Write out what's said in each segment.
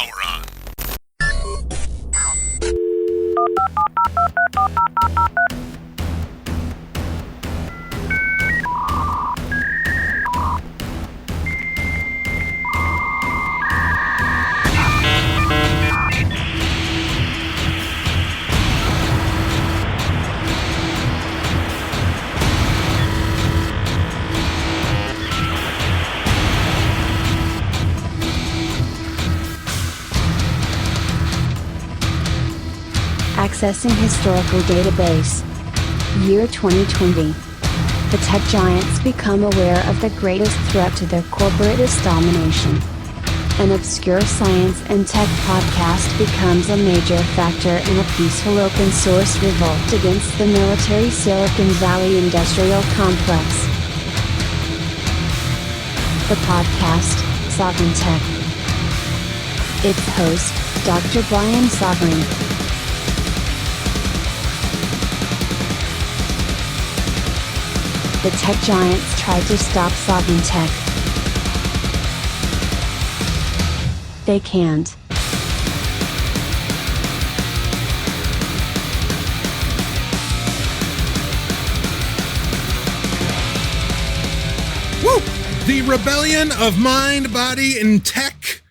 power on. Accessing historical database. Year 2020. The tech giants become aware of the greatest threat to their corporatist domination. An obscure science and tech podcast becomes a major factor in a peaceful open source revolt against the military Silicon Valley industrial complex. The podcast, Sovryn Tech. Its host, Dr. Brian Sovryn. The tech giants tried to stop Sovryn Tech. They can't. Woo! The rebellion of mind, body, and tech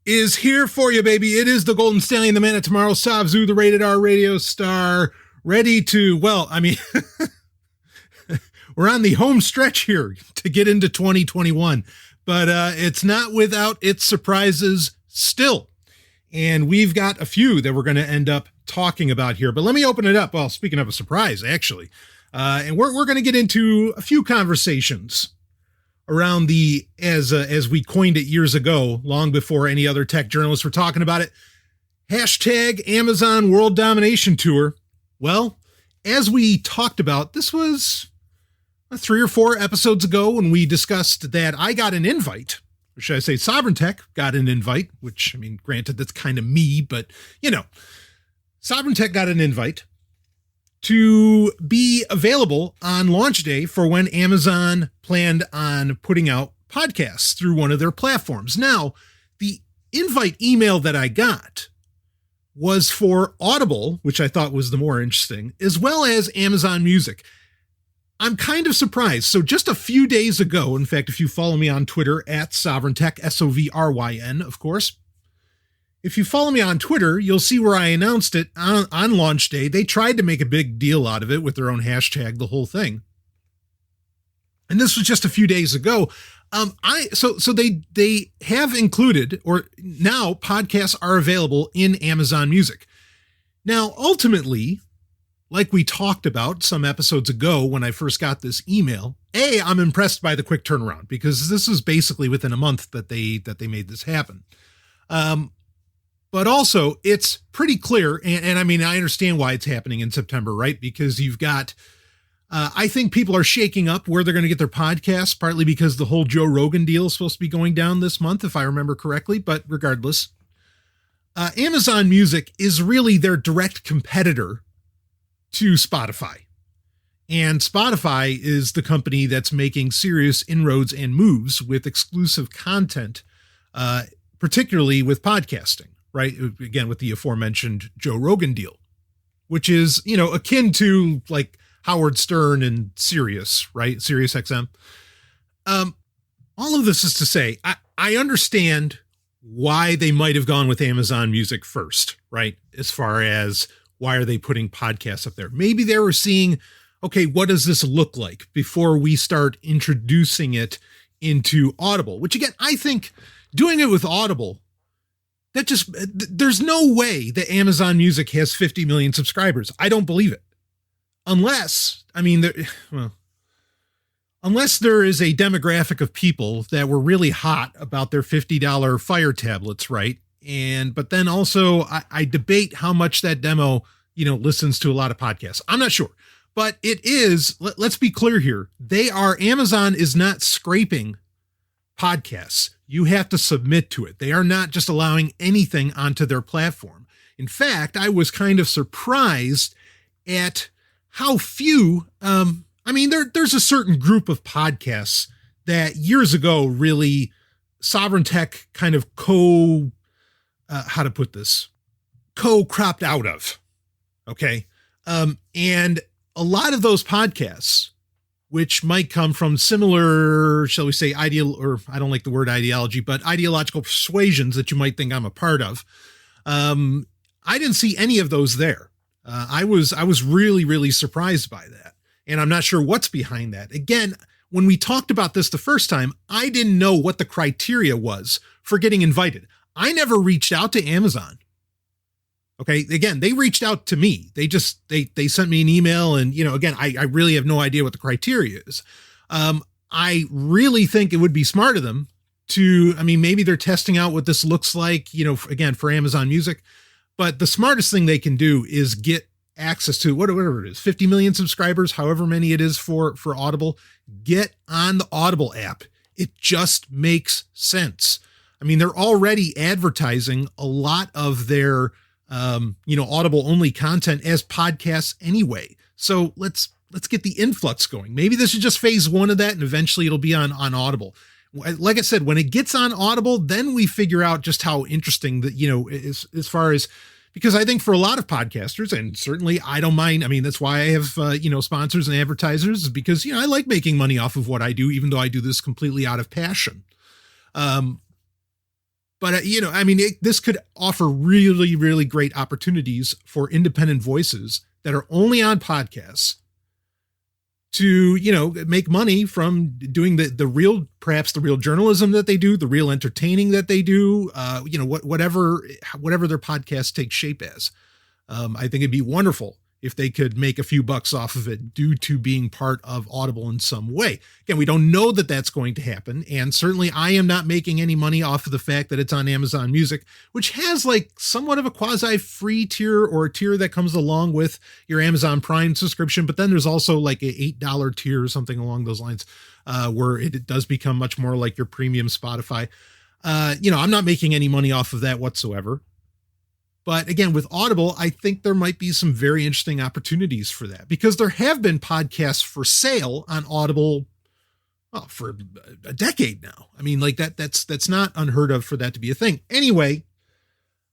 is here for you, baby. It is the Golden Stallion, the man of tomorrow, Savzu, the rated R radio star, ready to, we're on the home stretch here to get into 2021, but it's not without its surprises still. And we've got a few that we're going to end up talking about here, but let me open it up. Well, speaking of a surprise, actually, and we're going to get into a few conversations around the, as we coined it years ago, long before any other tech journalists were talking about it, hashtag Amazon World Domination Tour. Well, as we talked about, this was 3 or 4 episodes ago when we discussed that I got an invite, or should I say Sovryn Tech got an invite, which, I mean, granted, that's kind of me, but, Sovryn Tech got an invite to be available on launch day for when Amazon planned on putting out podcasts through one of their platforms. Now, the invite email that I got was for Audible, which I thought was the more interesting, as well as Amazon Music. I'm kind of surprised. So just a few days ago, in fact, if you follow me on Twitter at Sovryn Tech, Sovryn, of course, if you follow me on Twitter, you'll see where I announced it on launch day. They tried to make a big deal out of it with their own hashtag, the whole thing. And this was just a few days ago. So they have included, or now podcasts are available in Amazon Music. Now, ultimately, like we talked about some episodes ago when I first got this email, I'm impressed by the quick turnaround because this is basically within a month that they made this happen. But also it's pretty clear. And I mean, I understand why it's happening in September, right? Because you've got, I think people are shaking up where they're going to get their podcasts, partly because the whole Joe Rogan deal is supposed to be going down this month, if I remember correctly, but regardless, Amazon Music is really their direct competitor to Spotify. And Spotify is the company that's making serious inroads and moves with exclusive content, particularly with podcasting, right? Again, with the aforementioned Joe Rogan deal, which is, akin to like Howard Stern and Sirius, right? Sirius XM. All of this is to say, I understand why they might have gone with Amazon Music first, right? As far as why are they putting podcasts up there? Maybe they were seeing, okay, what does this look like before we start introducing it into Audible? Which again, I think doing it with Audible, there's no way that Amazon Music has 50 million subscribers. I don't believe it. Unless there is a demographic of people that were really hot about their $50 Fire tablets, right? But then also I debate how much that demo, listens to a lot of podcasts. I'm not sure, but it is, let's be clear here. Amazon is not scraping podcasts. You have to submit to it. They are not just allowing anything onto their platform. In fact, I was kind of surprised at how few, there's a certain group of podcasts that years ago really Sovryn Tech kind of how to put this, cropped out of. Okay. And a lot of those podcasts, which might come from similar, shall we say, or I don't like the word ideology, but ideological persuasions that you might think I'm a part of. I didn't see any of those there. I was really, really surprised by that. And I'm not sure what's behind that. Again, when we talked about this the first time, I didn't know what the criteria was for getting invited. I never reached out to Amazon. Okay. Again, they reached out to me. They sent me an email, and, again, I really have no idea what the criteria is. I really think it would be smart of them to, maybe they're testing out what this looks like, again, for Amazon Music, but the smartest thing they can do is get access to whatever it is, 50 million subscribers, however many it is for Audible. Get on the Audible app. It just makes sense. They're already advertising a lot of their, Audible only content as podcasts anyway. So let's get the influx going. Maybe this is just phase one of that, and eventually it'll be on Audible. Like I said, when it gets on Audible, then we figure out just how interesting that, as far as, because I think for a lot of podcasters, and certainly I don't mind. That's why I have, sponsors and advertisers, because, I like making money off of what I do, even though I do this completely out of passion. But this could offer really, really great opportunities for independent voices that are only on podcasts to, make money from doing the real, perhaps the real journalism that they do, the real entertaining that they do, whatever their podcast takes shape as. I think it'd be wonderful if they could make a few bucks off of it due to being part of Audible in some way. Again, we don't know that that's going to happen. And certainly I am not making any money off of the fact that it's on Amazon Music, which has like somewhat of a quasi free tier, or a tier that comes along with your Amazon Prime subscription. But then there's also like a $8 tier or something along those lines, where it does become much more like your premium Spotify. I'm not making any money off of that whatsoever. But again, with Audible, I think there might be some very interesting opportunities for that, because there have been podcasts for sale on Audible, for a decade now. That's not unheard of for that to be a thing. Anyway,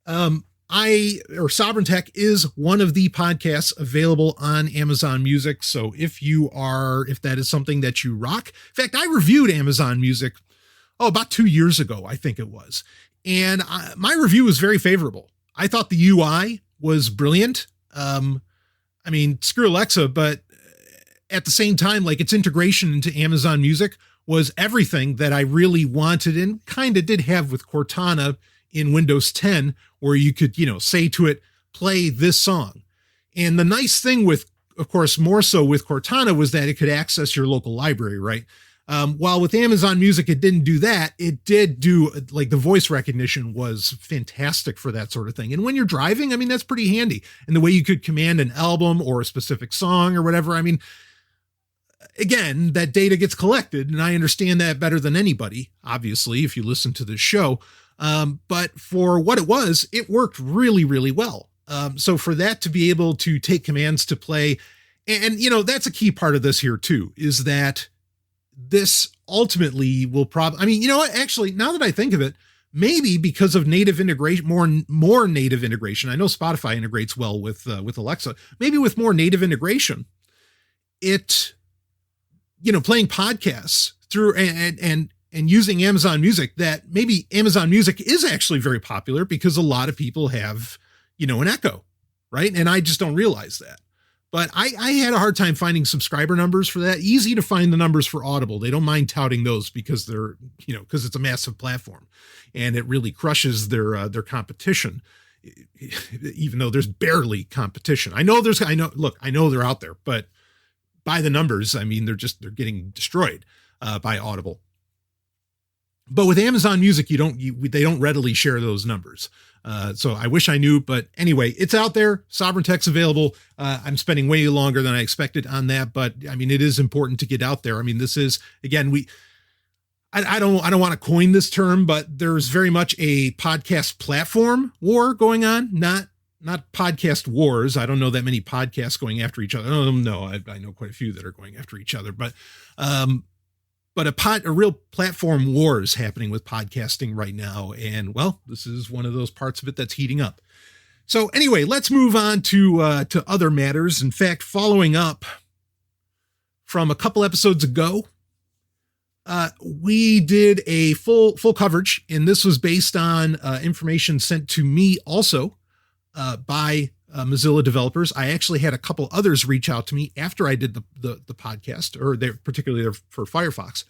Sovryn Tech is one of the podcasts available on Amazon Music. So if that is something that you rock, in fact, I reviewed Amazon Music, about 2 years ago, I think it was. And my review was very favorable. I thought the UI was brilliant. Screw Alexa, but at the same time, like, its integration into Amazon Music was everything that I really wanted, and kind of did have with Cortana in Windows 10, where you could, say to it, play this song. And the nice thing with, of course, more so with Cortana, was that it could access your local library, right? While with Amazon Music, it didn't do that. It did do, like, the voice recognition was fantastic for that sort of thing. And when you're driving, that's pretty handy. And the way you could command an album or a specific song or whatever. Again, that data gets collected, and I understand that better than anybody, obviously, if you listen to this show. But for what it worked really, really well. So for that to be able to take commands to play, and that's a key part of this here too, is that this ultimately will probably, you know what, actually, now that I think of it, maybe because of native integration, more native integration. I know Spotify integrates well with Alexa, maybe with more native integration, playing podcasts through and using Amazon Music, that maybe Amazon Music is actually very popular because a lot of people have, an Echo, right? And I just don't realize that. But I had a hard time finding subscriber numbers for that. Easy to find the numbers for Audible. They don't mind touting those because they're, because it's a massive platform, and it really crushes their competition, even though there's barely competition. I know they're out there, but by the numbers, they're getting destroyed by Audible. But with Amazon Music, they don't readily share those numbers. So I wish I knew, but anyway, it's out there. Sovryn Tech's available. I'm spending way longer than I expected on that, but it is important to get out there. This is, again, I don't want to coin this term, but there's very much a podcast platform war going on, not podcast wars. I don't know that many podcasts going after each other. No, I know quite a few that are going after each other, but but a real platform war is happening with podcasting right now. And well, this is one of those parts of it that's heating up. So anyway, let's move on to other matters. In fact, following up from a couple episodes ago, we did a full coverage, and this was based on information sent to me also by Mozilla developers. I actually had a couple others reach out to me after I did the podcast, or particularly for Firefox,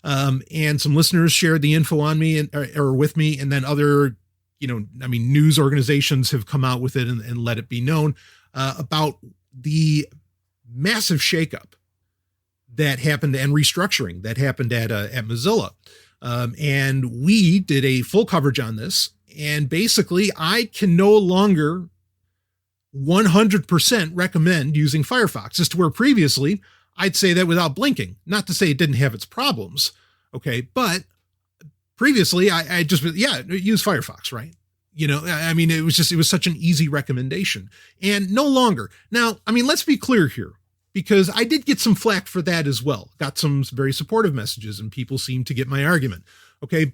and some listeners shared the info on me or with me, and then other, news organizations have come out with it and let it be known about the massive shakeup that happened and restructuring that happened at Mozilla. And we did a full coverage on this. And basically, I can no longer 100% recommend using Firefox, as to where previously I'd say that without blinking. Not to say it didn't have its problems, okay? But previously, I just, use Firefox, right? It was such an easy recommendation. And no longer. Now, let's be clear here, because I did get some flack for that as well. Got some very supportive messages, and people seem to get my argument. Okay,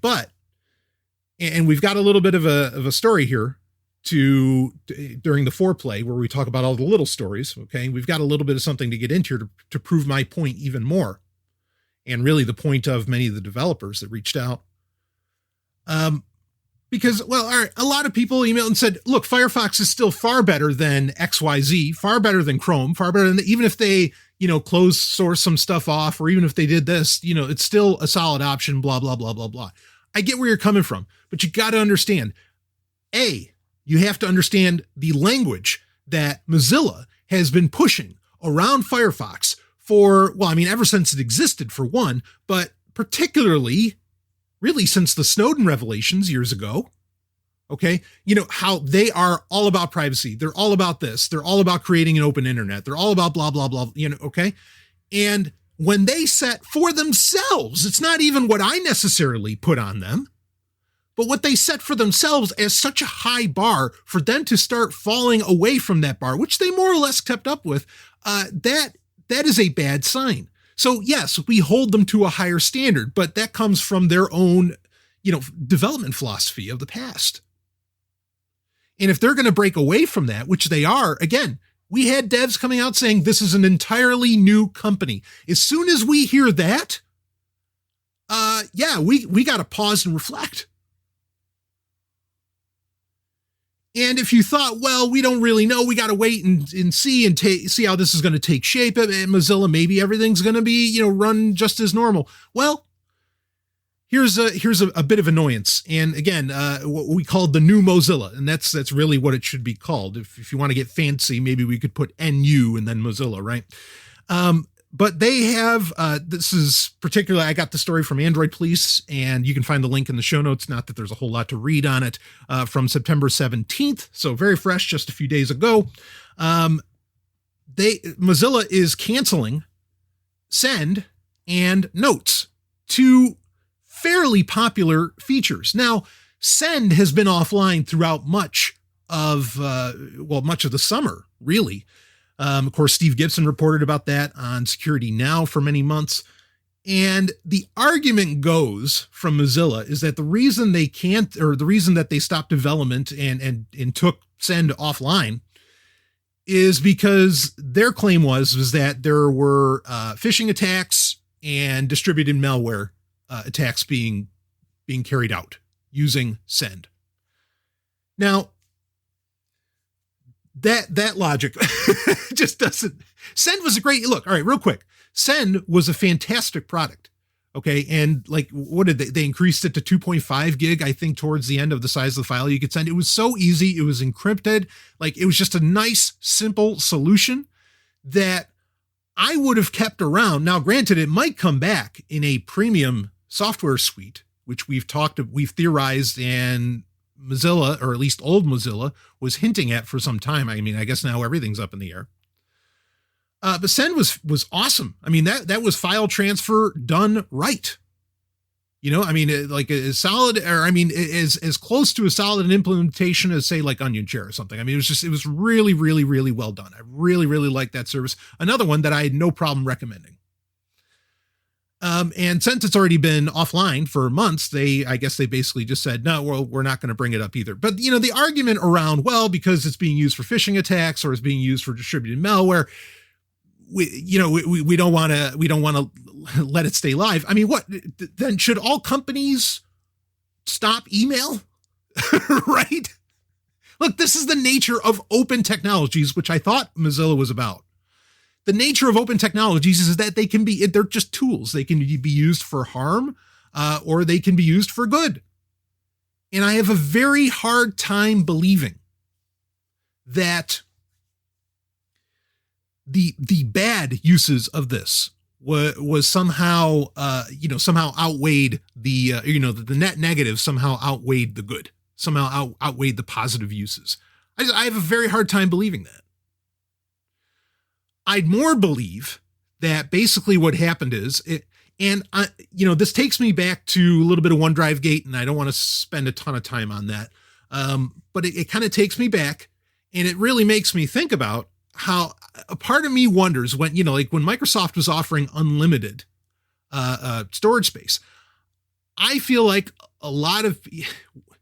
and we've got a little bit of a story here during the foreplay where we talk about all the little stories. Okay, we've got a little bit of something to get into to prove my point even more, and really the point of many of the developers that reached out. Because, all right, a lot of people emailed and said, look, Firefox is still far better than XYZ, far better than Chrome, far better than, even if they, close source some stuff off, or even if they did this, it's still a solid option, blah, blah, blah, blah, blah. I get where you're coming from, but you got to understand, you have to understand the language that Mozilla has been pushing around Firefox for, ever since it existed, for one, but particularly really since the Snowden revelations years ago. Okay. How they are all about privacy. They're all about this. They're all about creating an open internet. They're all about blah, blah, blah, okay. And when they set for themselves, it's not even what I necessarily put on them, but what they set for themselves as such a high bar for them to start falling away from that bar, which they more or less kept up with, that is a bad sign. So yes, we hold them to a higher standard, but that comes from their own, development philosophy of the past. And if they're going to break away from that, which they are, again, we had devs coming out saying this is an entirely new company. As soon as we hear that, we got to pause and reflect. And if you thought, well, we don't really know, we got to wait and see and see how this is going to take shape at Mozilla, maybe everything's going to be, run just as normal. Well, here's a bit of annoyance. And again, what we called the new Mozilla, and that's really what it should be called. If you want to get fancy, maybe we could put NU and then Mozilla, right? But they have, this is particularly, I got the story from Android Police, and you can find the link in the show notes. Not that there's a whole lot to read on it, from September 17th. So very fresh, just a few days ago. Mozilla is canceling Send and Notes, two fairly popular features. Now, Send has been offline throughout much of the summer, really. Of course, Steve Gibson reported about that on Security Now for many months. And the argument goes from Mozilla is that the reason they can't, or the reason that they stopped development and took Send offline, is because their claim was that there were phishing attacks and distributed malware attacks being carried out using Send. Now, that logic just doesn't. Send was a great look. All right, real quick. Send was a fantastic product. Okay. And what did they increased it to 2.5 gig, I think, towards the end of the size of the file you could send. It was so easy. It was encrypted. It was just a nice, simple solution that I would have kept around. Now, granted, it might come back in a premium software suite, which we've theorized, and Mozilla, or at least old Mozilla, was hinting at for some time. I guess now everything's up in the air. But Send was awesome. That was file transfer done right. As solid, or as close to a solid implementation as, say, like Onion Share or something. It was really, really, really well done. I really, really liked that service. Another one that I had no problem recommending. And since it's already been offline for months, I guess they basically just said, no, well, we're not going to bring it up either. But, the argument around, well, because it's being used for phishing attacks or it's being used for distributed malware, we don't want to let it stay live. I mean, what then? Should all companies stop email? Right? Look, this is the nature of open technologies, which I thought Mozilla was about. The nature of open technologies is that they're just tools. They can be used for harm, or they can be used for good. And I have a very hard time believing that the bad uses of this was somehow, somehow outweighed the net negative somehow outweighed the good, somehow outweighed the positive uses. I have a very hard time believing that. I'd more believe that basically what happened is this takes me back to a little bit of OneDrive Gate, and I don't want to spend a ton of time on that. But it kind of takes me back, and it really makes me think about how a part of me wonders when Microsoft was offering unlimited storage space. I feel like a lot of,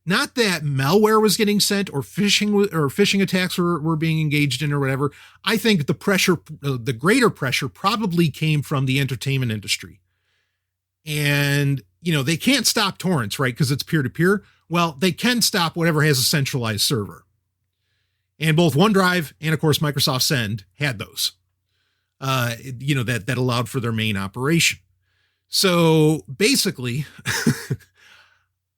not that malware was getting sent or phishing attacks were being engaged in or whatever. I think the greater pressure probably came from the entertainment industry. And, they can't stop torrents, right? Because it's peer-to-peer. Well, they can stop whatever has a centralized server. And both OneDrive and, of course, Microsoft Send had those, that allowed for their main operation. So basically,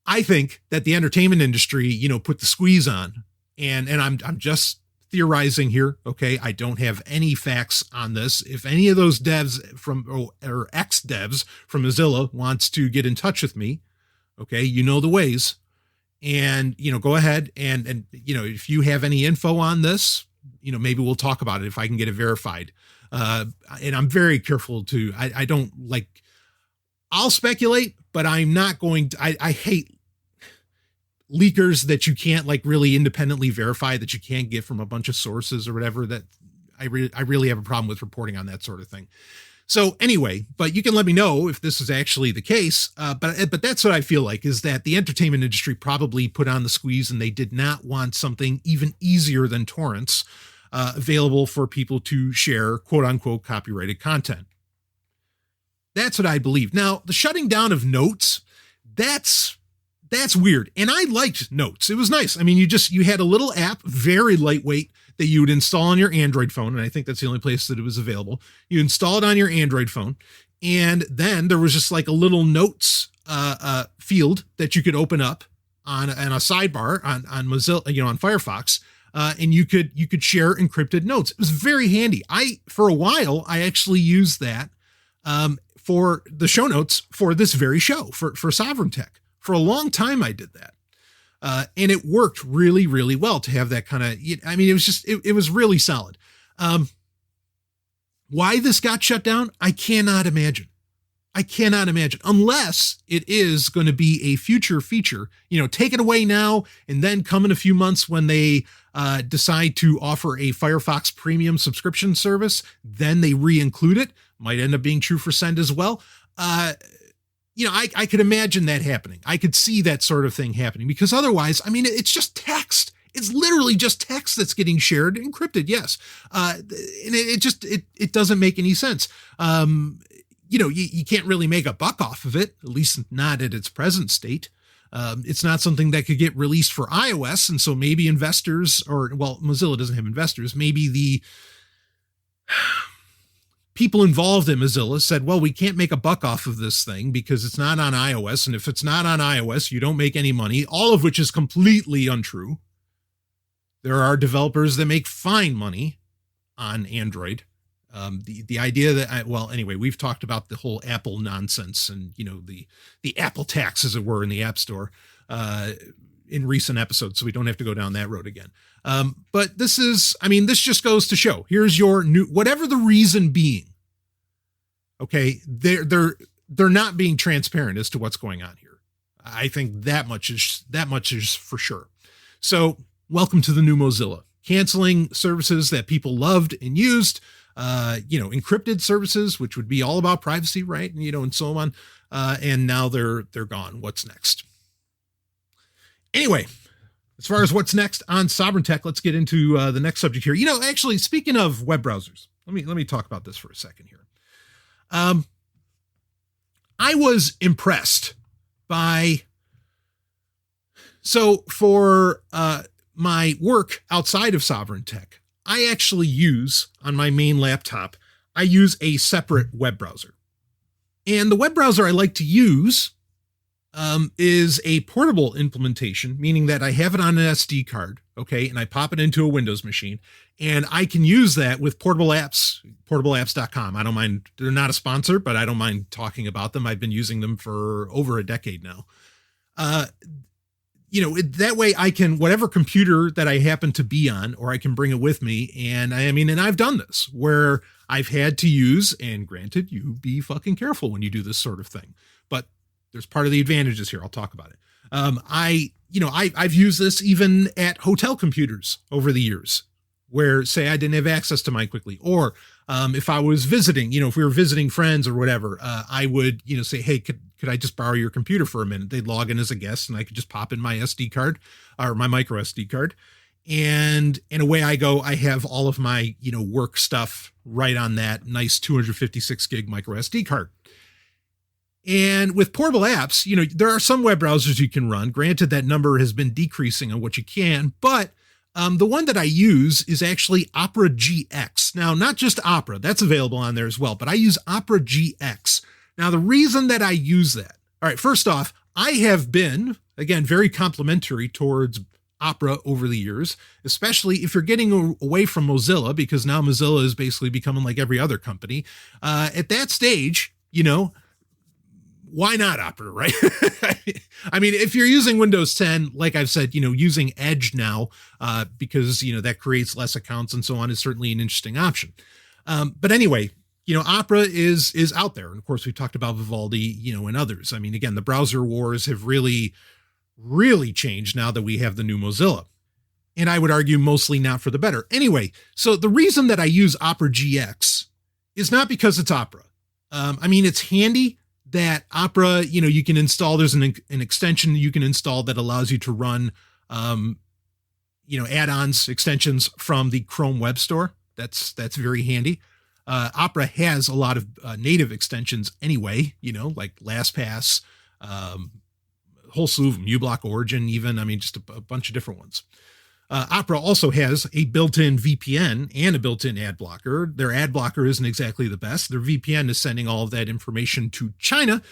I think that the entertainment industry, put the squeeze on, and I'm just theorizing here. Okay. I don't have any facts on this. If any of those devs or ex-devs from Mozilla wants to get in touch with me, okay, the ways. And, go ahead and, if you have any info on this, maybe we'll talk about it if I can get it verified. And I'm very careful I don't I'll speculate, but I'm not going to, I hate leakers that you can't really independently verify, that you can't get from a bunch of sources or whatever. That I really have a problem with reporting on that sort of thing. So anyway, but you can let me know if this is actually the case. But that's what I feel like, is that the entertainment industry probably put on the squeeze, and they did not want something even easier than torrents available for people to share quote unquote copyrighted content. That's what I believe. Now, the shutting down of Notes, that's weird. And I liked Notes. It was nice. I mean, you had a little app, very lightweight, that you would install on your Android phone. And I think that's the only place that it was available. You install it on your Android phone. And then there was just a little notes field that you could open up on a sidebar on Mozilla, on Firefox. And you could share encrypted notes. It was very handy. For a while, I actually used that for the show notes for this very show, for Sovryn Tech. For a long time, I did that. And it worked really, really well to have that kind of, it was really solid. Why this got shut down, I cannot imagine. Unless it is going to be a future feature, take it away now, and then come in a few months when they decide to offer a Firefox premium subscription service, then they re-include it. Might end up being true for Send as well. I could imagine that happening. I could see that sort of thing happening, because otherwise, it's just text. It's literally just text that's getting shared, encrypted. Yes. And it doesn't make any sense. You can't really make a buck off of it, at least not at its present state. It's not something that could get released for iOS. And so maybe investors, Mozilla doesn't have investors. Maybe the people involved in Mozilla said, well, we can't make a buck off of this thing because it's not on iOS. And if it's not on iOS, you don't make any money, all of which is completely untrue. There are developers that make fine money on Android. The idea that, anyway, we've talked about the whole Apple nonsense and, the Apple tax, as it were, in the App Store in recent episodes. So we don't have to go down that road again. But this just goes to show, here's your new, whatever the reason being. Okay. They're not being transparent as to what's going on here. I think that much is for sure. So welcome to the new Mozilla, canceling services that people loved and used, encrypted services, which would be all about privacy, right? And, and so on. And now they're gone. What's next? Anyway, as far as what's next on Sovryn Tech, let's get into the next subject here. Actually, speaking of web browsers, let me talk about this for a second here. I was impressed by, so for my work outside of Sovryn Tech, I actually use, on my main laptop, I use a separate web browser. And the web browser I like to use is a portable implementation, meaning that I have it on an SD card, okay, and I pop it into a Windows machine, and I can use that with portable apps, portableapps.com. I don't mind, they're not a sponsor, but I don't mind talking about them. I've been using them for over a decade now. That way I can, whatever computer that I happen to be on, or I can bring it with me. And and I've done this where I've had to use, and granted, you be fucking careful when you do this sort of thing, but there's part of the advantages here. I'll talk about it. I've used this even at hotel computers over the years where, say, I didn't have access to mine quickly, or if I was visiting, if we were visiting friends or whatever, I would, say, hey, could I just borrow your computer for a minute? They'd log in as a guest and I could just pop in my SD card or my micro SD card. And away I go. I have all of my, work stuff right on that nice 256 gig micro SD card. And with portable apps, there are some web browsers you can run. Granted, that number has been decreasing on what you can, but the one that I use is actually Opera GX. Now, not just Opera, that's available on there as well, but I use Opera GX. Now, the reason that I use that, all right, first off, I have been, again, very complimentary towards Opera over the years, especially if you're getting away from Mozilla, because now Mozilla is basically becoming like every other company. At that stage, why not Opera, right? If you're using Windows 10, like I've said, using Edge now, because, that creates less accounts and so on, is certainly an interesting option. But anyway, Opera is out there. And of course, we talked about Vivaldi, and others. Again, the browser wars have really changed now that we have the new Mozilla. And I would argue mostly not for the better. Anyway, so the reason that I use Opera GX is not because it's Opera. It's handy that Opera, you can install, there's an extension you can install that allows you to run, add-ons, extensions from the Chrome Web Store. That's very handy. Opera has a lot of native extensions anyway, like LastPass, whole slew of them, uBlock Origin, even, just a bunch of different ones. Opera also has a built-in VPN and a built-in ad blocker. Their ad blocker isn't exactly the best. Their VPN is sending all of that information to China.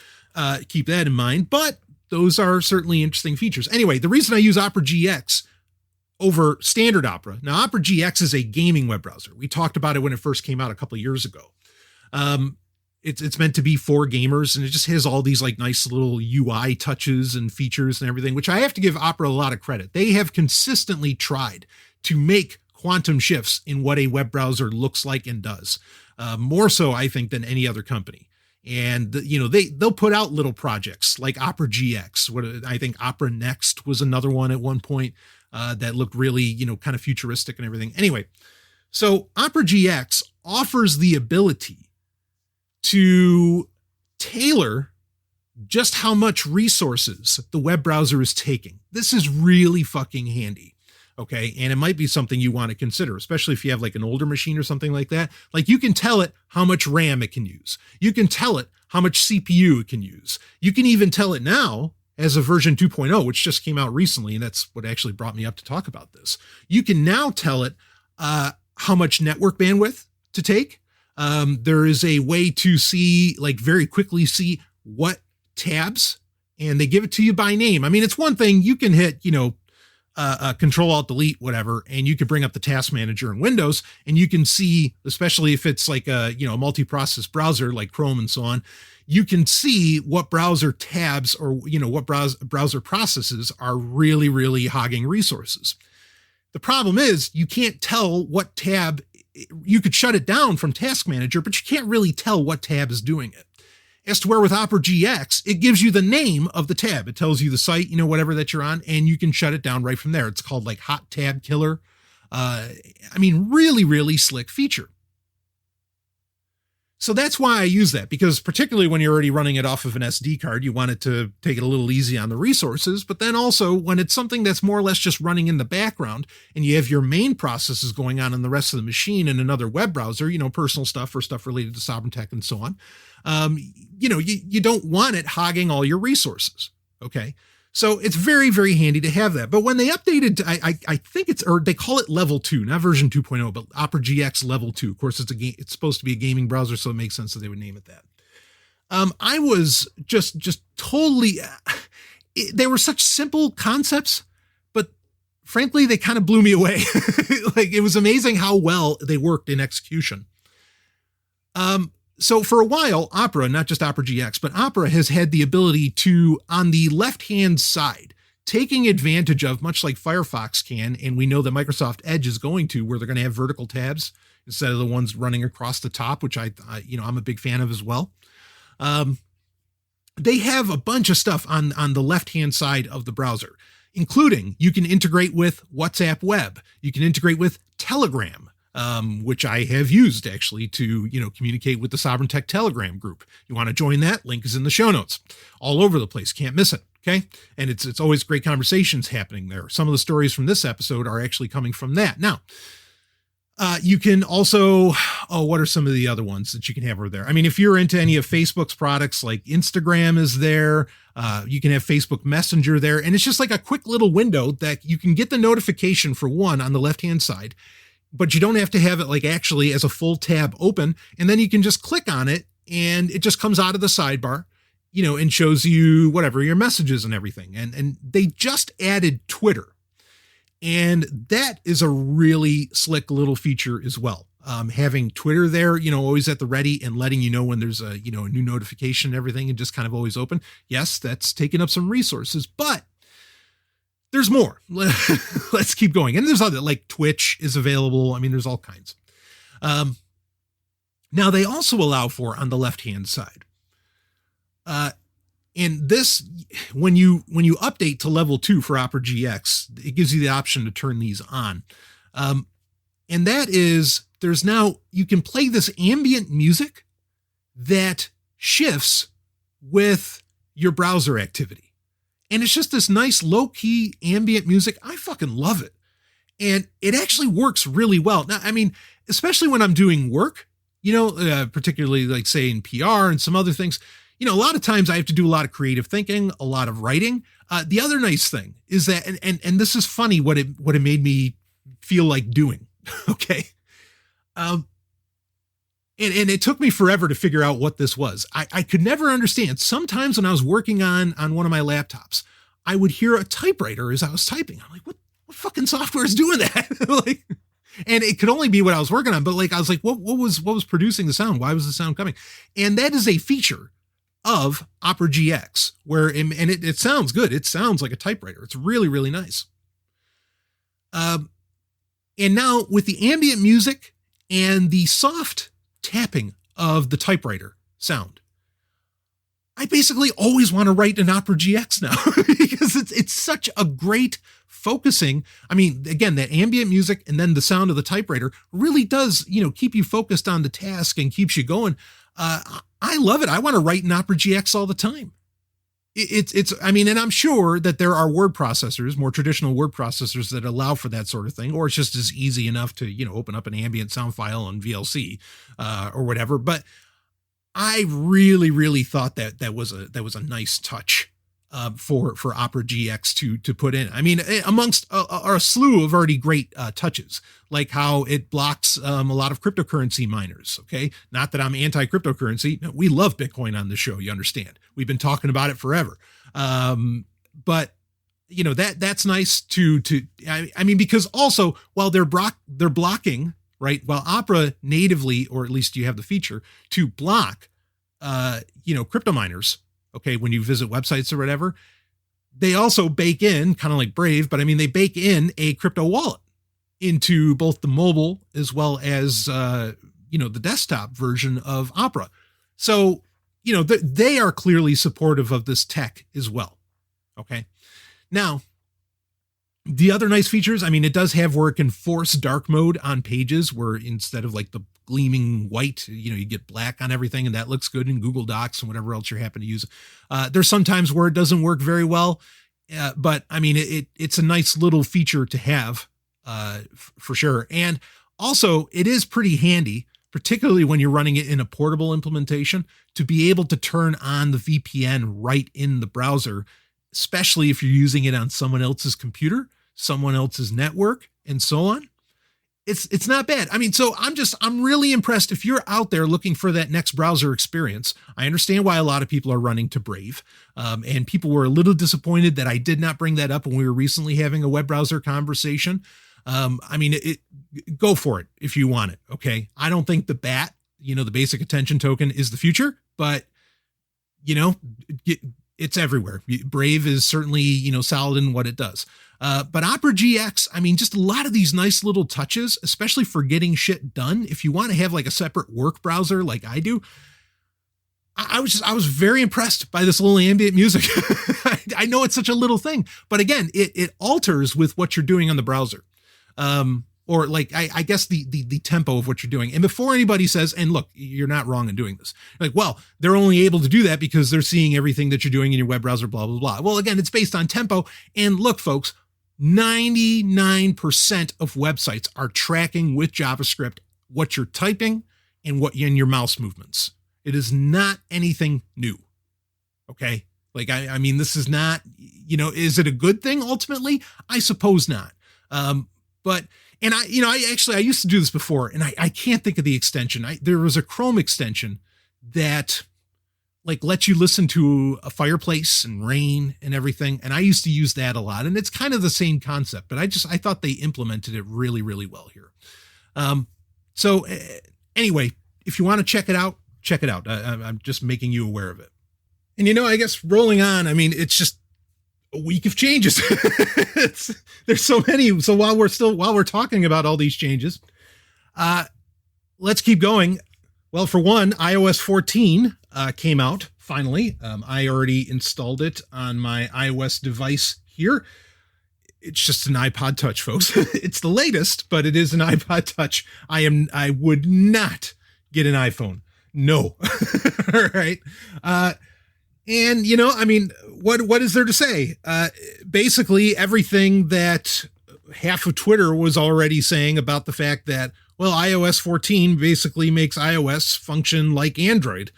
Keep that in mind, but those are certainly interesting features. Anyway, the reason I use Opera GX over standard Opera. Now, Opera GX is a gaming web browser. We talked about it when it first came out a couple of years ago. It's meant to be for gamers, and it just has all these like nice little UI touches and features and everything, which I have to give Opera a lot of credit. They have consistently tried to make quantum shifts in what a web browser looks like and does, more so, I think, than any other company. And, they'll put out little projects like Opera GX. What I think Opera Next was another one at one point that looked really, kind of futuristic and everything. Anyway, so Opera GX offers the ability to tailor just how much resources the web browser is taking. This is really fucking handy. Okay. And it might be something you want to consider, especially if you have like an older machine or something like that. Like you can tell it how much RAM it can use. You can tell it how much CPU it can use. You can even tell it now as a version 2.0, which just came out recently. And that's what actually brought me up to talk about this. You can now tell it how much network bandwidth to take. There is a way to see, like very quickly see what tabs, and they give it to you by name. It's one thing you can hit, Control Alt Delete, whatever, and you can bring up the task manager in Windows and you can see, especially if it's like a, multi-process browser like Chrome and so on, you can see what browser tabs or, what browser processes are really, really hogging resources. The problem is you can't tell what tab. You could shut it down from Task Manager, but you can't really tell what tab is doing it. As to where with Opera GX, it gives you the name of the tab. It tells you the site, whatever that you're on, and you can shut it down right from there. It's called like Hot Tab Killer. Really, really slick feature. So that's why I use that, because particularly when you're already running it off of an SD card, you want it to take it a little easy on the resources. But then also when it's something that's more or less just running in the background and you have your main processes going on in the rest of the machine in another web browser, personal stuff or stuff related to Sovryn Tech and so on, you don't want it hogging all your resources. Okay. So it's very, very handy to have that. But when they updated, I think they call it level 2, not version 2.0, but Opera GX level 2. Of course, it's supposed to be a gaming browser, so it makes sense that they would name it that. I was just totally, they were such simple concepts, but frankly, they kind of blew me away. Like, it was amazing how well they worked in execution. So for a while, Opera, not just Opera GX, but Opera has had the ability to, on the left-hand side, taking advantage of, much like Firefox can, and we know that Microsoft Edge is going to, where they're going to have vertical tabs instead of the ones running across the top, which I'm a big fan of as well. They have a bunch of stuff on the left-hand side of the browser, including you can integrate with WhatsApp Web. You can integrate with Telegram. Which I have used actually to, communicate with the Sovryn Tech Telegram group. You want to join that? Link is in the show notes. All over the place. Can't miss it. Okay. And it's always great conversations happening there. Some of the stories from this episode are actually coming from that. Now, you can also, what are some of the other ones that you can have over there? I mean, if you're into any of Facebook's products, like Instagram is there, you can have Facebook Messenger there. And it's just like a quick little window that you can get the notification for one on the left-hand side, but you don't have to have it like actually as a full tab open. And then you can just click on it and it just comes out of the sidebar, and shows you whatever your messages and everything. And they just added Twitter. And that is a really slick little feature as well. Having Twitter there, always at the ready and letting you know when there's a new notification and everything, and just kind of always open. Yes, that's taking up some resources, but there's more. Let's keep going. And there's other, like Twitch is available. I mean, there's all kinds. Now they also allow for, on the left-hand side, and this, when you update to level 2 for Opera GX, it gives you the option to turn these on. And that is, you can play this ambient music that shifts with your browser activity. And it's just this nice low-key ambient music. I fucking love it. And it actually works really well. Now, I mean, especially when I'm doing work, particularly like say in PR and some other things, a lot of times I have to do a lot of creative thinking, a lot of writing. The other nice thing is that, and this is funny what it made me feel like doing. Okay. And it took me forever to figure out what this was. I could never understand. Sometimes when I was working on one of my laptops, I would hear a typewriter as I was typing. I'm like, what fucking software is doing that? And it could only be what I was working on. But I was like, what was producing the sound? Why was the sound coming? And that is a feature of Opera GX it sounds good. It sounds like a typewriter. It's really, really nice. And now with the ambient music and the soft tapping of the typewriter sound, I basically always want to write an Opera GX now because it's such a great focusing. I mean, again, that ambient music and then the sound of the typewriter really does, keep you focused on the task and keeps you going. I love it. I want to write an Opera GX all the time. And I'm sure that there are word processors, more traditional word processors that allow for that sort of thing, or it's just as easy enough to, open up an ambient sound file on VLC, or whatever. But I really, really thought that was a nice touch, for Opera GX to put in. I mean, amongst a slew of already great touches, like how it blocks a lot of cryptocurrency miners. Okay, not that I'm anti-cryptocurrency. No, we love Bitcoin on the show. You understand? We've been talking about it forever. But that's nice to. I mean, because also while they're blocking, right? While Opera natively, or at least you have the feature to block, crypto miners. Okay, when you visit websites or whatever, they also bake in, kind of like Brave, but I mean, they bake in a crypto wallet into both the mobile as well as, the desktop version of Opera. So, they are clearly supportive of this tech as well. Okay. Now, the other nice features, I mean, it does have where it can force dark mode on pages where instead of like the gleaming white. You get black on everything, and that looks good in Google Docs and whatever else you're happen to use. There's sometimes where it doesn't work very well, but I mean, it's a nice little feature to have for sure. And also, it is pretty handy, particularly when you're running it in a portable implementation, to be able to turn on the VPN right in the browser, especially if you're using it on someone else's computer, someone else's network, and so on. It's not bad. I mean, so I'm really impressed. If you're out there looking for that next browser experience, I understand why a lot of people are running to Brave. And people were a little disappointed that I did not bring that up when we were recently having a web browser conversation. I mean, go for it if you want it. Okay. I don't think the BAT, the basic attention token, is the future, but it's everywhere. Brave is certainly, solid in what it does. But Opera GX, I mean, just a lot of these nice little touches, especially for getting shit done. If you want to have like a separate work browser like I do, I was very impressed by this little ambient music. I know it's such a little thing, but again, it alters with what you're doing on the browser. Or like, I guess the tempo of what you're doing. And before anybody says, and look, you're not wrong in doing this. Like, well, they're only able to do that because they're seeing everything that you're doing in your web browser, blah, blah, blah. Well, again, it's based on tempo. And look, folks, 99% of websites are tracking with JavaScript what you're typing and what in your mouse movements. It is not anything new. Okay. Like, I mean, this is not, is it a good thing ultimately? I suppose not. But I used to do this before, and I can't think of the extension. There was a Chrome extension that like lets you listen to a fireplace and rain and everything. And I used to use that a lot, and it's kind of the same concept, but I thought they implemented it really, really well here. So anyway, if you want to check it out, check it out. I'm just making you aware of it. And, I guess rolling on, I mean, it's just a week of changes. There's so many. So while we're talking about all these changes, let's keep going. Well, for one, iOS 14 came out finally. I already installed it on my iOS device here. It's just an iPod Touch, folks. It's the latest, but it is an iPod Touch. I would not get an iPhone. No. All right. And I mean, what is there to say? Basically everything that half of Twitter was already saying about the fact that, well, iOS 14 basically makes iOS function like Android,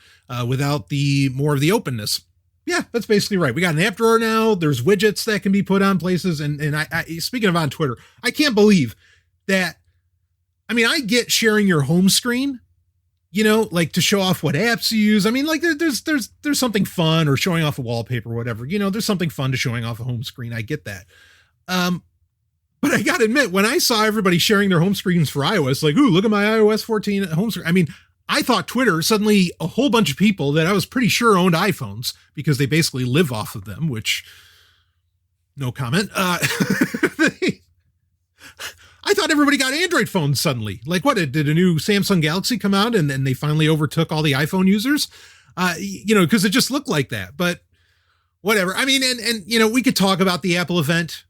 without more of the openness. Yeah, that's basically right. We got an app drawer now. There's widgets that can be put on places. And I speaking of on Twitter, I can't believe that. I mean, I get sharing your home screen, like to show off what apps you use. I mean, like there's something fun, or showing off a wallpaper or whatever, there's something fun to showing off a home screen. I get that. But I gotta admit, when I saw everybody sharing their home screens for iOS, like, ooh, look at my iOS 14 home screen. I mean, I thought Twitter, suddenly a whole bunch of people that I was pretty sure owned iPhones because they basically live off of them, which no comment. I thought everybody got Android phones suddenly. Like, what, did a new Samsung Galaxy come out and then they finally overtook all the iPhone users? Because it just looked like that, but whatever. I mean, and we could talk about the Apple event,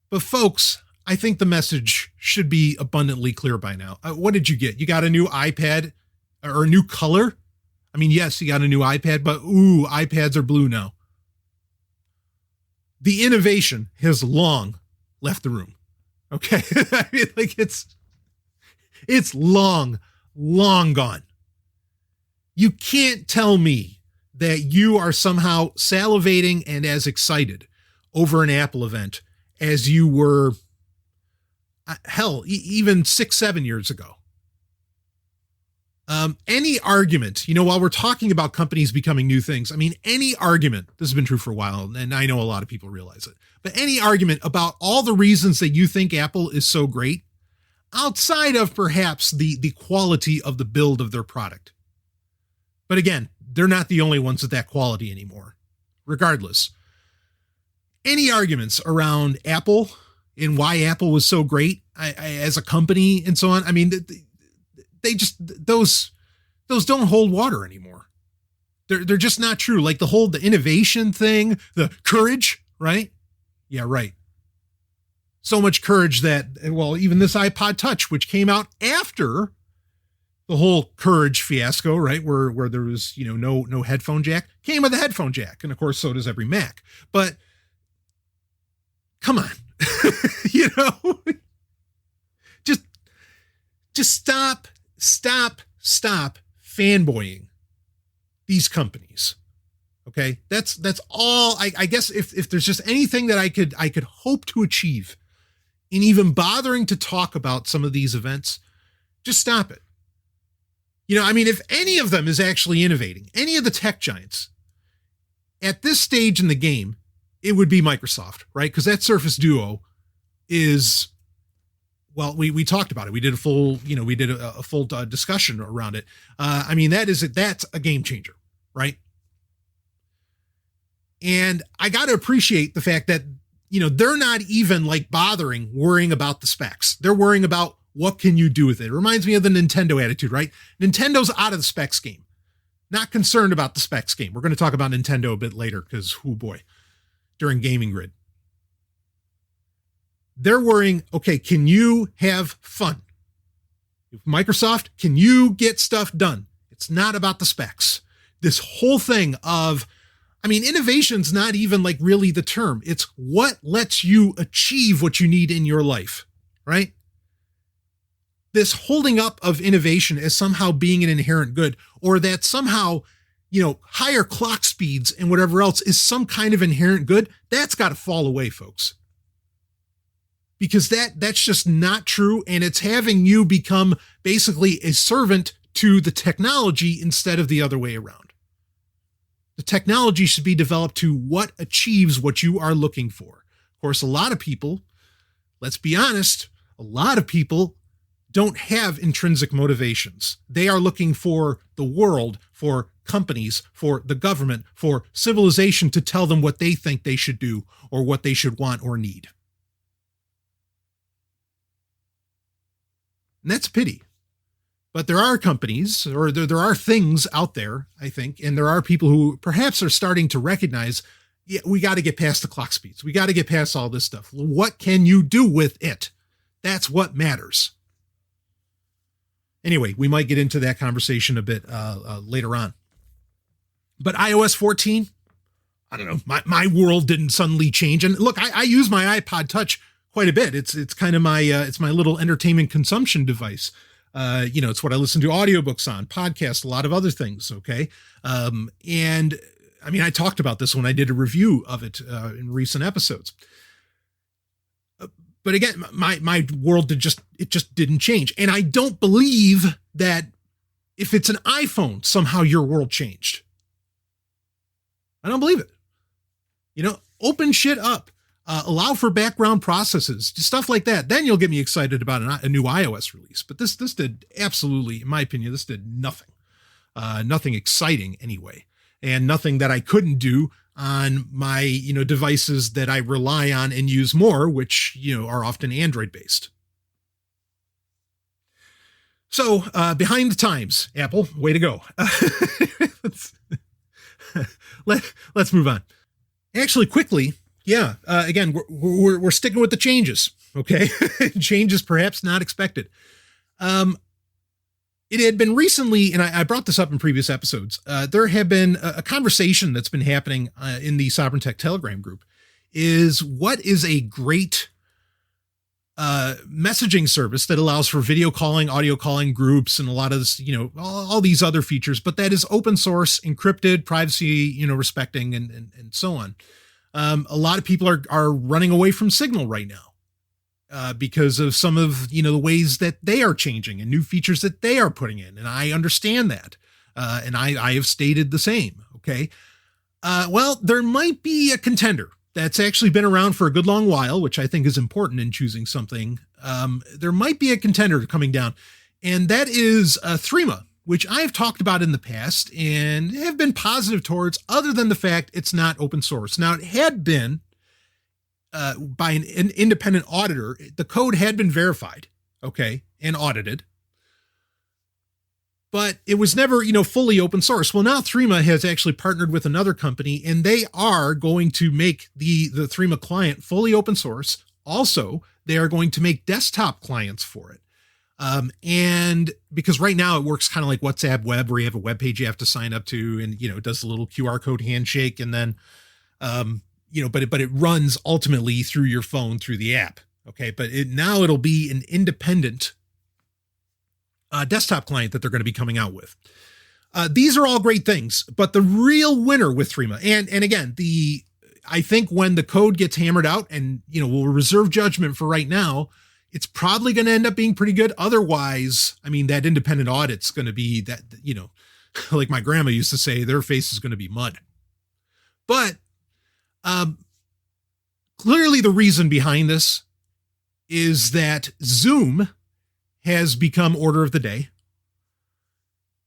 but folks, I think the message should be abundantly clear by now. What did you get? You got a new iPad or a new color? I mean, yes, you got a new iPad, but ooh, iPads are blue now. The innovation has long left the room. Okay. I mean, like it's long gone. You can't tell me that you are somehow salivating and as excited over an Apple event as you were, hell, even 6-7 years ago. Any argument, while we're talking about companies becoming new things, I mean, any argument, this has been true for a while, and I know a lot of people realize it, but any argument about all the reasons that you think Apple is so great, outside of perhaps the quality of the build of their product. But again, they're not the only ones at that quality anymore. Regardless, any arguments around Apple and why Apple was so great as a company and so on, I mean, they just, those don't hold water anymore. They're just not true. Like the innovation thing, the courage, right? Yeah, right. So much courage that, well, even this iPod Touch, which came out after the whole Courage fiasco, right? Where there was, no headphone jack, came with a headphone jack. And of course, so does every Mac. But come on, just stop fanboying these companies. Okay. That's all. I guess if there's just anything that I could hope to achieve in even bothering to talk about some of these events, just stop it. If any of them is actually innovating, any of the tech giants at this stage in the game, it would be Microsoft, right? Because that Surface Duo is, well, we talked about it. We did a full, a full discussion around it. That's a game changer, right? And I got to appreciate the fact that, they're not even like worrying about the specs. They're worrying about what can you do with it. It reminds me of the Nintendo attitude, right? Nintendo's out of the specs game, not concerned about the specs game. We're going to talk about Nintendo a bit later because, oh boy, during Gaming Grid. They're worrying, okay, can you have fun? Microsoft, can you get stuff done? It's not about the specs. This whole thing of, innovation's not even like really the term. It's what lets you achieve what you need in your life, right? This holding up of innovation as somehow being an inherent good, or that somehow, higher clock speeds and whatever else is some kind of inherent good, that's got to fall away, folks. Because that's just not true. And it's having you become basically a servant to the technology instead of the other way around. The technology should be developed to what achieves what you are looking for. Of course, a lot of people, let's be honest, don't have intrinsic motivations. They are looking for the world, for companies, for the government, for civilization to tell them what they think they should do or what they should want or need. And that's a pity. But there are companies, or there are things out there, I think, and there are people who perhaps are starting to recognize, yeah, we got to get past the clock speeds. We got to get past all this stuff. What can you do with it? That's what matters. Anyway, we might get into that conversation a bit later on. But iOS 14, I don't know, my world didn't suddenly change. And look, I use my iPod Touch quite a bit. It's kind of my little entertainment consumption device. It's what I listen to audiobooks on, podcasts, a lot of other things. Okay. I talked about this when I did a review of it in recent episodes. But again, my world just didn't change. And I don't believe that if it's an iPhone, somehow your world changed. I don't believe it. Open shit up. Allow for background processes, stuff like that. Then you'll get me excited about a new iOS release. But this did absolutely, in my opinion, this did nothing. Nothing exciting anyway. And nothing that I couldn't do on my, devices that I rely on and use more, which, are often Android based. So behind the times, Apple, way to go. Let's move on. Actually, quickly. Yeah. Again, we're sticking with the changes. Okay. Changes perhaps not expected. It had been recently, and I brought this up in previous episodes. There had been a conversation that's been happening in the Sovryn Tech Telegram group is what is a great messaging service that allows for video calling, audio calling groups, and a lot of this, all these other features, but that is open source, encrypted, privacy, respecting, and so on. A lot of people are running away from Signal right now because of some of, the ways that they are changing and new features that they are putting in. And I understand that. And I have stated the same. Okay. Well, there might be a contender that's actually been around for a good long while, which I think is important in choosing something. There might be a contender coming down, and that is Threema, which I've talked about in the past and have been positive towards, other than the fact it's not open source. Now, it had been by an independent auditor. The code had been verified, okay, and audited, but it was never, fully open source. Well, now Threema has actually partnered with another company, and they are going to make the Threema client fully open source. Also, they are going to make desktop clients for it. And because right now it works kind of like WhatsApp web, where you have a web page you have to sign up to, and, it does a little QR code handshake, and then, but it runs ultimately through your phone, through the app. Okay. But now it'll be an independent desktop client that they're going to be coming out with. These are all great things, but the real winner with Threema, and again, I think when the code gets hammered out, and, we'll reserve judgment for right now, it's probably going to end up being pretty good. Otherwise, that independent audit's going to be that, like my grandma used to say, their face is going to be mud. But clearly the reason behind this is that Zoom has become order of the day.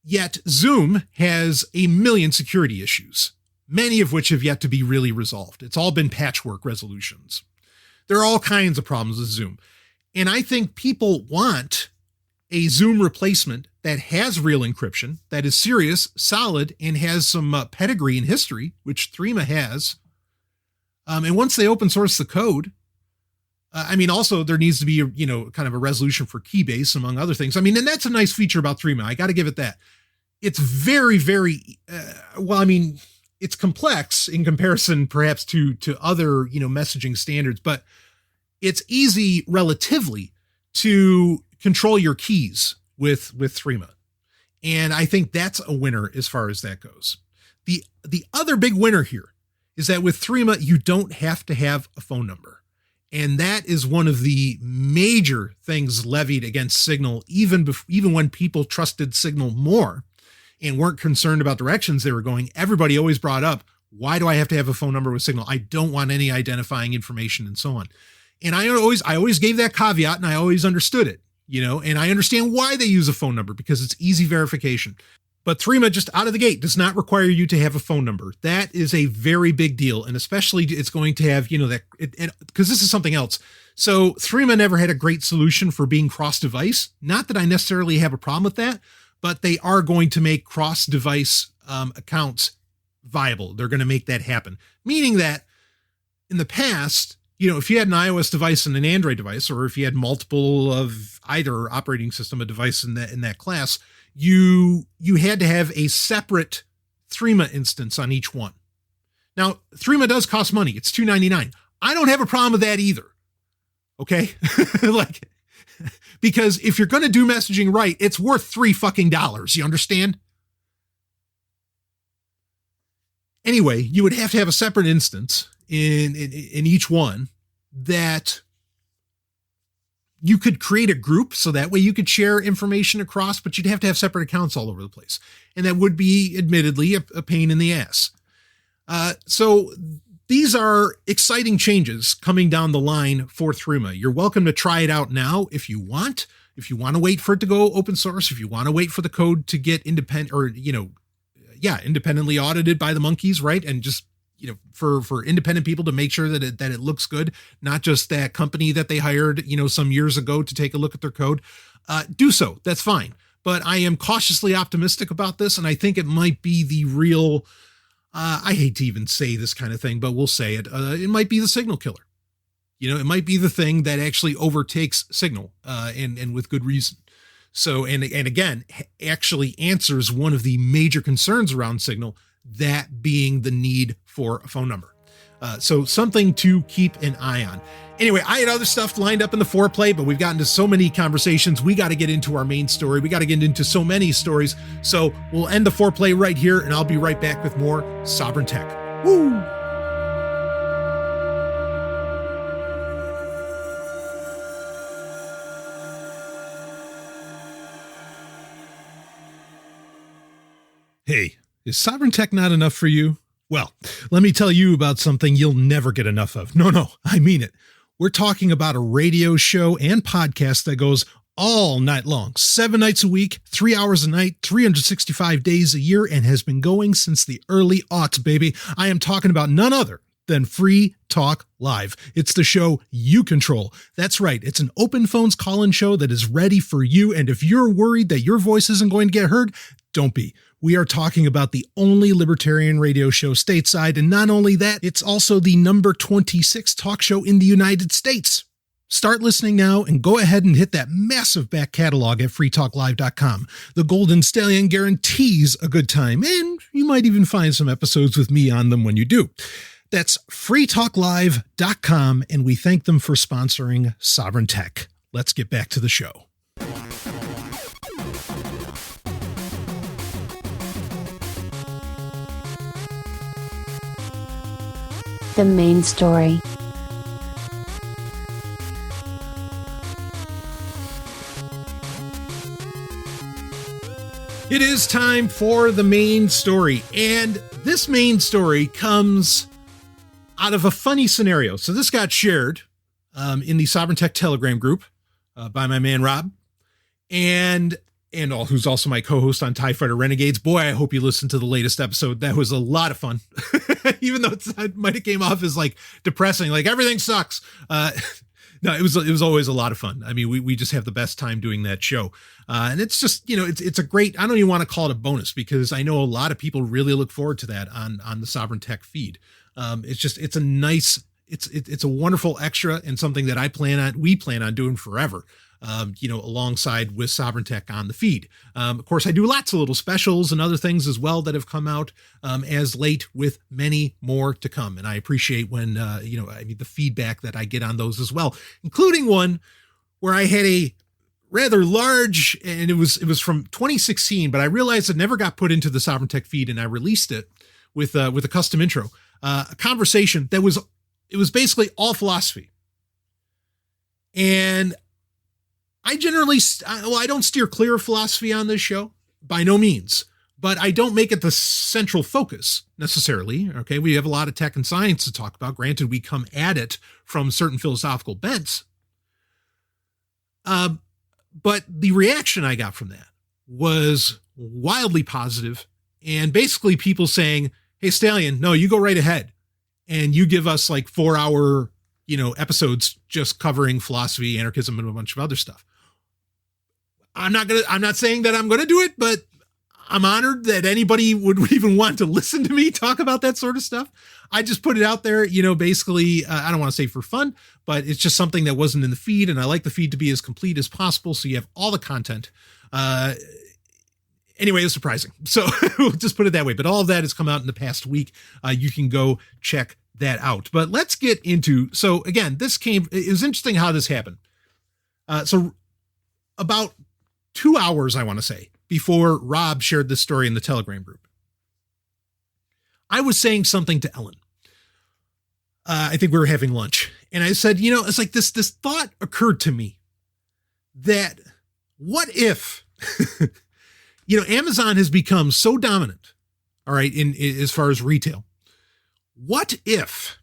Yet Zoom has a million security issues, many of which have yet to be really resolved. It's all been patchwork resolutions. There are all kinds of problems with Zoom. And I think people want a Zoom replacement that has real encryption, that is serious, solid, and has some pedigree and history, which Threema has. And once they open source the code, also there needs to be, kind of a resolution for keybase, among other things. And that's a nice feature about Threema. I got to give it that. It's very, very, it's complex in comparison perhaps to other, messaging standards, but it's easy relatively to control your keys with Threema. And I think that's a winner as far as that goes. The other big winner here is that with Threema, you don't have to have a phone number. And that is one of the major things levied against Signal, even when people trusted Signal more and weren't concerned about directions they were going. Everybody always brought up, why do I have to have a phone number with Signal? I don't want any identifying information and so on. And I always gave that caveat, and I always understood it, and I understand why they use a phone number, because it's easy verification. But Threema, just out of the gate, does not require you to have a phone number. That is a very big deal. And especially it's going to have, because this is something else. So Threema never had a great solution for being cross-device. Not that I necessarily have a problem with that, but they are going to make cross-device accounts viable. They're going to make that happen. Meaning that in the past, if you had an iOS device and an Android device, or if you had multiple of either operating system, a device in that class, you had to have a separate Threema instance on each one. Now, Threema does cost money. It's $2.99. I don't have a problem with that either. Okay? Because if you're going to do messaging right, it's worth $3. You understand? Anyway, you would have to have a separate instance in each one that you could create a group, so that way you could share information across, but you'd have to have separate accounts all over the place. And that would be admittedly a pain in the ass. So these are exciting changes coming down the line for Threema. You're welcome to try it out now if you want. If you want to wait for it to go open source, if you want to wait for the code to get independently audited by the monkeys, right? And just, for independent people to make sure that it looks good, not just that company that they hired, some years ago to take a look at their code, do so. That's fine. But I am cautiously optimistic about this. And I think it might be the real, I hate to even say this kind of thing, but we'll say it. It might be the Signal killer. It might be the thing that actually overtakes Signal, and with good reason. So, and again, actually answers one of the major concerns around Signal, that being the need for a phone number. So something to keep an eye on. Anyway, I had other stuff lined up in the foreplay, but we've gotten to so many conversations. We got to get into our main story. We got to get into so many stories. So we'll end the foreplay right here, and I'll be right back with more Sovryn Tech. Woo! Hey, is Sovryn Tech not enough for you? Well, let me tell you about something you'll never get enough of. No, I mean it. We're talking about a radio show and podcast that goes all night long, 7 nights a week, 3 hours a night, 365 days a year, and has been going since the early aughts, baby. I am talking about none other than Free Talk Live. It's the show you control. That's right. It's an open phones call-in show that is ready for you. And if you're worried that your voice isn't going to get heard, don't be. We are talking about the only libertarian radio show stateside. And not only that, it's also the number 26 talk show in the United States. Start listening now and go ahead and hit that massive back catalog at freetalklive.com. The Golden Stallion guarantees a good time, and you might even find some episodes with me on them when you do. That's freetalklive.com, and we thank them for sponsoring Sovryn Tech. Let's get back to the show. The main story. It is time for the main story, and this main story comes out of a funny scenario. So this got shared in the Sovryn Tech Telegram group by my man Rob, and who's also my co-host on TIE Fighter Renegades. Boy, I hope you listened to the latest episode. That was a lot of fun, even though it might have came off as like depressing, like everything sucks. No, it was always a lot of fun. I mean, we just have the best time doing that show. And it's just, it's a great, I don't even want to call it a bonus because I know a lot of people really look forward to that on the Sovryn Tech feed. It's a wonderful extra and something that we plan on doing forever. Alongside with Sovryn Tech on the feed. Of course, I do lots of little specials and other things as well that have come out as late, with many more to come. And I appreciate when, the feedback that I get on those as well, including one where I had a rather large, and it was from 2016, but I realized it never got put into the Sovryn Tech feed, and I released it with a custom intro, a conversation that was basically all philosophy. And I generally, I don't steer clear of philosophy on this show, by no means, but I don't make it the central focus necessarily. Okay. We have a lot of tech and science to talk about. Granted, we come at it from certain philosophical bents. But the reaction I got from that was wildly positive, and basically people saying, "Hey, Stallion, no, you go right ahead and you give us like 4-hour, episodes just covering philosophy, anarchism, and a bunch of other stuff." I'm not saying that I'm going to do it, but I'm honored that anybody would even want to listen to me talk about that sort of stuff. I just put it out there, basically, I don't want to say for fun, but it's just something that wasn't in the feed. And I like the feed to be as complete as possible, so you have all the content. Anyway, it's surprising. So we'll just put it that way. But all of that has come out in the past week. You can go check that out. But let's get into, so again, it was interesting how this happened. So about 2 hours, I want to say, before Rob shared this story in the Telegram group, I was saying something to Ellen. I think we were having lunch, and I said, it's like this thought occurred to me that what if, Amazon has become so dominant, all right, in as far as retail. What if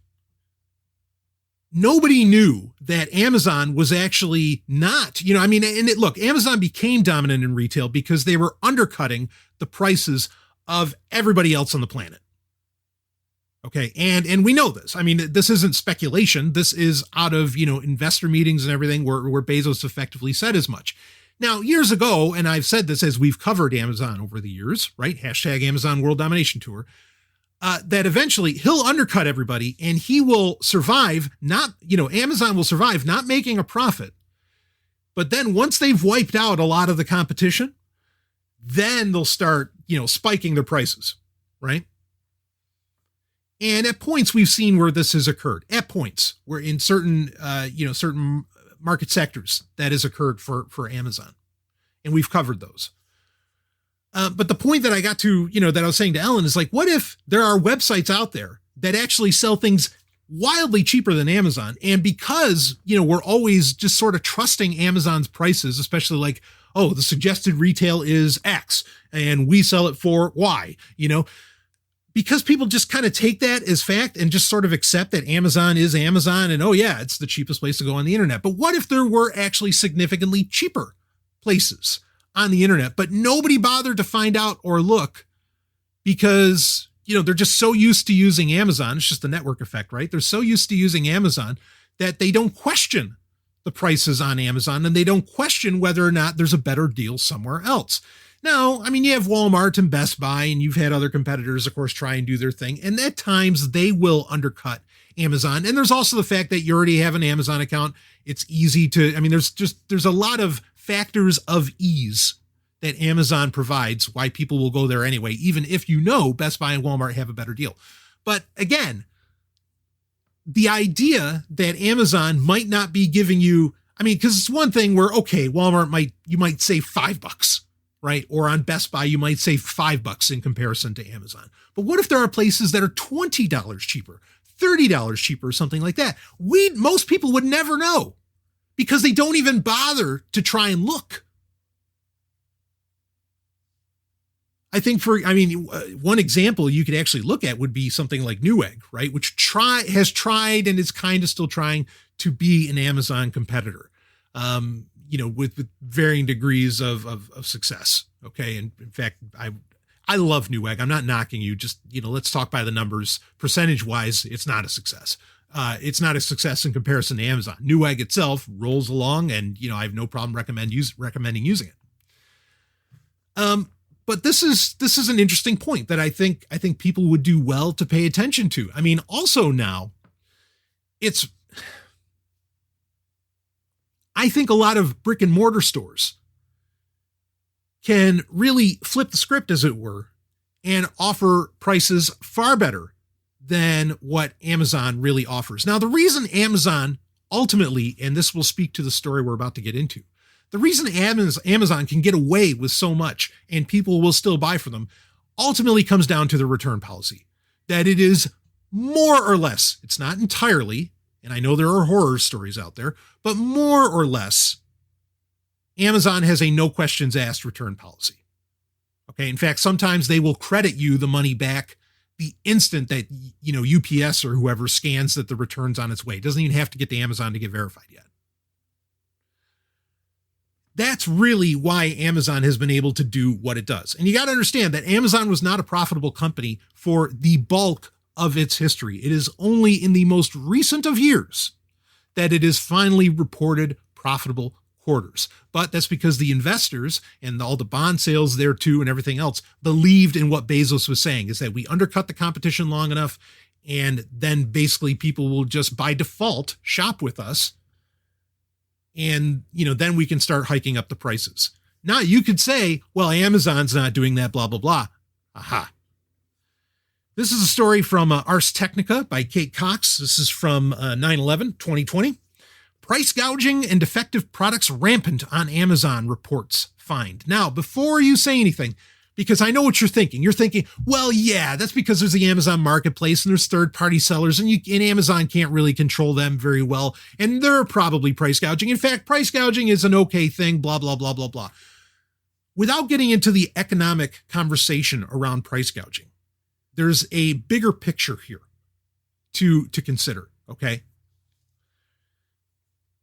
nobody knew that Amazon was actually not, look, Amazon became dominant in retail because they were undercutting the prices of everybody else on the planet. Okay. And we know this. I mean, this isn't speculation. This is out of, investor meetings and everything where Bezos effectively said as much. Now, years ago, and I've said this as we've covered Amazon over the years, right? Hashtag Amazon World Domination Tour. That eventually he'll undercut everybody and he will survive, Amazon will survive not making a profit. But then once they've wiped out a lot of the competition, then they'll start, spiking their prices, right? And at points we've seen where this has occurred. At points where in certain, certain market sectors that has occurred for Amazon. And we've covered those. But the point that I got to, that I was saying to Ellen is like, what if there are websites out there that actually sell things wildly cheaper than Amazon? And because, we're always just sort of trusting Amazon's prices, especially like, oh, the suggested retail is X and we sell it for Y, because people just kind of take that as fact and just sort of accept that Amazon is Amazon and, oh yeah, it's the cheapest place to go on the internet. But what if there were actually significantly cheaper places on the internet, but nobody bothered to find out or look because, they're just so used to using Amazon. It's just the network effect, right? They're so used to using Amazon that they don't question the prices on Amazon and they don't question whether or not there's a better deal somewhere else. Now, you have Walmart and Best Buy, and you've had other competitors, of course, try and do their thing. And at times they will undercut Amazon. And there's also the fact that you already have an Amazon account. It's easy to, I mean, there's a lot of factors of ease that Amazon provides why people will go there anyway, even if you know Best Buy and Walmart have a better deal. But again, the idea that Amazon might not be giving you, I mean, because it's one thing where, okay, Walmart you might save $5, right? Or on Best Buy, you might save $5 in comparison to Amazon. But what if there are places that are $20 cheaper, $30 cheaper, or something like that? Most people would never know because they don't even bother to try and look. I think one example you could actually look at would be something like Newegg, right? Which has tried and is kind of still trying to be an Amazon competitor, with varying degrees of success. Okay. And in fact, I love Newegg. I'm not knocking you, just, let's talk by the numbers. Percentage wise, it's not a success. It's not a success in comparison to Amazon. Newegg itself rolls along and, I have no problem recommending using it. But this is an interesting point that I think people would do well to pay attention to. I mean, also now I think a lot of brick and mortar stores can really flip the script, as it were, and offer prices far better than what Amazon really offers. Now, the reason Amazon ultimately, and this will speak to the story we're about to get into, the reason Amazon can get away with so much and people will still buy from them ultimately comes down to the return policy. That it is more or less, it's not entirely, and I know there are horror stories out there, but more or less, Amazon has a no questions asked return policy. Okay. In fact, sometimes they will credit you the money back the instant that, UPS or whoever scans that the return's on its way. It doesn't even have to get to Amazon to get verified yet. That's really why Amazon has been able to do what it does. And you got to understand that Amazon was not a profitable company for the bulk of its history. It is only in the most recent of years that it has finally reported profitable quarters. But that's because the investors and all the bond sales there too and everything else believed in what Bezos was saying, is that we undercut the competition long enough and then basically people will just by default shop with us. And, then we can start hiking up the prices. Now you could say, well, Amazon's not doing that, blah, blah, blah. Aha. This is a story from Ars Technica by Kate Cox. This is from 9/11/2020. Price gouging and defective products rampant on Amazon, reports find. Now, before you say anything, because I know what you're thinking. You're thinking, well, yeah, that's because there's the Amazon marketplace and there's third-party sellers and Amazon can't really control them very well. And they're probably price gouging. In fact, price gouging is an okay thing, blah, blah, blah, blah, blah. Without getting into the economic conversation around price gouging, there's a bigger picture here to consider, okay?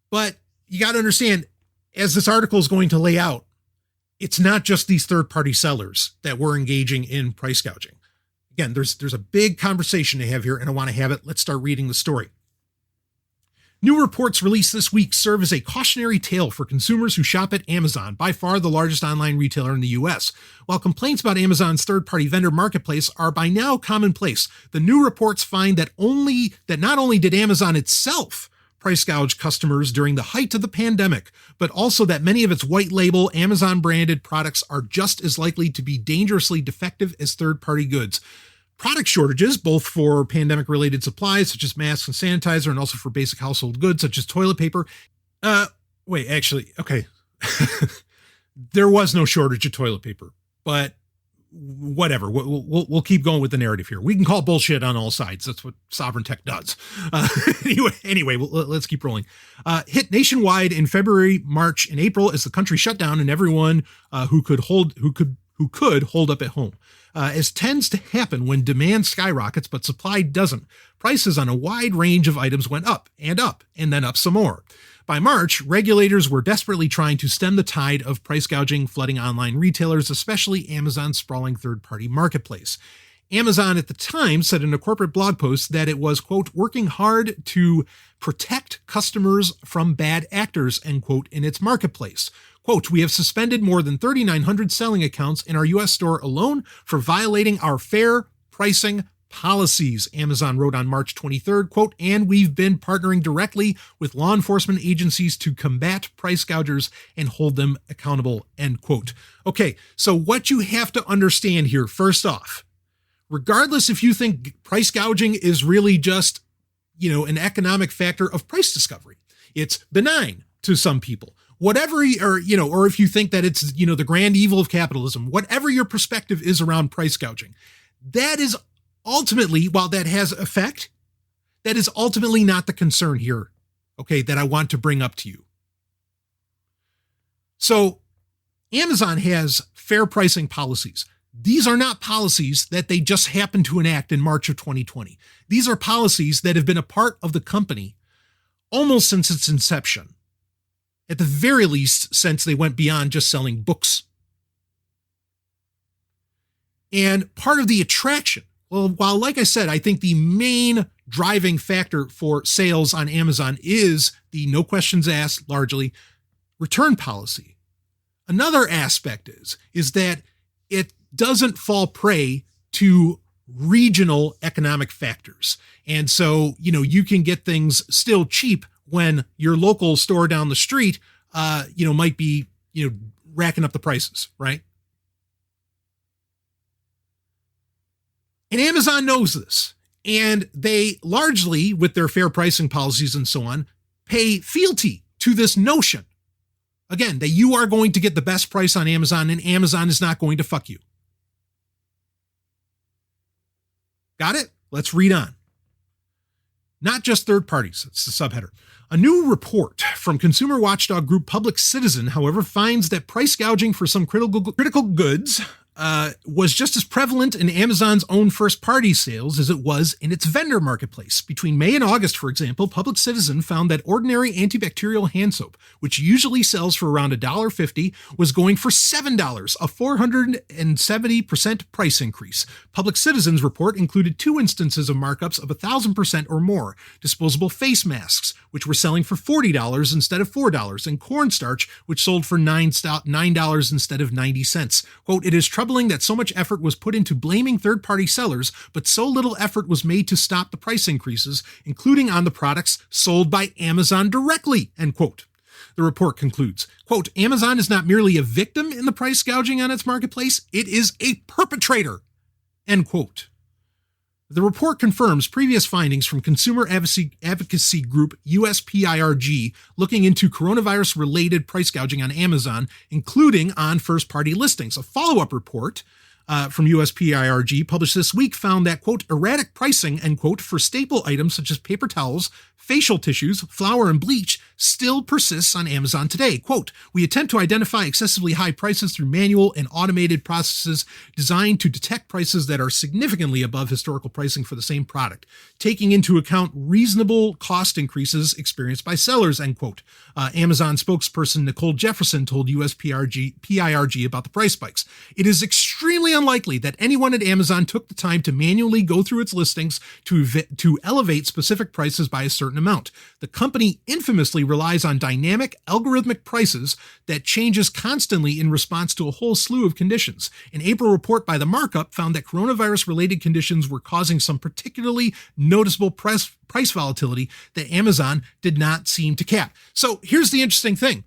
But you got to understand, as this article is going to lay out, it's not just these third-party sellers that were engaging in price gouging. Again, there's a big conversation to have here, and I want to have it. Let's start reading the story. New reports released this week serve as a cautionary tale for consumers who shop at Amazon, by far the largest online retailer in the U.S. While complaints about Amazon's third-party vendor marketplace are by now commonplace, the new reports find that not only did Amazon itself price gouge customers during the height of the pandemic, but also that many of its white label Amazon branded products are just as likely to be dangerously defective as third-party goods. Product shortages, both for pandemic related supplies such as masks and sanitizer, and also for basic household goods such as toilet paper. Okay. There was no shortage of toilet paper, but whatever. We'll keep going with the narrative here. We can call bullshit on all sides. That's what Sovryn Tech does. Anyway, let's keep rolling. Hit nationwide in February, March, and April as the country shut down and everyone who could hold up at home. As tends to happen when demand skyrockets but supply doesn't, prices on a wide range of items went up, and then up some more. By March, regulators were desperately trying to stem the tide of price gouging flooding online retailers, especially Amazon's sprawling third-party marketplace. Amazon at the time said in a corporate blog post that it was, quote, working hard to protect customers from bad actors, end quote, in its marketplace. Quote, we have suspended more than 3,900 selling accounts in our U.S. store alone for violating our fair pricing policies. Amazon wrote on March 23rd, quote, and we've been partnering directly with law enforcement agencies to combat price gougers and hold them accountable, end quote. Okay, so what you have to understand here, first off, regardless if you think price gouging is really just, an economic factor of price discovery, it's benign to some people. Whatever, or if you think that it's, the grand evil of capitalism, whatever your perspective is around price gouging, that is ultimately, while that has effect, that is ultimately not the concern here, okay, that I want to bring up to you. So Amazon has fair pricing policies. These are not policies that they just happened to enact in March of 2020. These are policies that have been a part of the company almost since its inception. At the very least, since they went beyond just selling books. And part of the attraction, well, while like I said, I think the main driving factor for sales on Amazon is the no questions asked, largely, return policy. Another aspect is that it doesn't fall prey to regional economic factors. And so, you can get things still cheap when your local store down the street, might be, racking up the prices, right? And Amazon knows this, and they largely, with their fair pricing policies and so on, pay fealty to this notion. Again, that you are going to get the best price on Amazon, and Amazon is not going to fuck you. Got it? Let's read on. Not just third parties, it's the subheader. A new report from consumer watchdog group Public Citizen, however, finds that price gouging for some critical goods was just as prevalent in Amazon's own first-party sales as it was in its vendor marketplace. Between May and August, for example, Public Citizen found that ordinary antibacterial hand soap, which usually sells for around $1.50, was going for $7, a 470% price increase. Public Citizen's report included 2 instances of markups of 1,000% or more. Disposable face masks, which were selling for $40 instead of $4, and cornstarch, which sold for $9 instead of 90 cents. Quote, it is troubling that so much effort was put into blaming third-party sellers, but so little effort was made to stop the price increases, including on the products sold by Amazon directly, end quote. The report concludes, quote, Amazon is not merely a victim in the price gouging on its marketplace, it is a perpetrator, end quote. The report confirms previous findings from consumer advocacy group USPIRG looking into coronavirus-related price gouging on Amazon, including on first-party listings. A follow-up report from USPIRG published this week found that, quote, erratic pricing, end quote, for staple items such as paper towels, facial tissues, flour, and bleach still persists on Amazon today. Quote, we attempt to identify excessively high prices through manual and automated processes designed to detect prices that are significantly above historical pricing for the same product, taking into account reasonable cost increases experienced by sellers, end quote. Amazon spokesperson Nicole Jefferson told USPIRG about the price spikes. It is extremely unlikely that anyone at Amazon took the time to manually go through its listings to elevate specific prices by a certain amount. The company infamously relies on dynamic algorithmic prices that changes constantly in response to a whole slew of conditions. An April report by The Markup found that coronavirus-related conditions were causing some particularly noticeable price volatility that Amazon did not seem to cap. So here's the interesting thing.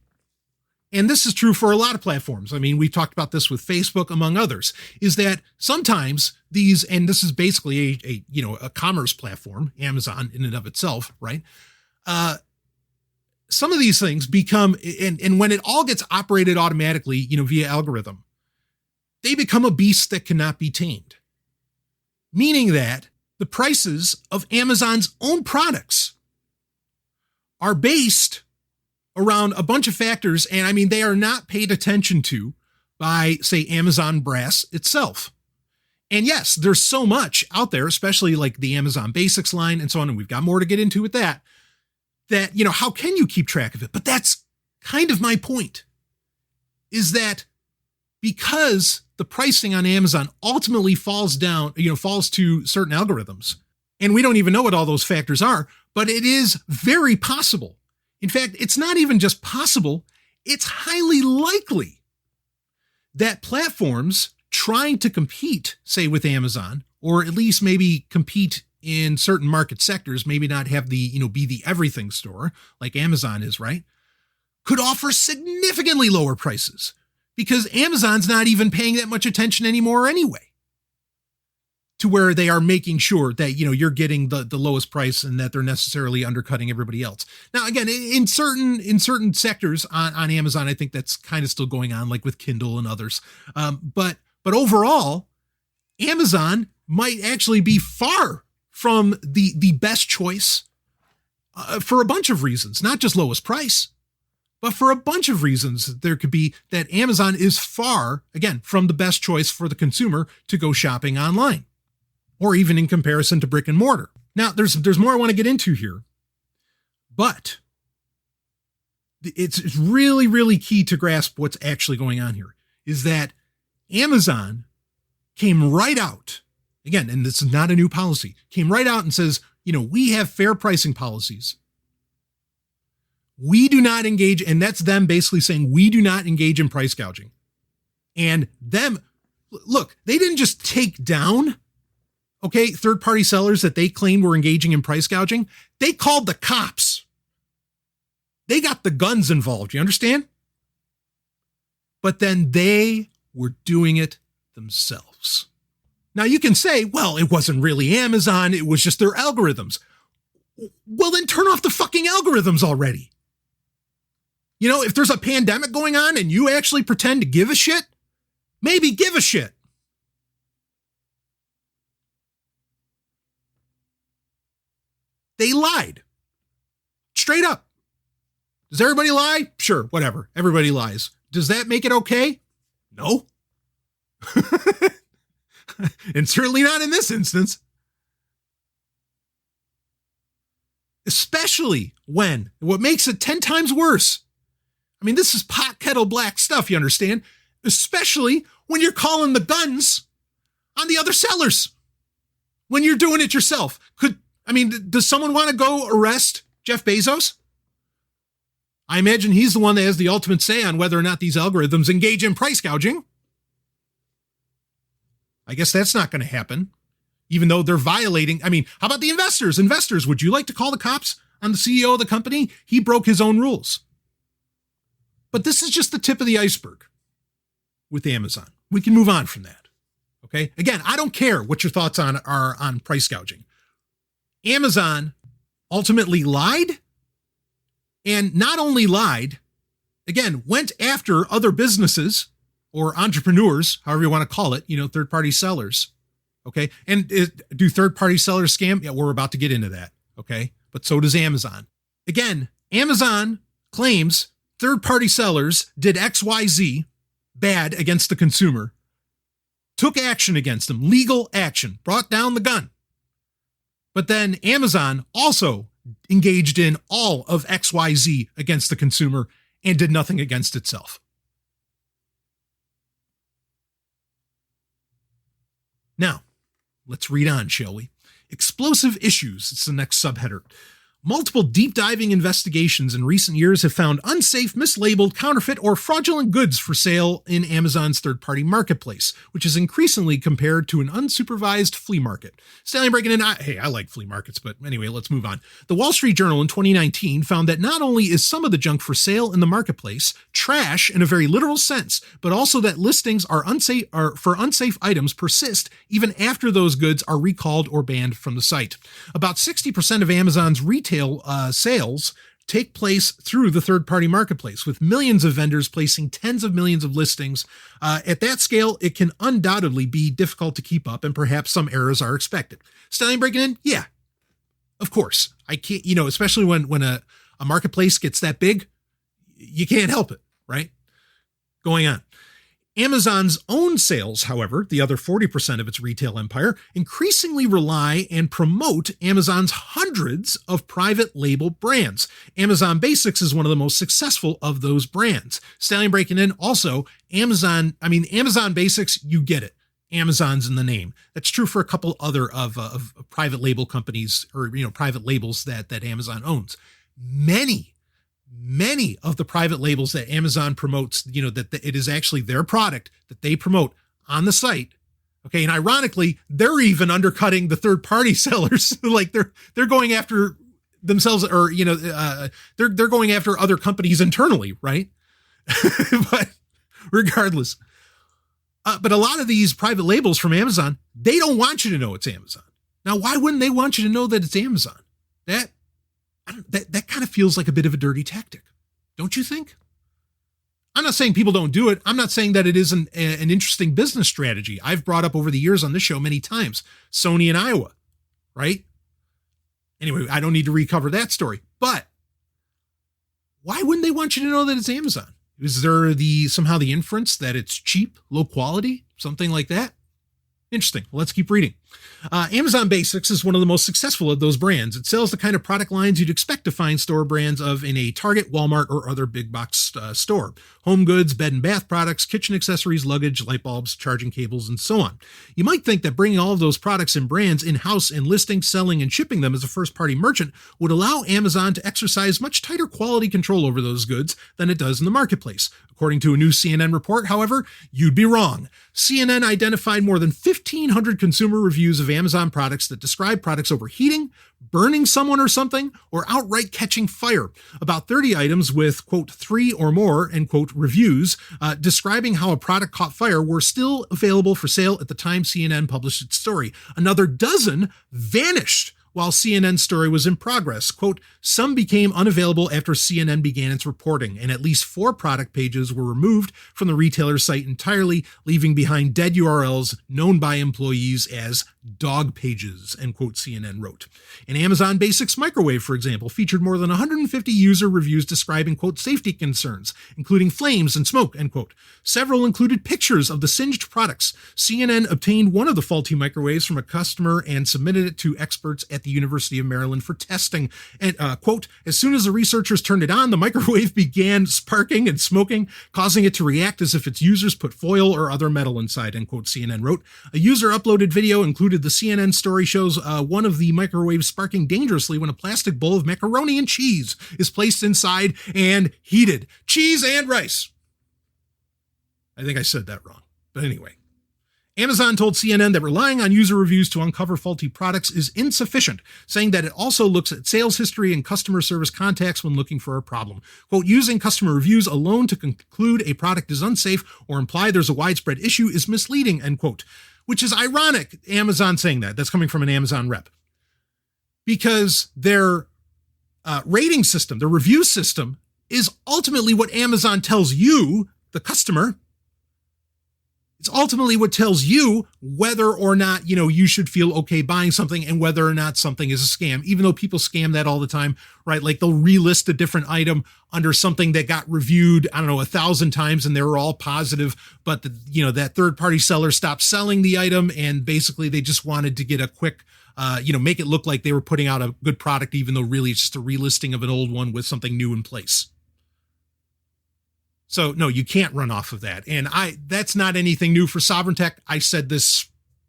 And this is true for a lot of platforms. I mean, we've talked about this with Facebook, among others, is that sometimes these, and this is basically a commerce platform, Amazon in and of itself, right? Some of these things become, and when it all gets operated automatically, via algorithm, they become a beast that cannot be tamed. Meaning that the prices of Amazon's own products are based around a bunch of factors, and I mean, they are not paid attention to by, say, Amazon brass itself. And yes, there's so much out there, especially like the Amazon Basics line and so on, and we've got more to get into with that, how can you keep track of it? But that's kind of my point, is that because the pricing on Amazon ultimately falls to certain algorithms, and we don't even know what all those factors are, but it is very possible. In fact, it's not even just possible, it's highly likely that platforms trying to compete, say with Amazon or at least maybe compete in certain market sectors, maybe not have the, be the everything store like Amazon is, right? Could offer significantly lower prices because Amazon's not even paying that much attention anymore anyway, to where they are making sure that, you're getting the lowest price and that they're necessarily undercutting everybody else. Now, again, in certain sectors on Amazon, I think that's kind of still going on, like with Kindle and others. But overall, Amazon might actually be far from the best choice for a bunch of reasons, not just lowest price, but for a bunch of reasons. There could be that Amazon is far, again, from the best choice for the consumer to go shopping online, or even in comparison to brick and mortar. Now, there's more I want to get into here, but it's really, really key to grasp what's actually going on here, is that Amazon came right out, again, and this is not a new policy, came right out and says, we have fair pricing policies. We do not engage, and that's them basically saying we do not engage in price gouging. And them, look, they didn't just take down, third-party sellers that they claimed were engaging in price gouging. They called the cops. They got the guns involved, you understand? But then they were doing it themselves. Now you can say, well, it wasn't really Amazon, it was just their algorithms. Well, then turn off the fucking algorithms already. If there's a pandemic going on and you actually pretend to give a shit, maybe give a shit. They lied. Straight up. Does everybody lie? Sure, whatever. Everybody lies. Does that make it okay? No. And certainly not in this instance. Especially when, what makes it 10 times worse, this is pot kettle black stuff, you understand? Especially when you're calling the guns on the other sellers. When you're doing it yourself. Does someone want to go arrest Jeff Bezos? I imagine he's the one that has the ultimate say on whether or not these algorithms engage in price gouging. I guess that's not going to happen, even though they're violating. How about the investors? Investors, would you like to call the cops on the CEO of the company? He broke his own rules. But this is just the tip of the iceberg with Amazon. We can move on from that. Okay. Again, I don't care what your thoughts are on price gouging. Amazon ultimately lied, and not only lied, again, went after other businesses or entrepreneurs, however you want to call it, third-party sellers. Okay. And do third-party sellers scam? Yeah, we're about to get into that. Okay. But so does Amazon. Again, Amazon claims third-party sellers did XYZ bad against the consumer, took action against them, legal action, brought down the gun. But then Amazon also engaged in all of XYZ against the consumer and did nothing against itself. Now, let's read on, shall we? Explosive issues. It's the next subheader. Multiple deep diving investigations in recent years have found unsafe, mislabeled, counterfeit, or fraudulent goods for sale in Amazon's third-party marketplace, which is increasingly compared to an unsupervised flea market. Stallion breaking in. I like flea markets, but anyway, let's move on. The Wall Street Journal in 2019 found that not only is some of the junk for sale in the marketplace trash in a very literal sense, but also that listings for unsafe items persist even after those goods are recalled or banned from the site. About 60% of Amazon's retail sales take place through the third-party marketplace, with millions of vendors placing tens of millions of listings. At that scale, it can undoubtedly be difficult to keep up, and perhaps some errors are expected. Stallion breaking in? Yeah, of course. I can't, especially when a marketplace gets that big, you can't help it, right? Going on. Amazon's own sales, however, the other 40% of its retail empire, increasingly rely and promote Amazon's hundreds of private label brands. Amazon Basics is one of the most successful of those brands. Stallion breaking in also, Amazon Basics, you get it. Amazon's in the name. That's true for a couple other of private label companies or, private labels that Amazon owns. Many of the private labels that Amazon promotes, that it is actually their product that they promote on the site, Okay. And ironically, they're even undercutting the third party sellers. Like they're going after themselves, or, they're going after other companies internally. Right. But regardless, but a lot of these private labels from Amazon, they don't want you to know it's Amazon. Now, why wouldn't they want you to know that it's Amazon? That kind of feels like a bit of a dirty tactic. Don't you think? I'm not saying people don't do it. I'm not saying that it isn't an interesting business strategy. I've brought up over the years on this show many times, Sony in Iowa, right? Anyway, I don't need to recover that story, but why wouldn't they want you to know that it's Amazon? Is there somehow the inference that it's cheap, low quality, something like that? Interesting. Well, let's keep reading. Amazon Basics is one of the most successful of those brands. It sells the kind of product lines you'd expect to find store brands of in a Target, Walmart, or other big box store. Home goods, bed and bath products, kitchen accessories, luggage, light bulbs, charging cables, and so on. You might think that bringing all of those products and brands in-house and listing, selling, and shipping them as a first-party merchant would allow Amazon to exercise much tighter quality control over those goods than it does in the marketplace. According to a new CNN report, however, you'd be wrong. CNN identified more than 1,500 consumer reviews of Amazon products that describe products overheating, burning someone or something, or outright catching fire. About 30 items with, quote, 3 or more, end quote, reviews describing how a product caught fire were still available for sale at the time CNN published its story. Another dozen vanished while CNN's story was in progress. Quote, some became unavailable after CNN began its reporting, and at least 4 product pages were removed from the retailer's site entirely, leaving behind dead URLs known by employees as dog pages, end quote, CNN wrote. An Amazon Basics microwave, for example, featured more than 150 user reviews describing, quote, safety concerns, including flames and smoke, end quote. Several included pictures of the singed products. CNN obtained one of the faulty microwaves from a customer and submitted it to experts at the University of Maryland for testing. And, quote, as soon as the researchers turned it on, the microwave began sparking and smoking, causing it to react as if its users put foil or other metal inside, end quote, CNN wrote. A user uploaded video included the CNN story shows one of the microwaves sparking dangerously when a plastic bowl of macaroni and cheese is placed inside and heated. Cheese and rice. I think I said that wrong, but anyway. Amazon told CNN that relying on user reviews to uncover faulty products is insufficient, saying that it also looks at sales history and customer service contacts when looking for a problem. Quote, using customer reviews alone to conclude a product is unsafe or imply there's a widespread issue is misleading, end quote. Which is ironic, Amazon saying that. That's coming from an Amazon rep. Because their rating system, their review system, is ultimately what Amazon tells you, the customer. It's ultimately what tells you whether or not, you should feel okay buying something and whether or not something is a scam, even though people scam that all the time, right? Like they'll relist a different item under something that got reviewed, 1,000 times and they were all positive, but that third party seller stopped selling the item and basically they just wanted to get a quick, make it look like they were putting out a good product, even though really it's just a relisting of an old one with something new in place. So no, you can't run off of that. And that's not anything new for Sovryn Tech. I said this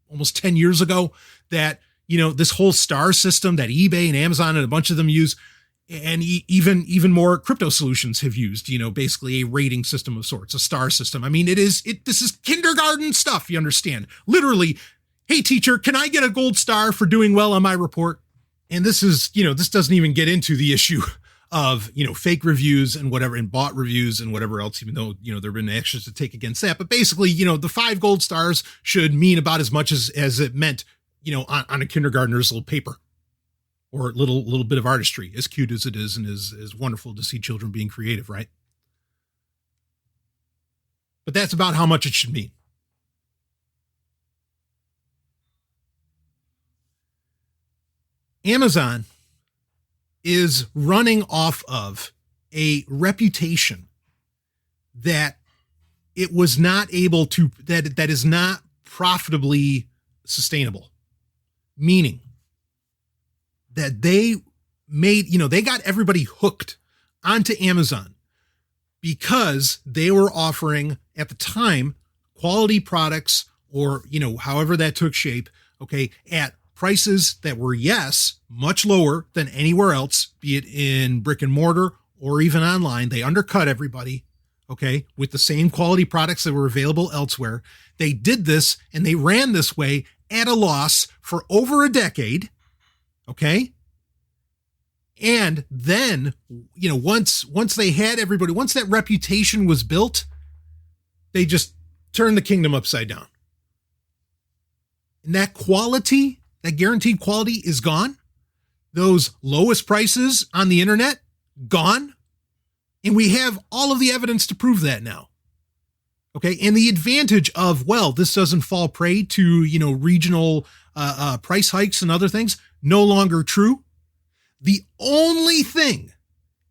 almost 10 years ago that, this whole star system that eBay and Amazon and a bunch of them use, and even more crypto solutions have used, basically a rating system of sorts, a star system. I mean, this is kindergarten stuff. You understand? Literally, hey teacher, can I get a gold star for doing well on my report? And this is, this doesn't even get into the issue of, fake reviews and whatever, and bought reviews and whatever else, even though, there've been actions to take against that. But basically, the 5 gold stars should mean about as much as it meant, on a kindergartner's little paper or little bit of artistry, as cute as it is and is wonderful to see children being creative, right? But that's about how much it should mean. Amazon is running off of a reputation that it was not able to, that is not profitably sustainable. Meaning that they made, they got everybody hooked onto Amazon because they were offering at the time quality products or, however that took shape, okay, at prices that were, yes, much lower than anywhere else, be it in brick and mortar or even online. They undercut everybody. okay, with the same quality products that were available elsewhere. They did this and they ran this way at a loss for over a decade, okay? And then, once they had everybody, once that reputation was built, they just turned the kingdom upside down. And that quality, that guaranteed quality is gone. Those lowest prices on the internet, gone. And we have all of the evidence to prove that now. Okay. And the advantage of, this doesn't fall prey to, regional price hikes and other things, no longer true. The only thing,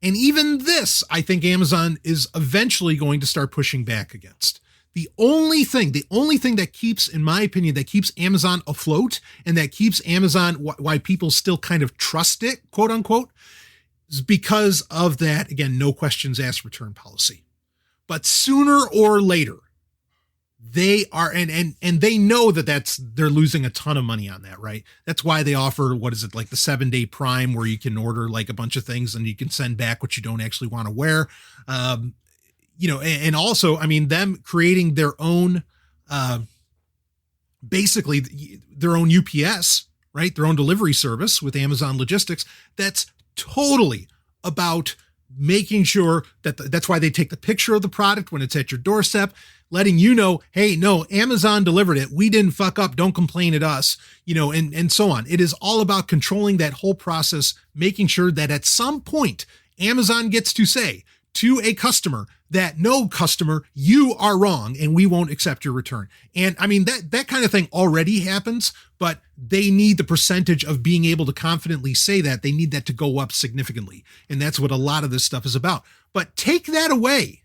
and even this, I think Amazon is eventually going to start pushing back against. The only thing that keeps, in my opinion, that keeps Amazon afloat and that keeps Amazon, why people still kind of trust it, quote unquote, is because of that, again, no questions asked return policy. But sooner or later, they are, and they know that they're losing a ton of money on that, right? That's why they offer, like the 7-day Prime, where you can order like a bunch of things and you can send back what you don't actually want to wear. And also, them creating their own, basically their own UPS, right? Their own delivery service with Amazon Logistics. That's totally about making sure that's why they take the picture of the product when it's at your doorstep, letting you know, hey, no, Amazon delivered it. We didn't fuck up. Don't complain at us, and so on. It is all about controlling that whole process, making sure that at some point Amazon gets to say to a customer that, no, customer, you are wrong and we won't accept your return. And that kind of thing already happens, but they need the percentage of being able to confidently say that. They need that to go up significantly. And that's what a lot of this stuff is about. But take that away.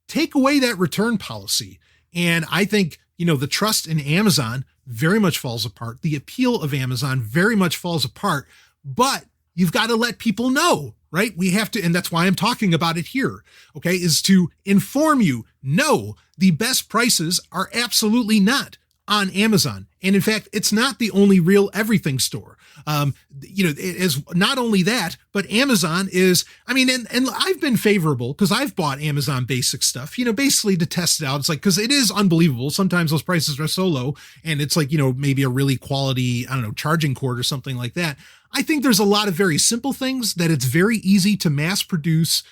Take away that return policy. And I think, the trust in Amazon very much falls apart. The appeal of Amazon very much falls apart, but you've got to let people know, right? We have to, and that's why I'm talking about it here, okay, is to inform you, no, the best prices are absolutely not on Amazon. And in fact, it's not the only real everything store. It is not only that, but Amazon is, and I've been favorable because I've bought Amazon basic stuff, basically to test it out. It's like, because it is unbelievable. Sometimes those prices are so low and it's like, maybe a really quality, charging cord or something like that. I think there's a lot of very simple things that it's very easy to mass produce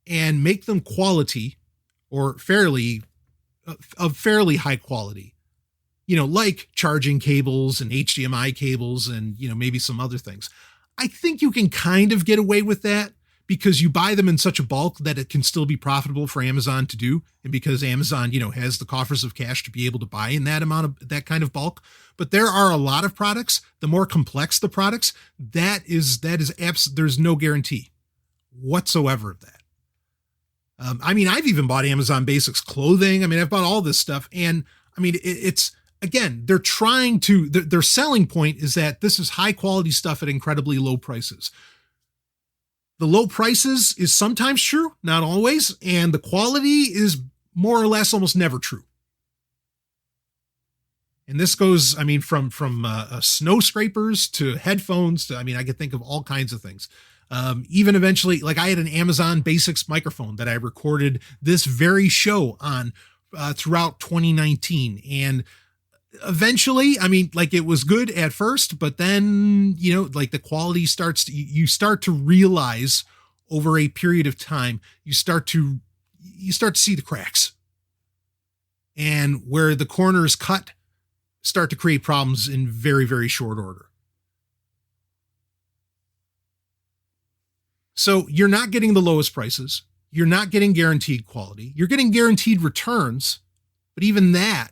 and make them quality or of fairly high quality. Like charging cables and HDMI cables and, maybe some other things. I think you can kind of get away with that because you buy them in such a bulk that it can still be profitable for Amazon to do. And because Amazon, has the coffers of cash to be able to buy in that amount of that kind of bulk. But there are a lot of products, the more complex the products, there's no guarantee whatsoever of that. I've even bought Amazon Basics clothing. I've bought all this stuff. And it's, again, they're trying to, their selling point is that this is high quality stuff at incredibly low prices. The low prices is sometimes true, not always. And the quality is more or less almost never true. And this goes, from snow scrapers to headphones to, I could think of all kinds of things. Even eventually, like I had an Amazon Basics microphone that I recorded this very show on throughout 2019. And eventually, it was good at first, but then, the quality starts to, you start to realize over a period of time, you start to see the cracks and where the corners cut start to create problems in very, very short order. So you're not getting the lowest prices. You're not getting guaranteed quality. You're getting guaranteed returns, but even that,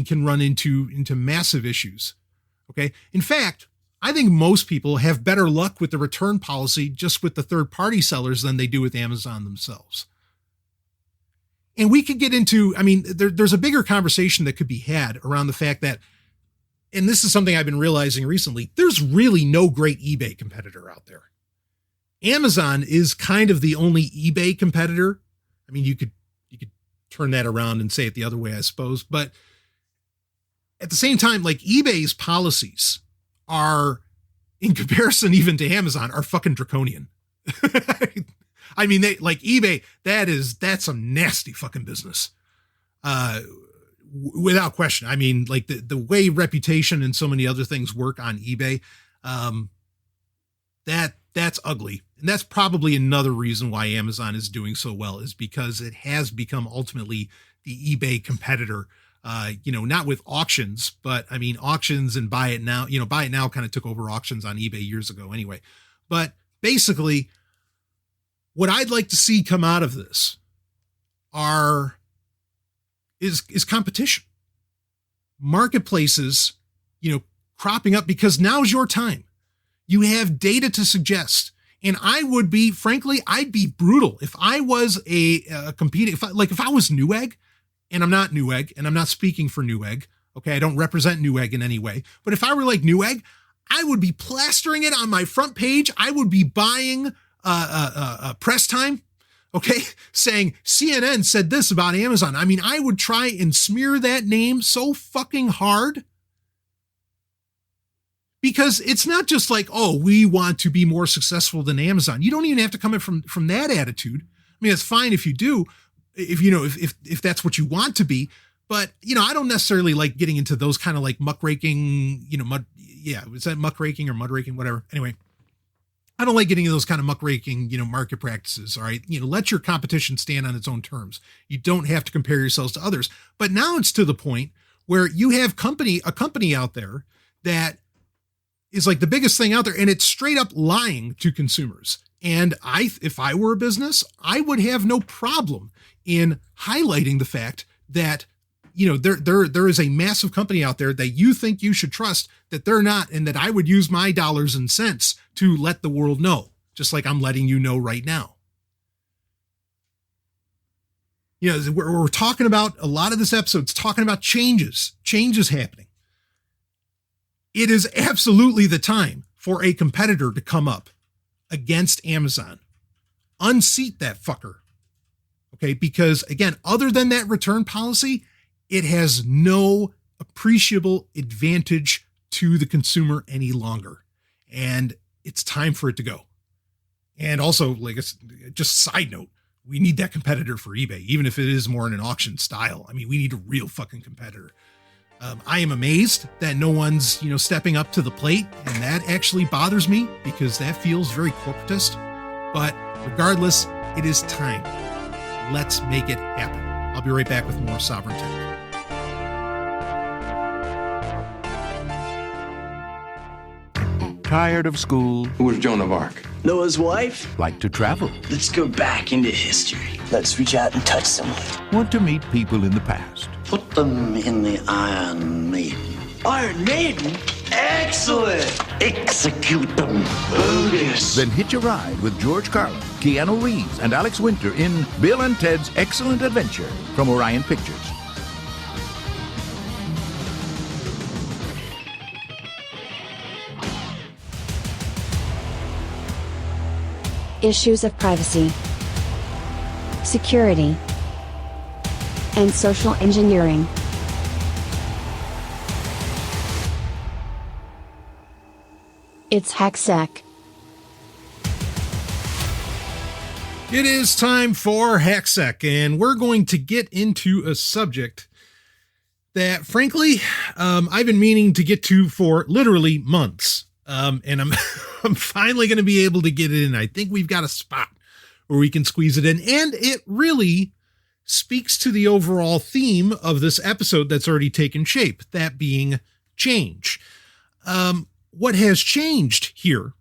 can run into massive issues. Okay. In fact, I think most people have better luck with the return policy just with the third-party sellers than they do with Amazon themselves. And we could get into, there's a bigger conversation that could be had around the fact that, and this is something I've been realizing recently, there's really no great eBay competitor out there. Amazon is kind of the only eBay competitor. You could turn that around and say it the other way, I suppose. But at the same time, like eBay's policies are, in comparison even to Amazon, are fucking draconian. I mean, they like eBay. That's some nasty fucking business. Without question. I mean, like the way reputation and so many other things work on eBay, that's ugly. And that's probably another reason why Amazon is doing so well, is because it has become ultimately the eBay competitor. Not with auctions, but I mean, auctions and buy it now kind of took over auctions on eBay years ago anyway. But basically, what I'd like to see come out of this is competition. Marketplaces, cropping up, because now's your time. You have data to suggest. And I'd be brutal if I was a competing, if I was Newegg, and I'm not Newegg, and I'm not speaking for Newegg. Okay. I don't represent Newegg in any way, but if I were like Newegg, I would be plastering it on my front page. I would be buying press time. Okay. Saying CNN said this about Amazon. I mean, I would try and smear that name so fucking hard, because it's not just like, oh, we want to be more successful than Amazon. You don't even have to come in from that attitude. I mean, it's fine if you do, if that's what you want to be, but I don't necessarily like getting into those kind of like muckraking, was that muckraking or mudraking, whatever. Anyway, I don't like getting into those kind of muckraking, market practices. All right. Let your competition stand on its own terms. You don't have to compare yourselves to others. But now it's to the point where you have a company out there that is like the biggest thing out there, and it's straight up lying to consumers. And if I were a business, I would have no problem in highlighting the fact that, there is a massive company out there that you think you should trust, that they're not, and that I would use my dollars and cents to let the world know, just like I'm letting you know right now. We're talking about a lot of this episode. It's talking about changes happening. It is absolutely the time for a competitor to come up against Amazon. Unseat that fucker. Okay, because again, other than that return policy, it has no appreciable advantage to the consumer any longer. And it's time for it to go. And also, just side note, we need that competitor for eBay, even if it is more in an auction style. I mean, we need a real fucking competitor. I am amazed that no one's, stepping up to the plate, and that actually bothers me because that feels very corporatist. But regardless, it is time. Let's make it happen. I'll be right back with more Sovryn Tech. Tired of school? Who was Joan of Arc? Noah's wife? Like to travel? Let's go back into history. Let's reach out and touch someone. Want to meet people in the past? Put them in the Iron Maiden. Iron Maiden? Excellent! Execute them. Bogus. Then hitch a ride with George Carlin, Keanu Reeves, and Alex Winter in Bill and Ted's Excellent Adventure from Orion Pictures. Issues of privacy, security, and social engineering. It's HackSec. It is time for HackSec, and we're going to get into a subject that, frankly, I've been meaning to get to for literally months. And I'm finally going to be able to get it in. I think we've got a spot where we can squeeze it in. And it really speaks to the overall theme of this episode that's already taken shape, that being change. What has changed here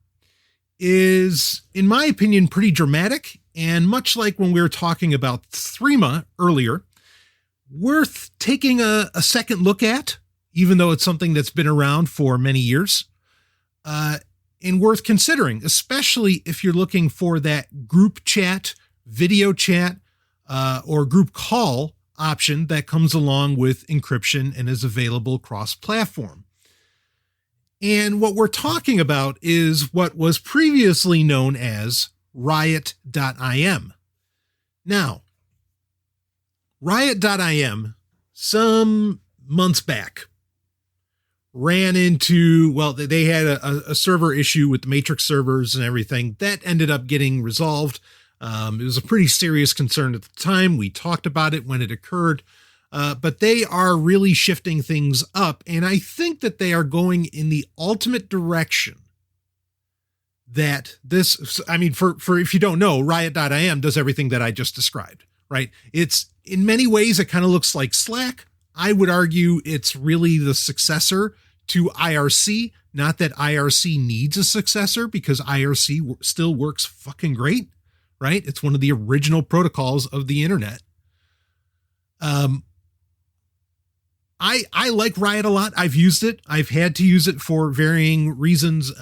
is, in my opinion, pretty dramatic. And much like when we were talking about Threema earlier, worth taking a second look at, even though it's something that's been around for many years. And worth considering, especially if you're looking for that group chat, video chat, or group call option that comes along with encryption and is available cross-platform. And what we're talking about is what was previously known as Riot.im. Now, Riot.im, some months back, ran into, well, they had a server issue with the Matrix servers and everything that ended up getting resolved. It was a pretty serious concern at the time. We talked about it when it occurred, but they are really shifting things up. And I think that they are going in the ultimate direction that this, I mean, for if you don't know, Riot.im does everything that I just described, right? It's in many ways, it kind of looks like Slack. I would argue it's really the successor to IRC. Not that IRC needs a successor, because IRC still works fucking great, right? It's one of the original protocols of the internet. I like Riot a lot. I've used it. I've had to use it for varying reasons,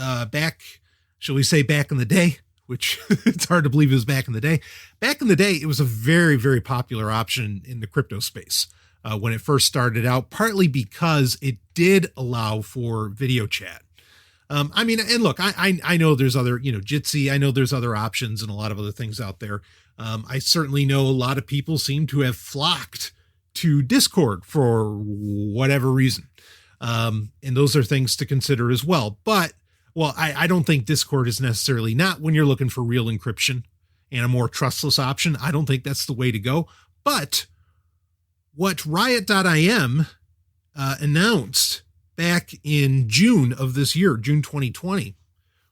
shall we say back in the day, which it's hard to believe it was back in the day. Back in the day, it was a very, very popular option in the crypto space when it first started out, partly because it did allow for video chat. I mean, and look, I know there's other, Jitsi, I know there's other options and a lot of other things out there. I certainly know a lot of people seem to have flocked to Discord for whatever reason. And those are things to consider as well. But, well, I don't think Discord is necessarily, not when you're looking for real encryption and a more trustless option. I don't think that's the way to go. But what Riot.im announced back in June of this year, June 2020,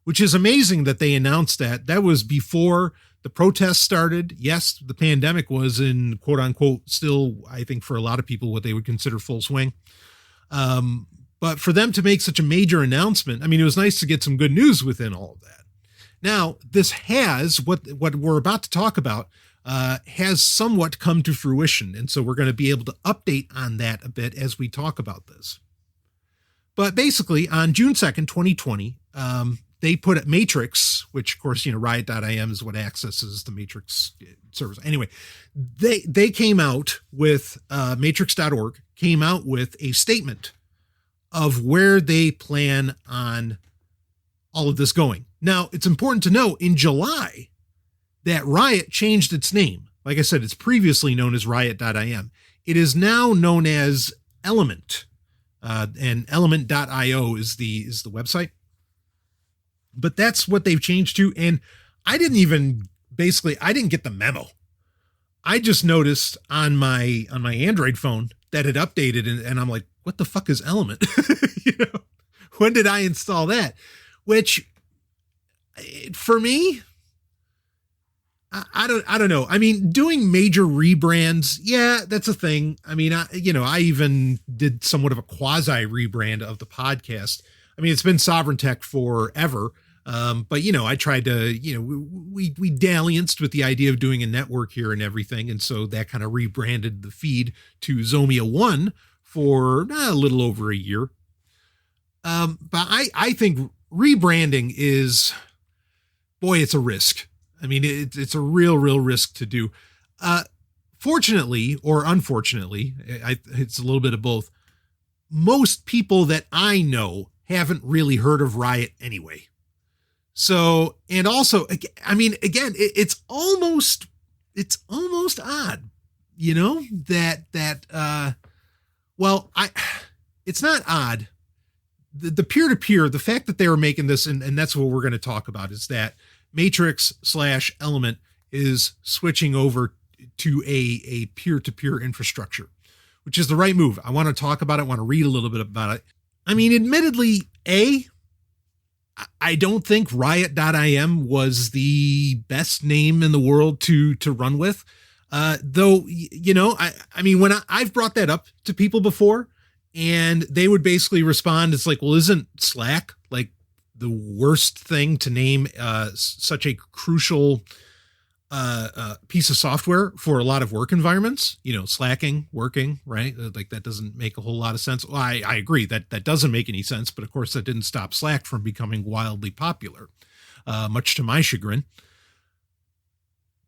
which is amazing that they announced that. That was before the protests started. Yes, the pandemic was in quote unquote still, I think for a lot of people, what they would consider full swing. But for them to make such a major announcement, I mean, it was nice to get some good news within all of that. Now, this has, what we're about to talk about, has somewhat come to fruition. And so we're going to be able to update on that a bit as we talk about this. But basically, on June 2nd, 2020, they put at Matrix, which of course, Riot.im is what accesses the Matrix servers. Anyway, they came out with, matrix.org came out with a statement of where they plan on all of this going. Now, it's important to know in July that Riot changed its name. Like I said, it's previously known as Riot.im. It is now known as Element, and element.io is the website. But that's what they've changed to. And I didn't get the memo. I just noticed on my Android phone that it updated, and I'm like, what the fuck is Element? When did I install that? Which for me, I don't know. I mean, doing major rebrands, yeah, that's a thing. I mean, I even did somewhat of a quasi rebrand of the podcast. I mean, it's been Sovryn Tech forever. But I tried to, we dallianced with the idea of doing a network here and everything. And so that kind of rebranded the feed to Zomia 1 for a little over a year. But I think rebranding is, boy, it's a risk. I mean, it's a real risk to do. Fortunately, or unfortunately, it's a little bit of both. Most people that I know haven't really heard of Riot anyway. So, and also, I mean, again, it's almost odd, it's not odd. The peer-to-peer, the fact that they were making this, and that's what we're going to talk about, is that Matrix/Element is switching over to a peer-to-peer infrastructure, which is the right move. I want to talk about it. I want to read a little bit about it. I mean, admittedly, I don't think Riot.im was the best name in the world to run with. Though, I mean, when I've brought that up to people before, and they would basically respond, it's like, well, isn't Slack like the worst thing to name such a crucial piece of software for a lot of work environments? Slacking, working, right? Like that doesn't make a whole lot of sense. Well, I agree that doesn't make any sense, but of course that didn't stop Slack from becoming wildly popular, much to my chagrin.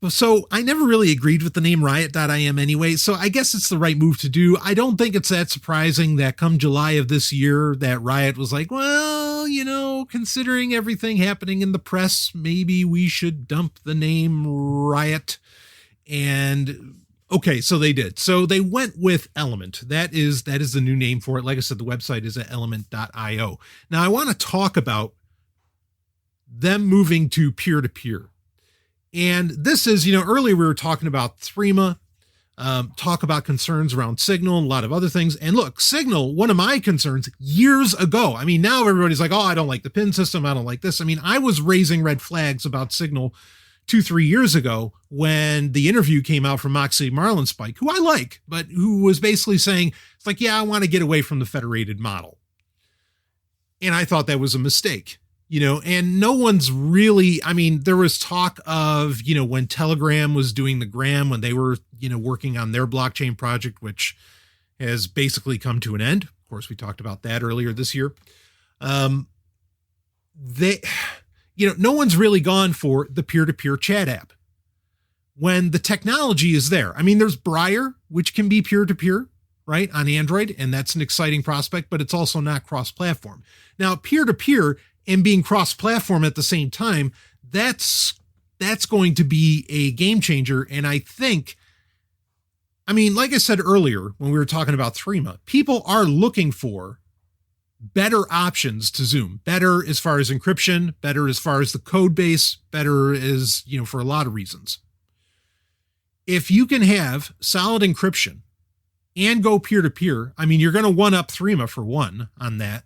So I never really agreed with the name Riot.im anyway, so I guess it's the right move to do. I don't think it's that surprising that come July of this year that Riot was like, well, considering everything happening in the press, maybe we should dump the name Riot. And okay, so they did. So they went with Element. That is the new name for it. Like I said, the website is at element.io. Now I want to talk about them moving to peer-to-peer. And this is, earlier we were talking about Threema, talk about concerns around Signal and a lot of other things. And look, Signal, one of my concerns years ago, now everybody's like, oh, I don't like the PIN system. I don't like this. I was raising red flags about Signal 2-3 years ago when the interview came out from Moxie Marlinspike, who I like, but who was basically saying, it's like, yeah, I want to get away from the federated model. And I thought that was a mistake. And no one's really, there was talk of, when Telegram was doing the Gram, when they were, working on their blockchain project, which has basically come to an end. Of course, we talked about that earlier this year. No one's really gone for the peer-to-peer chat app when the technology is there. There's Briar, which can be peer-to-peer, right, on Android, and that's an exciting prospect, but it's also not cross-platform. Now, peer-to-peer and being cross-platform at the same time, that's going to be a game changer. And I think, like I said earlier, when we were talking about Threema, people are looking for better options to Zoom, better as far as encryption, better as far as the code base, better is, for a lot of reasons. If you can have solid encryption and go peer-to-peer, you're going to one-up Threema for one on that.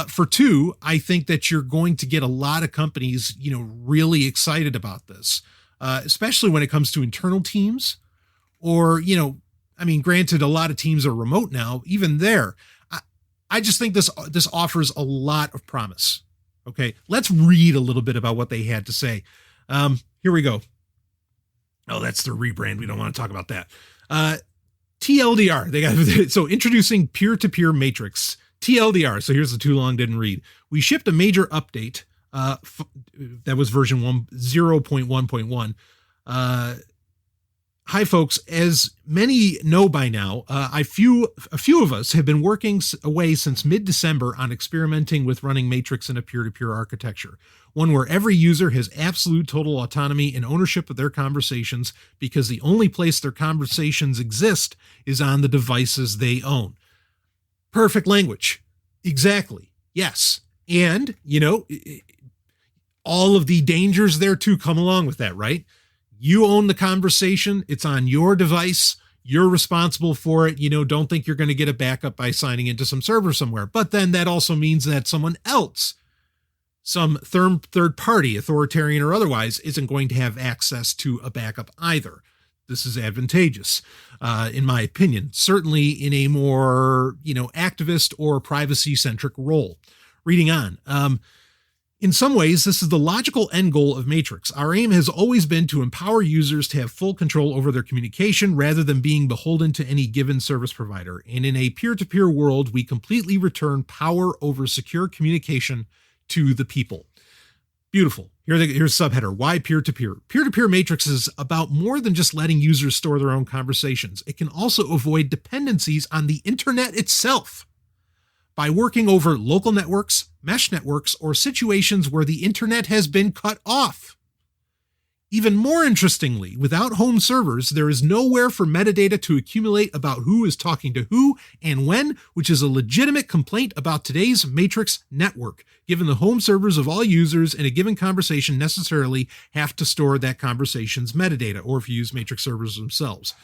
For two, I think that you're going to get a lot of companies, really excited about this, especially when it comes to internal teams or, granted, a lot of teams are remote now, even there. I just think this offers a lot of promise. Okay, let's read a little bit about what they had to say. Here we go. Oh, that's their rebrand. We don't want to talk about that. TLDR. They got so introducing peer-to-peer matrix. TLDR. So here's the too long didn't read. We shipped a major update. That was version 0.1.1. Hi, folks. As many know by now, a few of us have been working away since mid-December on experimenting with running Matrix in a peer-to-peer architecture, one where every user has absolute total autonomy and ownership of their conversations because the only place their conversations exist is on the devices they own. Perfect language. Exactly. Yes. And, all of the dangers there too come along with that, right? You own the conversation. It's on your device. You're responsible for it. Don't think you're going to get a backup by signing into some server somewhere. But then that also means that someone else, some third party, authoritarian or otherwise, isn't going to have access to a backup either. This is advantageous, in my opinion, certainly in a more, activist or privacy-centric role. Reading on. In some ways, this is the logical end goal of Matrix. Our aim has always been to empower users to have full control over their communication rather than being beholden to any given service provider. And in a peer-to-peer world, we completely return power over secure communication to the people. Beautiful. Here's subheader. Why peer-to-peer? Peer-to-peer Matrix is about more than just letting users store their own conversations. It can also avoid dependencies on the internet itself by working over local networks, mesh networks, or situations where the internet has been cut off. Even more interestingly, without home servers, there is nowhere for metadata to accumulate about who is talking to who and when, which is a legitimate complaint about today's Matrix network, given the home servers of all users in a given conversation necessarily have to store that conversation's metadata, or if you use Matrix servers themselves.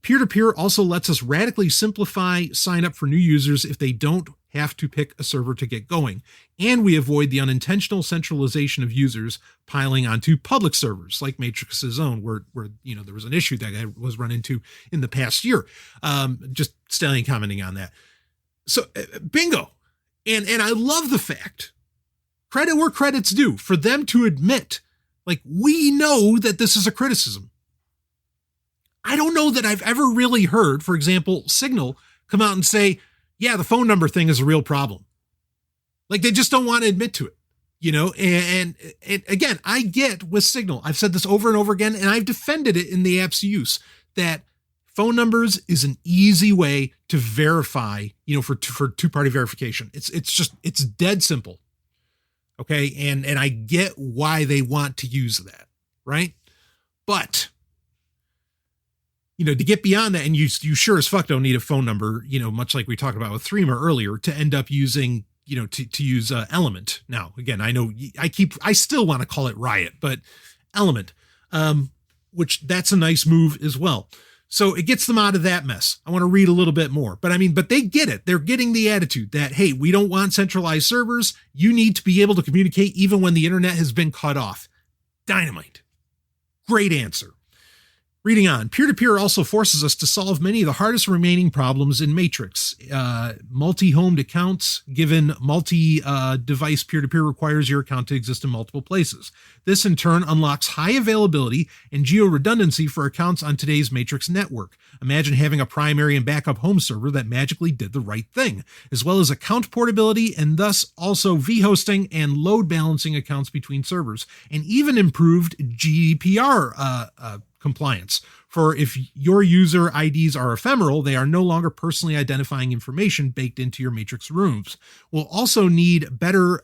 Peer-to-peer also lets us radically simplify sign up for new users if they don't have to pick a server to get going. And we avoid the unintentional centralization of users piling onto public servers like Matrix's own, where there was an issue that was run into in the past year. Just Stellian commenting on that. So bingo. And I love the fact, credit where credit's due, for them to admit, like, we know that this is a criticism. I don't know that I've ever really heard, for example, Signal come out and say, yeah, the phone number thing is a real problem. Like, they just don't want to admit to it, and again, I get with Signal, I've said this over and over again, and I've defended it in the app's use, that phone numbers is an easy way to verify, for two-party verification. It's dead simple. Okay. And I get why they want to use that. Right. But, to get beyond that, and you sure as fuck don't need a phone number, much like we talked about with Threema earlier, to end up using, to use Element. Now, again, I know I still want to call it Riot, but Element, which that's a nice move as well. So it gets them out of that mess. I want to read a little bit more, but they get it. They're getting the attitude that, hey, we don't want centralized servers. You need to be able to communicate even when the internet has been cut off. Dynamite. Great answer. Reading on, peer-to-peer also forces us to solve many of the hardest remaining problems in Matrix. Multi-homed accounts, given multi-device peer-to-peer requires your account to exist in multiple places. This in turn unlocks high availability and geo-redundancy for accounts on today's Matrix network. Imagine having a primary and backup home server that magically did the right thing, as well as account portability and thus also vhosting and load balancing accounts between servers, and even improved GDPR compliance. For if your user IDs are ephemeral, they are no longer personally identifying information baked into your Matrix rooms. We'll also need better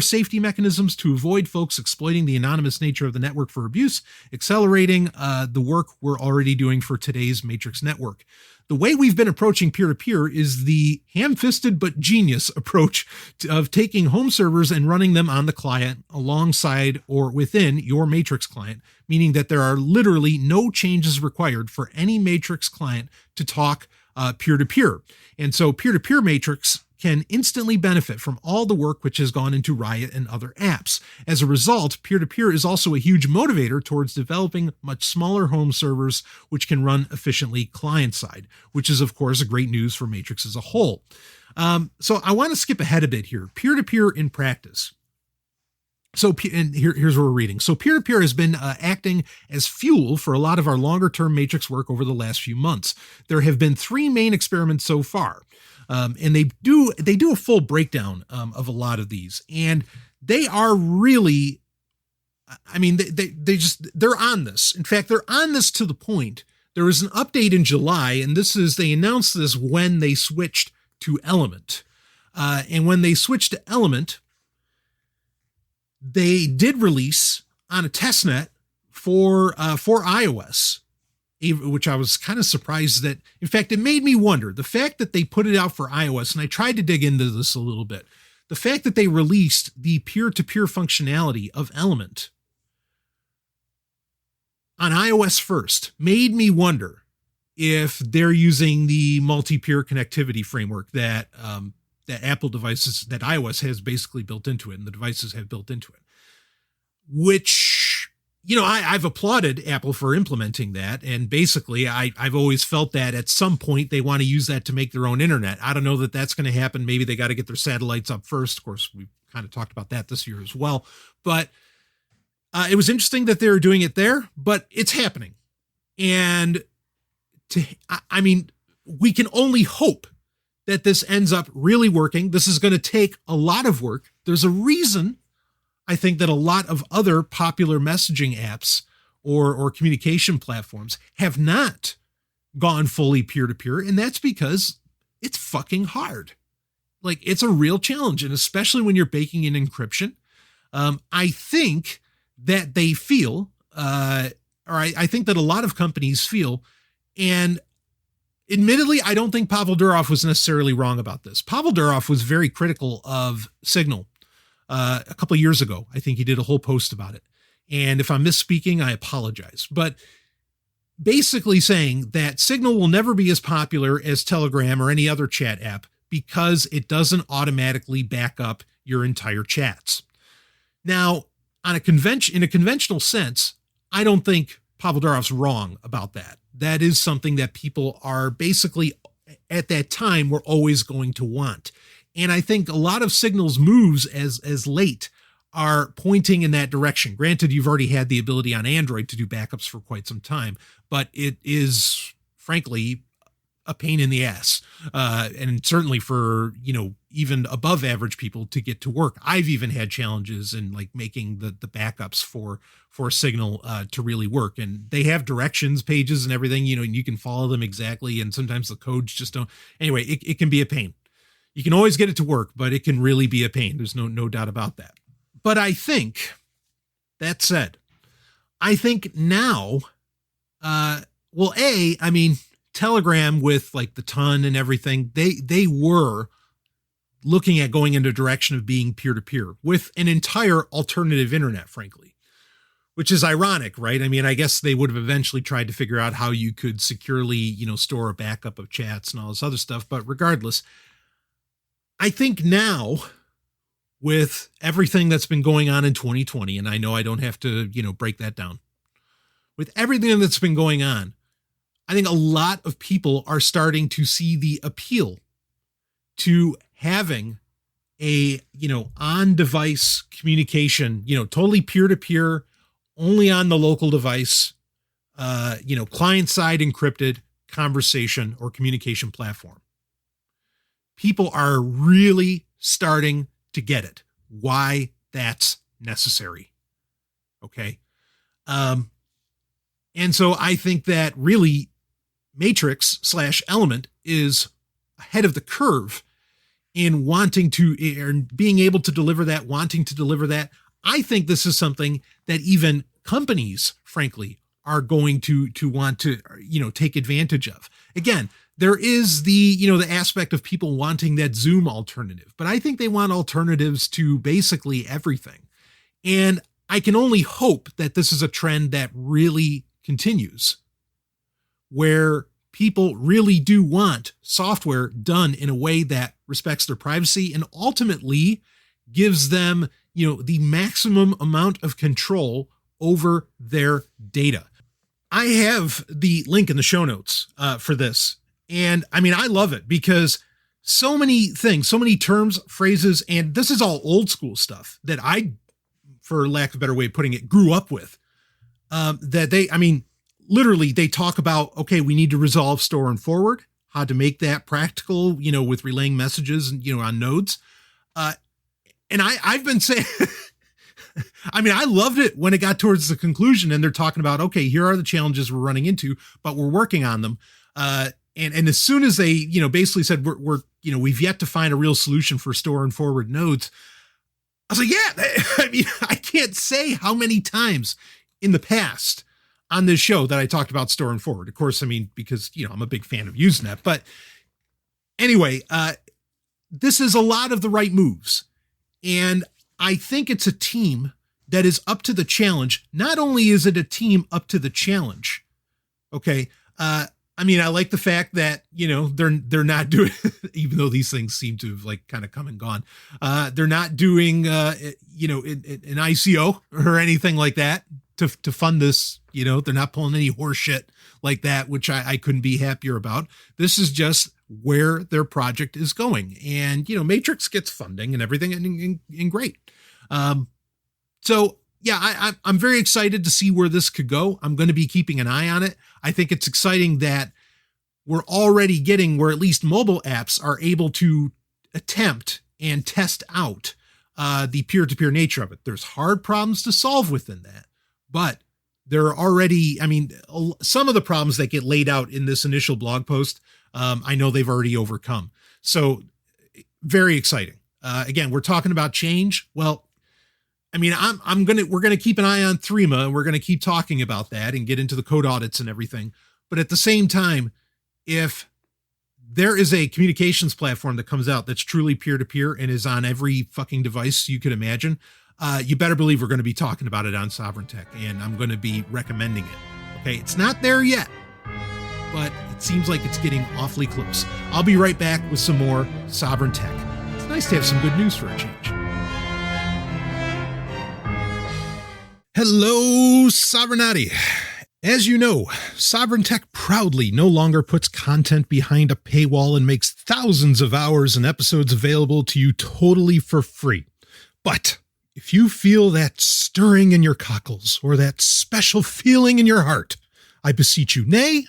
safety mechanisms to avoid folks exploiting the anonymous nature of the network for abuse, accelerating the work we're already doing for today's Matrix network. The way we've been approaching peer-to-peer is the ham-fisted but genius approach of taking home servers and running them on the client alongside or within your Matrix client, meaning that there are literally no changes required for any Matrix client to talk peer-to-peer. And so peer-to-peer Matrix can instantly benefit from all the work which has gone into Riot and other apps. As a result, peer-to-peer is also a huge motivator towards developing much smaller home servers which can run efficiently client-side, which is, of course, great news for Matrix as a whole. So I want to skip ahead a bit here. Peer-to-peer in practice. And here's what we're reading. So peer-to-peer has been acting as fuel for a lot of our longer-term Matrix work over the last few months. There have been 3 main experiments so far. And they do a full breakdown of a lot of these, and they are really, they're on this. In fact, they're on this to the point. There was an update in July, and they announced this when they switched to Element. And when they switched to Element, they did release on a testnet for iOS, which I was kind of surprised that, in fact, it made me wonder. The fact that they put it out for iOS, and I tried to dig into this a little bit, the fact that they released the peer-to-peer functionality of Element on iOS first made me wonder if they're using the multi-peer connectivity framework that Apple devices, that iOS has basically built into it, and the devices have built into it, which, I've applauded Apple for implementing that. And basically, I've always felt that at some point they want to use that to make their own internet. I don't know that that's going to happen. Maybe they got to get their satellites up first. Of course, we've kind of talked about that this year as well. But it was interesting that they were doing it there, but it's happening. And we can only hope that this ends up really working. This is going to take a lot of work. There's a reason I think that a lot of other popular messaging apps or communication platforms have not gone fully peer-to-peer, and that's because it's fucking hard. Like, it's a real challenge, and especially when you're baking in encryption. I think that they feel, I think that a lot of companies feel, and admittedly, I don't think Pavel Durov was necessarily wrong about this. Pavel Durov was very critical of Signal a couple of years ago. I think he did a whole post about it. And if I'm misspeaking, I apologize. But basically saying that Signal will never be as popular as Telegram or any other chat app because it doesn't automatically back up your entire chats. Now, in a conventional sense, I don't think Pavel Durov's wrong about that. That is something that people are basically, at that time, were always going to want. And I think a lot of Signal's moves as late are pointing in that direction. Granted, you've already had the ability on Android to do backups for quite some time, but it is, frankly, a pain in the ass. And certainly for, even above average people to get to work. I've even had challenges in like making the backups for Signal to really work. And they have directions pages and everything, and you can follow them exactly. And sometimes the codes just don't. Anyway, it can be a pain. You can always get it to work, but it can really be a pain. There's no doubt about that. But I think, that said, I think now, Telegram with like the ton and everything, they were looking at going in the direction of being peer-to-peer with an entire alternative internet, frankly. which is ironic, right? I mean, I guess they would have eventually tried to figure out how you could securely, store a backup of chats and all this other stuff. But regardless, I think now with everything that's been going on in 2020, and I know I don't have to, break that down. With everything that's been going on, I think a lot of people are starting to see the appeal to having a, on-device communication, totally peer-to-peer, only on the local device, client-side encrypted conversation or communication platform. People are really starting to get it, why that's necessary. Okay. And so I think that really Matrix/Element is ahead of the curve in wanting to, and being able to deliver that, wanting to deliver that. I think this is something that even companies, frankly, are going to want to, take advantage of. Again, there is the aspect of people wanting that Zoom alternative, but I think they want alternatives to basically everything. And I can only hope that this is a trend that really continues, where people really do want software done in a way that respects their privacy and ultimately gives them, the maximum amount of control over their data. I have the link in the show notes for this. And I mean, I love it because so many things, so many terms, phrases, and this is all old school stuff that I, for lack of a better way of putting it, grew up with. Literally they talk about, okay, we need to resolve store and forward, how to make that practical, with relaying messages and, on nodes. And I've been saying, I loved it when it got towards the conclusion and they're talking about, okay, here are the challenges we're running into, but we're working on them. And as soon as they, basically said we've yet to find a real solution for store and forward nodes, I was like, yeah, I can't say how many times in the past on this show that I talked about store and forward. Of course, because, I'm a big fan of Usenet, but anyway, this is a lot of the right moves. And I think it's a team that is up to the challenge. Not only is it a team up to the challenge, okay, I like the fact that, they're not doing, even though these things seem to have kind of come and gone, they're not doing, an ICO or anything like that to fund this. They're not pulling any horse shit like that, which I couldn't be happier about. This is just where their project is going. And, Matrix gets funding and everything and great. So yeah, I'm very excited to see where this could go. I'm going to be keeping an eye on it. I think it's exciting that we're already getting where at least mobile apps are able to attempt and test out the peer-to-peer nature of it. There's hard problems to solve within that, but there are already, some of the problems that get laid out in this initial blog post, I know they've already overcome. So very exciting. Again, we're talking about change. Well, we're going to keep an eye on Threema and we're going to keep talking about that and get into the code audits and everything. But at the same time, if there is a communications platform that comes out that's truly peer-to-peer and is on every fucking device you could imagine, you better believe we're going to be talking about it on Sovryn Tech, and I'm going to be recommending it. Okay, it's not there yet, but it seems like it's getting awfully close. I'll be right back with some more Sovryn Tech. It's nice to have some good news for a change. Hello, Sovrynati. As you know, Sovryn Tech proudly no longer puts content behind a paywall and makes thousands of hours and episodes available to you totally for free. But if you feel that stirring in your cockles or that special feeling in your heart, I beseech you, nay,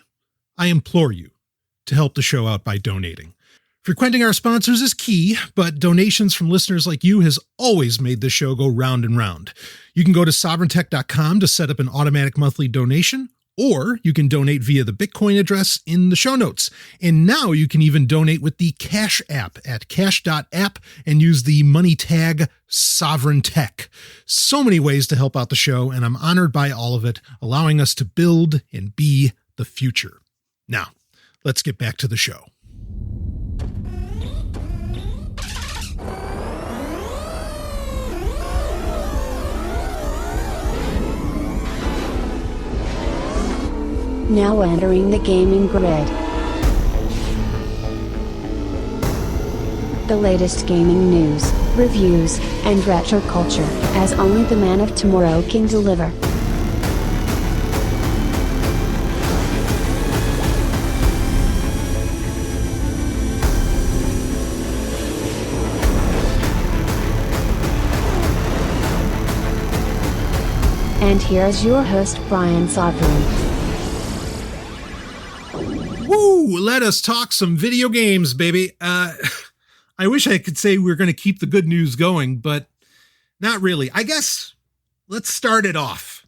I implore you to help the show out by donating. Frequenting our sponsors is key, but donations from listeners like you has always made the show go round and round. You can go to sovryntech.com to set up an automatic monthly donation, or you can donate via the Bitcoin address in the show notes. And now you can even donate with the Cash app at cash.app and use the money tag Sovryn Tech. So many ways to help out the show, and I'm honored by all of it, allowing us to build and be the future. Now, let's get back to the show. Now entering the gaming grid. The latest gaming news, reviews, and retro culture, as only the man of tomorrow can deliver. And here's your host, Brian Sovryn. Woo! Let us talk some video games, baby. I wish I could say we're going to keep the good news going, but not really. I guess let's start it off.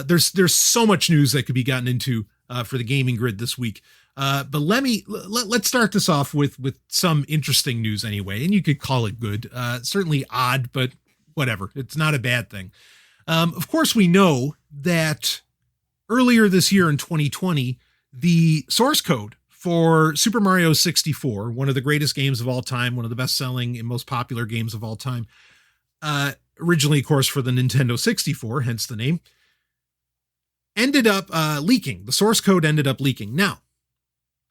There's so much news that could be gotten into for the gaming grid this week. But let's start this off with some interesting news anyway, and you could call it good. Certainly odd, but whatever. It's not a bad thing. Of course, we know that earlier this year in 2020, the source code for Super Mario 64, one of the greatest games of all time, one of the best-selling and most popular games of all time, originally, of course, for the Nintendo 64, hence the name, ended up leaking. The source code ended up leaking. Now,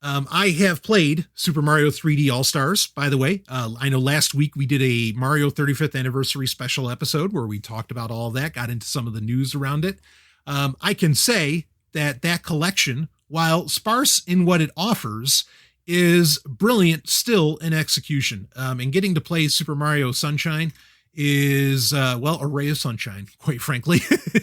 I have played Super Mario 3D All-Stars, by the way. I know last week we did a Mario 35th Anniversary special episode where we talked about all of that, got into some of the news around it. I can say that collection, while sparse in what it offers, is brilliant still in execution. And getting to play Super Mario Sunshine is, a ray of sunshine, quite frankly,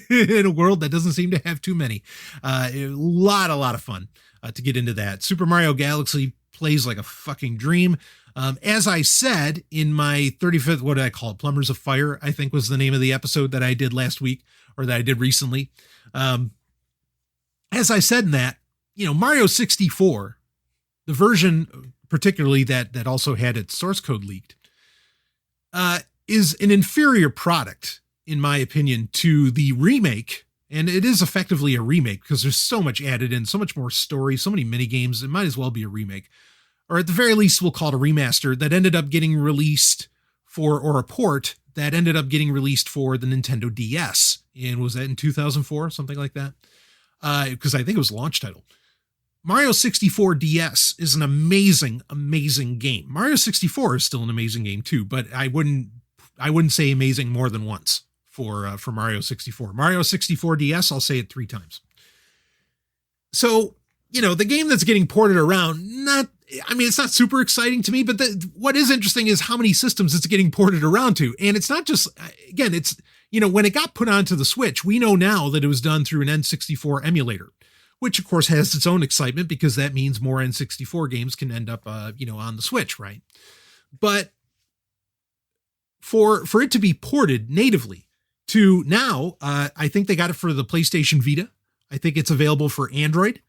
in a world that doesn't seem to have too many. A lot of fun. To get into that. Super Mario Galaxy plays like a fucking dream. As I said in my 35th, what did I call it? Plumbers of Fire, I think was the name of the episode that I did last week, or that I did recently. As I said in that, Mario 64, the version particularly that also had its source code leaked, is an inferior product, in my opinion, to the remake. And it is effectively a remake because there's so much added in, so much more story, so many mini games. It might as well be a remake, or at the very least, we'll call it a remaster that ended up getting released or a port that ended up getting released for the Nintendo DS. And was that in 2004, something like that? Because I think it was the launch title. Mario 64 DS is an amazing, amazing game. Mario 64 is still an amazing game too, but I wouldn't say amazing more than once. For Mario 64. Mario 64 DS, I'll say it 3 times. So, the game that's getting ported around, it's not super exciting to me, but what is interesting is how many systems it's getting ported around to. And it's not just, again, it's, when it got put onto the Switch, we know now that it was done through an N64 emulator, which of course has its own excitement because that means more N64 games can end up, on the Switch, right? But for it to be ported natively, to now, I think they got it for the PlayStation Vita. I think it's available for Android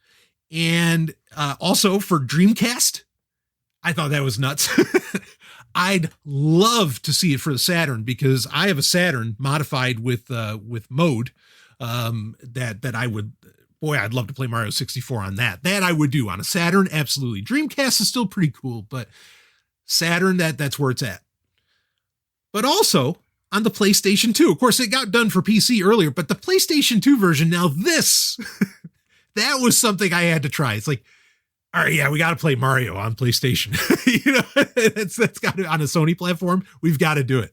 and also for Dreamcast. I thought that was nuts. I'd love to see it for the Saturn because I have a Saturn modified with mode that I would, I'd love to play Mario 64 on that. That I would do on a Saturn, absolutely. Dreamcast is still pretty cool, but Saturn, that's where it's at. But also on the PlayStation 2. Of course, it got done for PC earlier, but the PlayStation 2 version, now this, that was something I had to try. It's like, all right, yeah, we got to play Mario on PlayStation. That's got to, on a Sony platform, we've got to do it.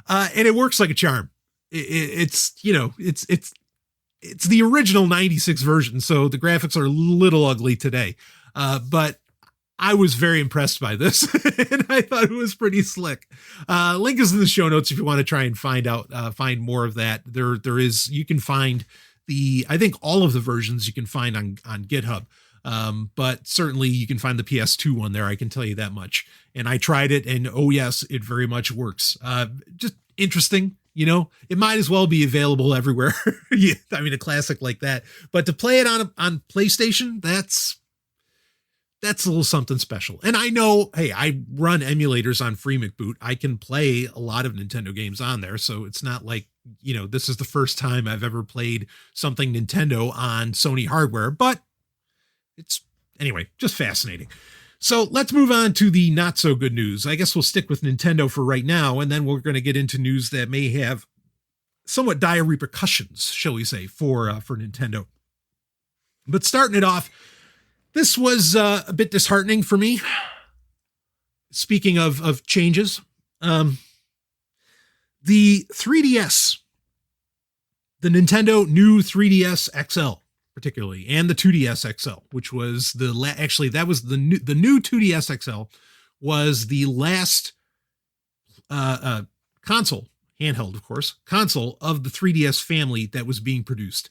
And it works like a charm. It's the original 96 version, so the graphics are a little ugly today. But I was very impressed by this, and I thought it was pretty slick. Link is in the show notes if you want to try and find more of that. There is, you can find I think all of the versions you can find on GitHub. But certainly you can find the PS2 one there. I can tell you that much. And I tried it, and oh yes, it very much works. Just interesting. It might as well be available everywhere. Yeah, I mean, a classic like that, but to play it on PlayStation, that's a little something special. And I know, hey, I run emulators on FreeMcBoot. I can play a lot of Nintendo games on there. So it's not like, this is the first time I've ever played something Nintendo on Sony hardware, but it's, anyway, just fascinating. So let's move on to the not so good news. I guess we'll stick with Nintendo for right now, and then we're going to get into news that may have somewhat dire repercussions, shall we say, for Nintendo. But starting it off, this was a bit disheartening for me. Speaking of changes, the 3DS, the Nintendo new 3DS XL, particularly, and the 2DS XL, which was the new 2DS XL was the last console, handheld, of course, console of the 3DS family that was being produced.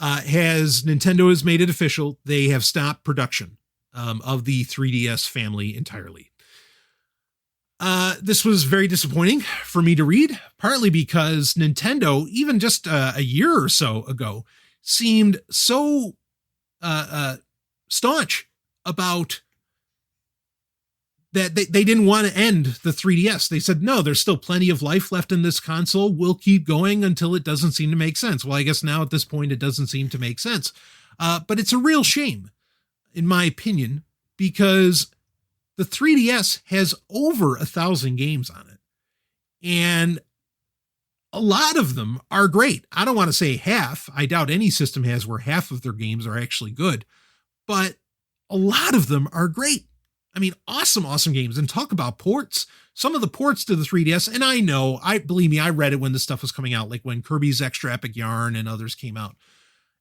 Nintendo has made it official. They have stopped production of the 3DS family entirely. This was very disappointing for me to read, partly because Nintendo, even just a year or so ago, seemed so staunch about that they didn't want to end the 3DS. They said, no, there's still plenty of life left in this console. We'll keep going until it doesn't seem to make sense. Well, I guess now at this point, it doesn't seem to make sense. But it's a real shame, in my opinion, because the 3DS has over 1,000 games on it. And a lot of them are great. I don't want to say half. I doubt any system has where half of their games are actually good. But a lot of them are great. I mean, awesome games. And talk about ports. Some of the ports to the 3DS, and believe me, I read it when this stuff was coming out, like when Kirby's Extra Epic Yarn and others came out.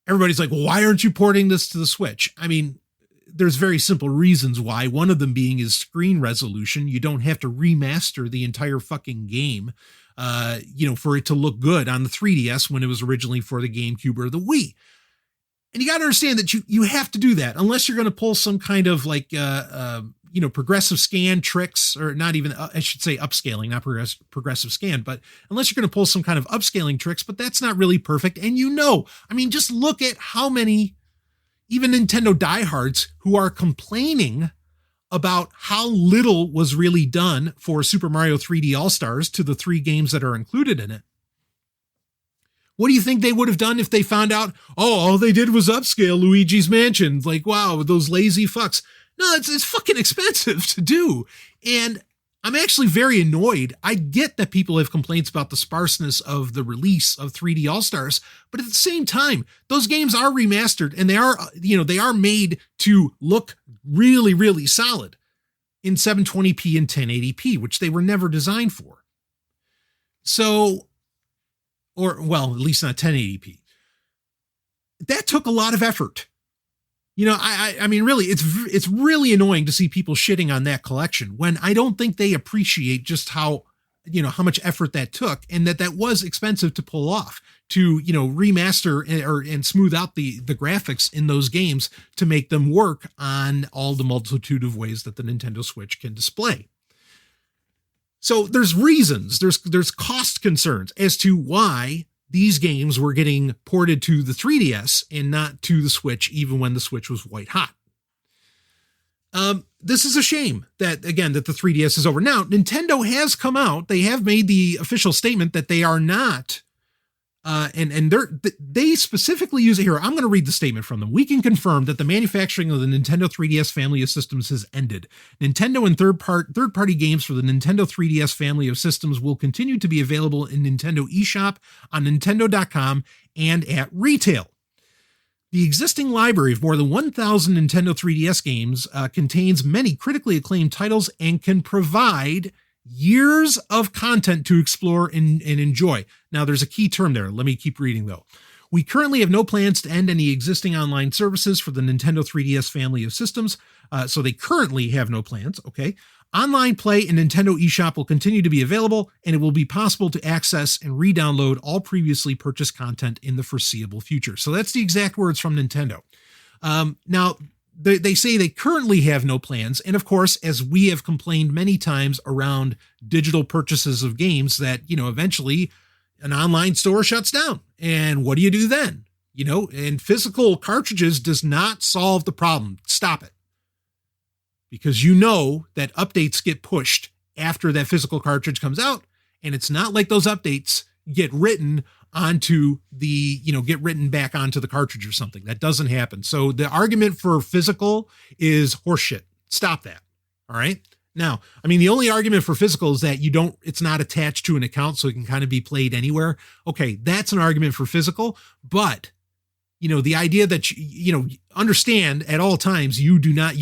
Everybody's like, well, why aren't you porting this to the Switch? I mean, there's very simple reasons why. One of them being is screen resolution. You don't have to remaster the entire fucking game, for it to look good on the 3DS when it was originally for the GameCube or the Wii. And you got to understand that you have to do that unless you're going to pull some kind of like, progressive scan tricks, or not even, I should say upscaling, not progressive scan, but unless you're going to pull some kind of upscaling tricks, but that's not really perfect. And just look at how many, even Nintendo diehards who are complaining about how little was really done for Super Mario 3D All-Stars to the 3 games that are included in it. What do you think they would have done if they found out, all they did was upscale Luigi's Mansion? Like, wow, those lazy fucks. No, it's fucking expensive to do. And I'm actually very annoyed. I get that people have complaints about the sparseness of the release of 3D All-Stars, but at the same time, those games are remastered and they are made to look really, really solid in 720p and 1080p, which they were never designed for. So, at least not 1080p. That took a lot of effort. I mean, really, it's really annoying to see people shitting on that collection when I don't think they appreciate just how much effort that took, and that was expensive to pull off, to, remaster and smooth out the graphics in those games to make them work on all the multitude of ways that the Nintendo Switch can display. So there's reasons, there's cost concerns as to why these games were getting ported to the 3DS and not to the Switch, even when the Switch was white hot. This is a shame that the 3DS is over. Now, Nintendo has come out. They have made the official statement that they are not, they specifically use it here. I'm going to read the statement from them. We can confirm that the manufacturing of the Nintendo 3DS family of systems has ended. Nintendo and third-party games for the Nintendo 3DS family of systems will continue to be available in Nintendo eShop, on Nintendo.com, and at retail. The existing library of more than 1,000 Nintendo 3DS games contains many critically acclaimed titles and can provide years of content to explore and enjoy. Now, there's a key term there. Let me keep reading, though. We currently have no plans to end any existing online services for the Nintendo 3DS family of systems, so they currently have no plans, okay? Online play in Nintendo eShop will continue to be available, and it will be possible to access and re-download all previously purchased content in the foreseeable future. So that's the exact words from Nintendo. Now, they say they currently have no plans. And of course, as we have complained many times around digital purchases of games, that, eventually an online store shuts down. And what do you do then? And physical cartridges does not solve the problem. Stop it. Because that updates get pushed after that physical cartridge comes out. And it's not like those updates get written onto get written back onto the cartridge or something. That doesn't happen. So the argument for physical is horseshit. Stop that. All right. Now, the only argument for physical is that it's not attached to an account, so it can kind of be played anywhere. Okay. That's an argument for physical, but the idea that, understand at all times, you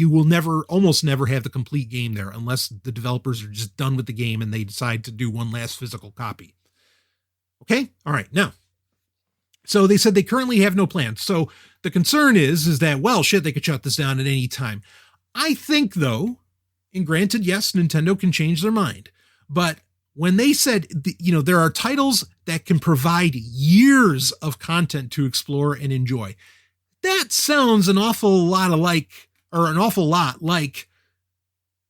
will never, almost never have the complete game there unless the developers are just done with the game and they decide to do one last physical copy. Okay. All right. Now, so they said they currently have no plans. So the concern is that, well, shit, they could shut this down at any time. I think though, and granted, yes, Nintendo can change their mind, but when they said, there are titles that can provide years of content to explore and enjoy, that sounds an awful lot like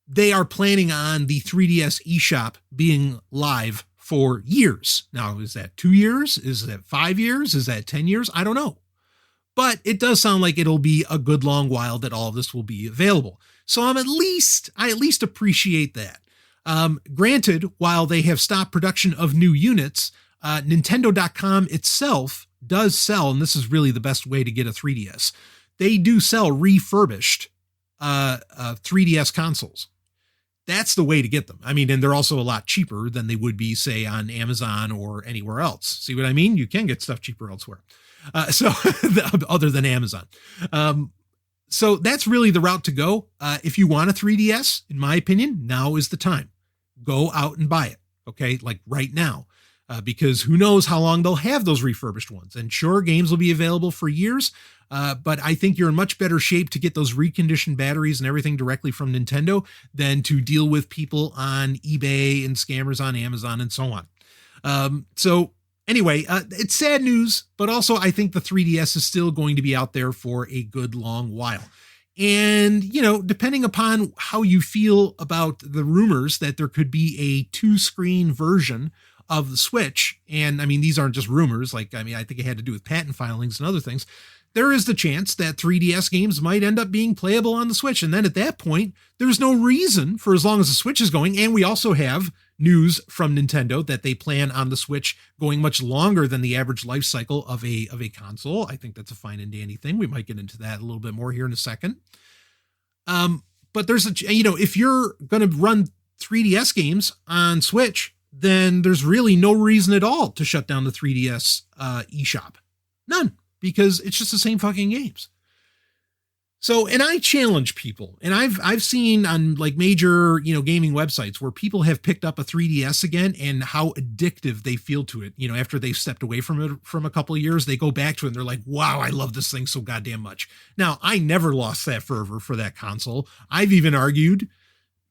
they are planning on the 3DS eShop being live for years. Now, is that 2 years? Is that 5 years? Is that 10 years? I don't know. But it does sound like it'll be a good long while that all of this will be available. So I at least appreciate that. Granted, while they have stopped production of new units, Nintendo.com itself does sell, and this is really the best way to get a 3DS. They do sell refurbished 3DS consoles. That's the way to get them. I mean, and they're also a lot cheaper than they would be, say, on Amazon or anywhere else. See what I mean? You can get stuff cheaper elsewhere. So other than Amazon. So that's really the route to go. If you want a 3DS, in my opinion, now is the time. Go out and buy it. Okay. Like right now, because who knows how long they'll have those refurbished ones. And sure, games will be available for years. But I think you're in much better shape to get those reconditioned batteries and everything directly from Nintendo than to deal with people on eBay and scammers on Amazon and so on. So anyway, it's sad news, but also I think the 3DS is still going to be out there for a good long while. And, depending upon how you feel about the rumors that there could be a 2-screen version of the Switch, and I mean, these aren't just rumors, I think it had to do with patent filings and other things. There is the chance that 3DS games might end up being playable on the Switch. And then at that point, there's no reason for, as long as the Switch is going. And we also have news from Nintendo that they plan on the Switch going much longer than the average life cycle of a console. I think that's a fine and dandy thing. We might get into that a little bit more here in a second. But there's if you're going to run 3DS games on Switch, then there's really no reason at all to shut down the 3DS eShop. None. Because it's just the same fucking games. So, and I challenge people, and I've seen on major, gaming websites where people have picked up a 3DS again and how addictive they feel to it. After they've stepped away from it from a couple of years, they go back to it and they're like, wow, I love this thing so goddamn much. Now, I never lost that fervor for that console. I've even argued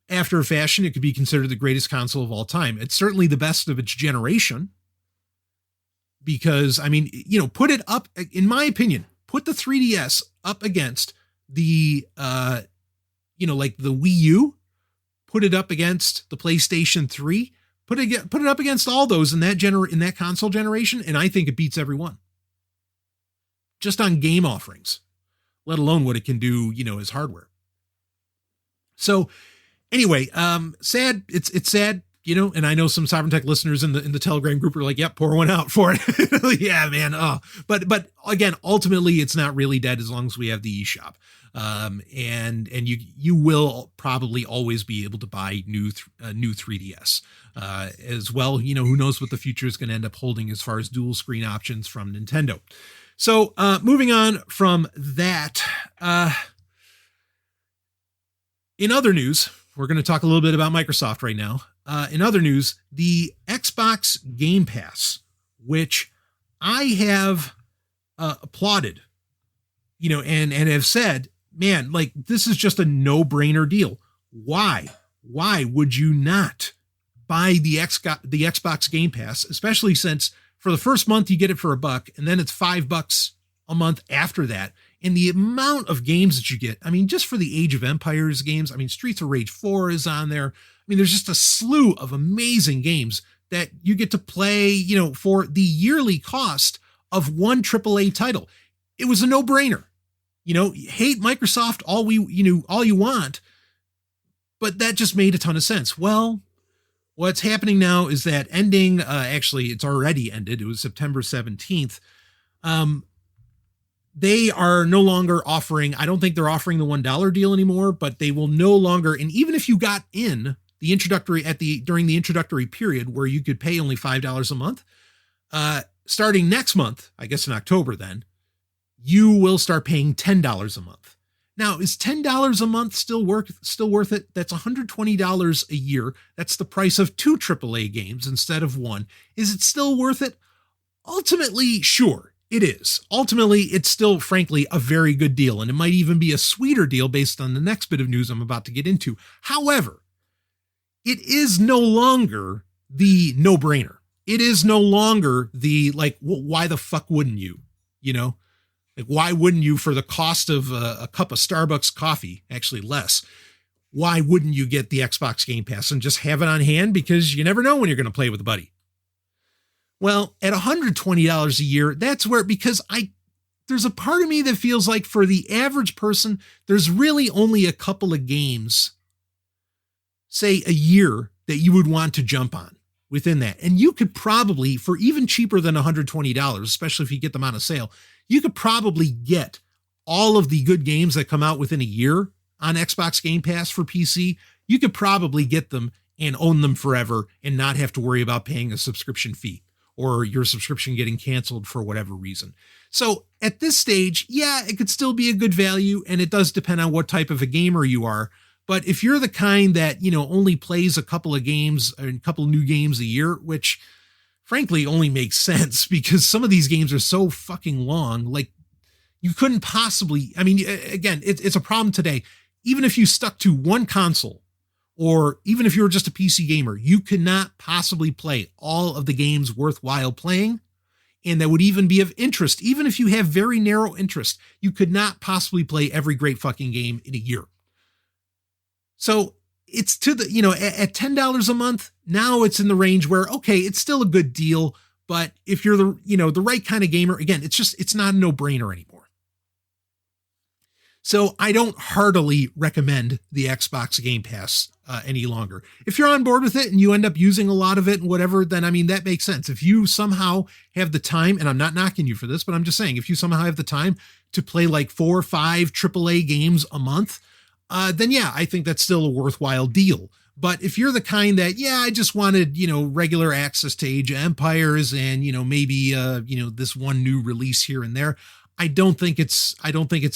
after a fashion, it could be considered the greatest console of all time. It's certainly the best of its generation. Because, put it up, in my opinion, put the 3DS up against the, the Wii U, put it up against the PlayStation 3, put it up against all those in that console generation, and I think it beats every one. Just on game offerings, let alone what it can do, as hardware. So anyway, sad. It's sad. And I know some Sovereign Tech listeners in the Telegram group are like, yep, pour one out for it. Yeah, man. Oh, but again, ultimately it's not really dead as long as we have the eShop. And you will probably always be able to buy new 3DS, as well. Who knows what the future is going to end up holding as far as dual screen options from Nintendo. So, moving on from that, in other news, we're going to talk a little bit about Microsoft right now. In other news, the Xbox Game Pass, which I have applauded, and have said, man, this is just a no-brainer deal. Why would you not buy the Xbox Game Pass, especially since for the first month you get it for $1 and then it's $5 a month after that. And the amount of games that you get, just for the Age of Empires games, Streets of Rage 4 is on there. There's just a slew of amazing games that you get to play, for the yearly cost of one AAA title. It was a no-brainer. Hate Microsoft all you want, but that just made a ton of sense. Well, what's happening now is that ending, actually it's already ended. It was September 17th. They are no longer offering, I don't think they're offering the $1 deal anymore, but they will no longer, and even if you got in the introductory during the introductory period where you could pay only $5 a month, starting next month, I guess in October then, you will start paying $10 a month. Now, is $10 a month still worth it? That's $120 a year. That's the price of 2 AAA games instead of 1. Is it still worth it? Ultimately, sure, it is. Ultimately, it's still, frankly, a very good deal, and it might even be a sweeter deal based on the next bit of news I'm about to get into. However, it is no longer the no-brainer. It is no longer the, like, well, why the fuck wouldn't you? You know? Like, why wouldn't you, for the cost of a cup of Starbucks coffee, actually less, why wouldn't you get the Xbox Game Pass and just have it on hand? Because you never know when you're going to play with a buddy. Well, at $120 a year, that's where, because there's a part of me that feels like for the average person, there's really only a couple of games, say a year, that you would want to jump on within that. And you could probably, for even cheaper than $120, especially if you get them on a sale, you could probably get all of the good games that come out within a year on Xbox Game Pass for PC. You could probably get them and own them forever and not have to worry about paying a subscription fee or your subscription getting canceled for whatever reason. So at this stage, yeah, it could still be a good value, and it does depend on what type of a gamer you are. But if you're the kind that, you know, only plays a couple of games, or a couple new games a year, which frankly only makes sense because some of these games are so fucking long, like you couldn't possibly, I mean, again, it's a problem today. Even if you stuck to one console, or even if you were just a PC gamer, you could not possibly play all of the games worthwhile playing, and that would even be of interest. Even if you have very narrow interest, you could not possibly play every great fucking game in a year. So it's to the, you know, at $10 a month, now it's in the range where, okay, it's still a good deal, but if you're the, you know, the right kind of gamer, again, it's not a no-brainer anymore. So I don't heartily recommend the Xbox Game Pass any longer. If you're on board with it and you end up using a lot of it and whatever, then I mean, that makes sense. If you somehow have the time, and I'm not knocking you for this, but I'm just saying, if you somehow have the time to play like 4 or 5 AAA games a month, then yeah, I think that's still a worthwhile deal. But if you're the kind that, yeah, I just wanted, you know, regular access to Age of Empires and, you know, maybe, you know, this one new release here and there, I don't think it's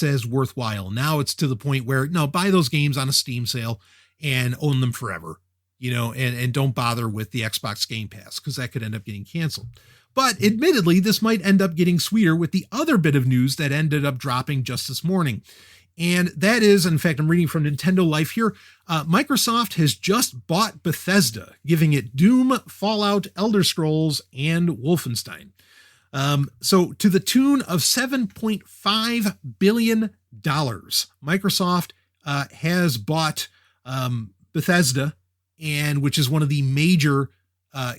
as worthwhile. Now it's to the point where, no, buy those games on a Steam sale and own them forever, you know, and don't bother with the Xbox Game Pass because that could end up getting canceled. But admittedly, this might end up getting sweeter with the other bit of news that ended up dropping just this morning. And that is, in fact, I'm reading from Nintendo Life here. Microsoft has just bought Bethesda, giving it Doom, Fallout, Elder Scrolls, and Wolfenstein. So to the tune of $7.5 billion, Microsoft has bought Bethesda, and which is one of the major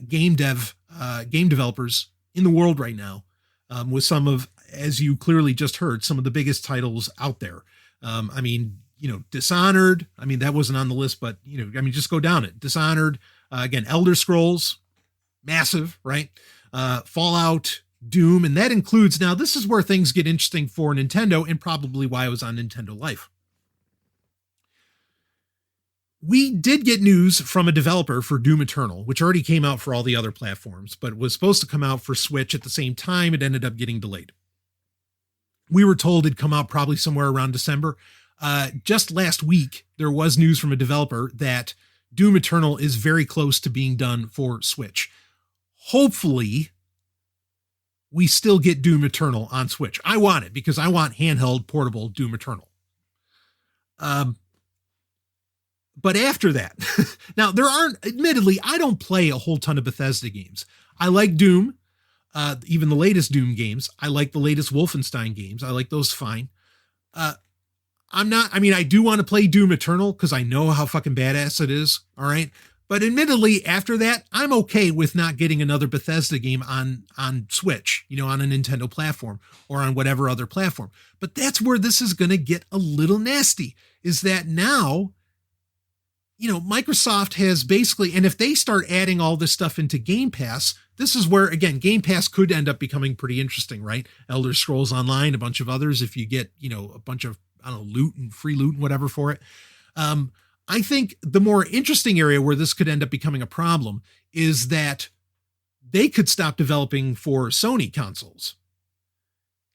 game developers in the world right now, with some of, as you clearly just heard, some of the biggest titles out there. I mean, you know, Dishonored, I mean, that wasn't on the list, but, you know, I mean, just go down it. Dishonored, again, Elder Scrolls, massive, right? Fallout, Doom, and that includes, now this is where things get interesting for Nintendo and probably why I was on Nintendo Life. We did get news from a developer for Doom Eternal, which already came out for all the other platforms, but was supposed to come out for Switch at the same time. It ended up getting delayed. We were told it'd come out probably somewhere around December. Just last week, there was news from a developer that Doom Eternal is very close to being done for Switch. Hopefully, we still get Doom Eternal on Switch. I want it because I want handheld portable Doom Eternal. But after that, now there aren't, admittedly, I don't play a whole ton of Bethesda games. I like Doom, even the latest Doom games. I like the latest Wolfenstein games. I like those fine. I do want to play Doom Eternal because I know how fucking badass it is. All right. But admittedly, after that, I'm okay with not getting another Bethesda game on Switch, you know, on a Nintendo platform or on whatever other platform. But that's where this is going to get a little nasty, is that now, you know, Microsoft has basically, and if they start adding all this stuff into Game Pass, this is where, again, Game Pass could end up becoming pretty interesting, right? Elder Scrolls Online, a bunch of others, if you get, you know, a bunch of, I don't know, loot and free loot and whatever for it. I think the more interesting area where this could end up becoming a problem is that they could stop developing for Sony consoles.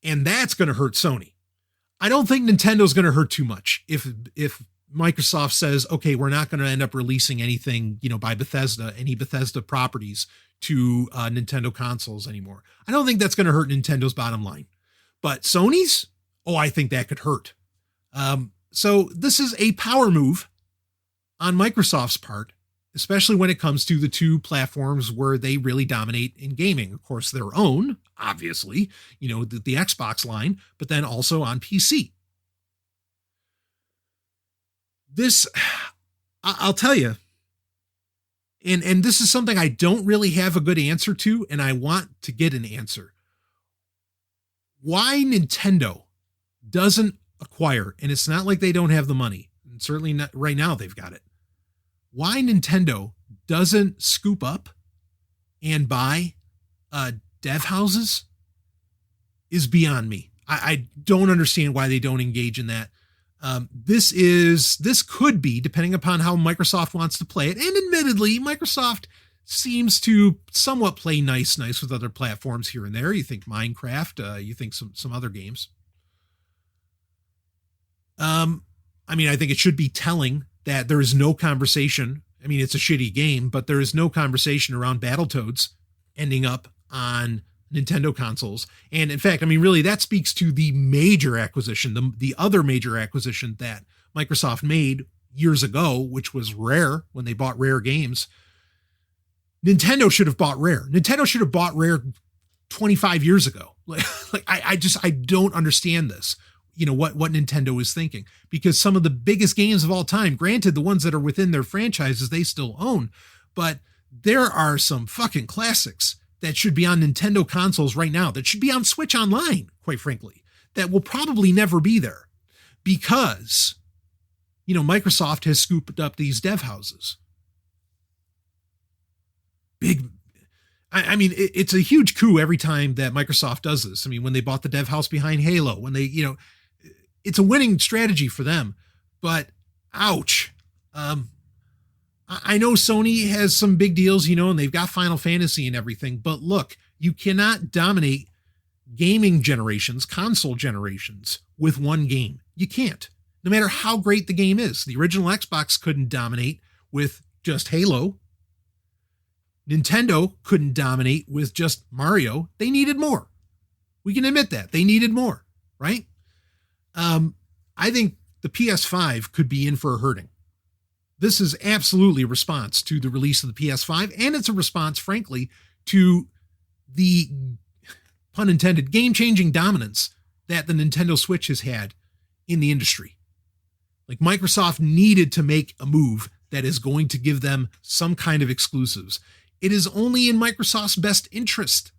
And that's going to hurt Sony. I don't think Nintendo's going to hurt too much if Microsoft says, okay, we're not going to end up releasing anything, by Bethesda, any Bethesda properties to Nintendo consoles anymore. I don't think that's going to hurt Nintendo's bottom line. But Sony's, I think that could hurt. So this is a power move on Microsoft's part, especially when it comes to the two platforms where they really dominate in gaming. Of course, their own, obviously, the Xbox line, but then also on PC. This, I'll tell you, and this is something I don't really have a good answer to, and I want to get an answer. Why Nintendo doesn't acquire, and it's not like they don't have the money, and certainly not right now they've got it. Why Nintendo doesn't scoop up and buy dev houses is beyond me. I don't understand why they don't engage in that. This could be, depending upon how Microsoft wants to play it. And admittedly, Microsoft seems to somewhat play nice with other platforms here and there. You think Minecraft, you think some other games. I think it should be telling that there is no conversation. I mean, it's a shitty game, but there is no conversation around Battletoads ending up on Nintendo consoles. And in fact, really that speaks to the major acquisition, the other major acquisition that Microsoft made years ago, which was Rare, when they bought Rare Games. Nintendo should have bought Rare. Nintendo should have bought Rare 25 years ago. I don't understand this. What Nintendo is thinking, because some of the biggest games of all time, granted the ones that are within their franchises, they still own, but there are some fucking classics that should be on Nintendo consoles right now, that should be on Switch Online, quite frankly, that will probably never be there because, Microsoft has scooped up these dev houses. It's a huge coup every time that Microsoft does this. When they bought the dev house behind Halo, when they, it's a winning strategy for them, but ouch. I know Sony has some big deals, and they've got Final Fantasy and everything, but look, you cannot dominate gaming generations, console generations with one game. You can't, no matter how great the game is. The original Xbox couldn't dominate with just Halo. Nintendo couldn't dominate with just Mario. They needed more. We can admit that. They needed more, right? I think the PS5 could be in for a hurting. This is absolutely a response to the release of the PS5, and it's a response, frankly, to the, pun intended, game-changing dominance that the Nintendo Switch has had in the industry. Microsoft needed to make a move that is going to give them some kind of exclusives. It is only in Microsoft's best interest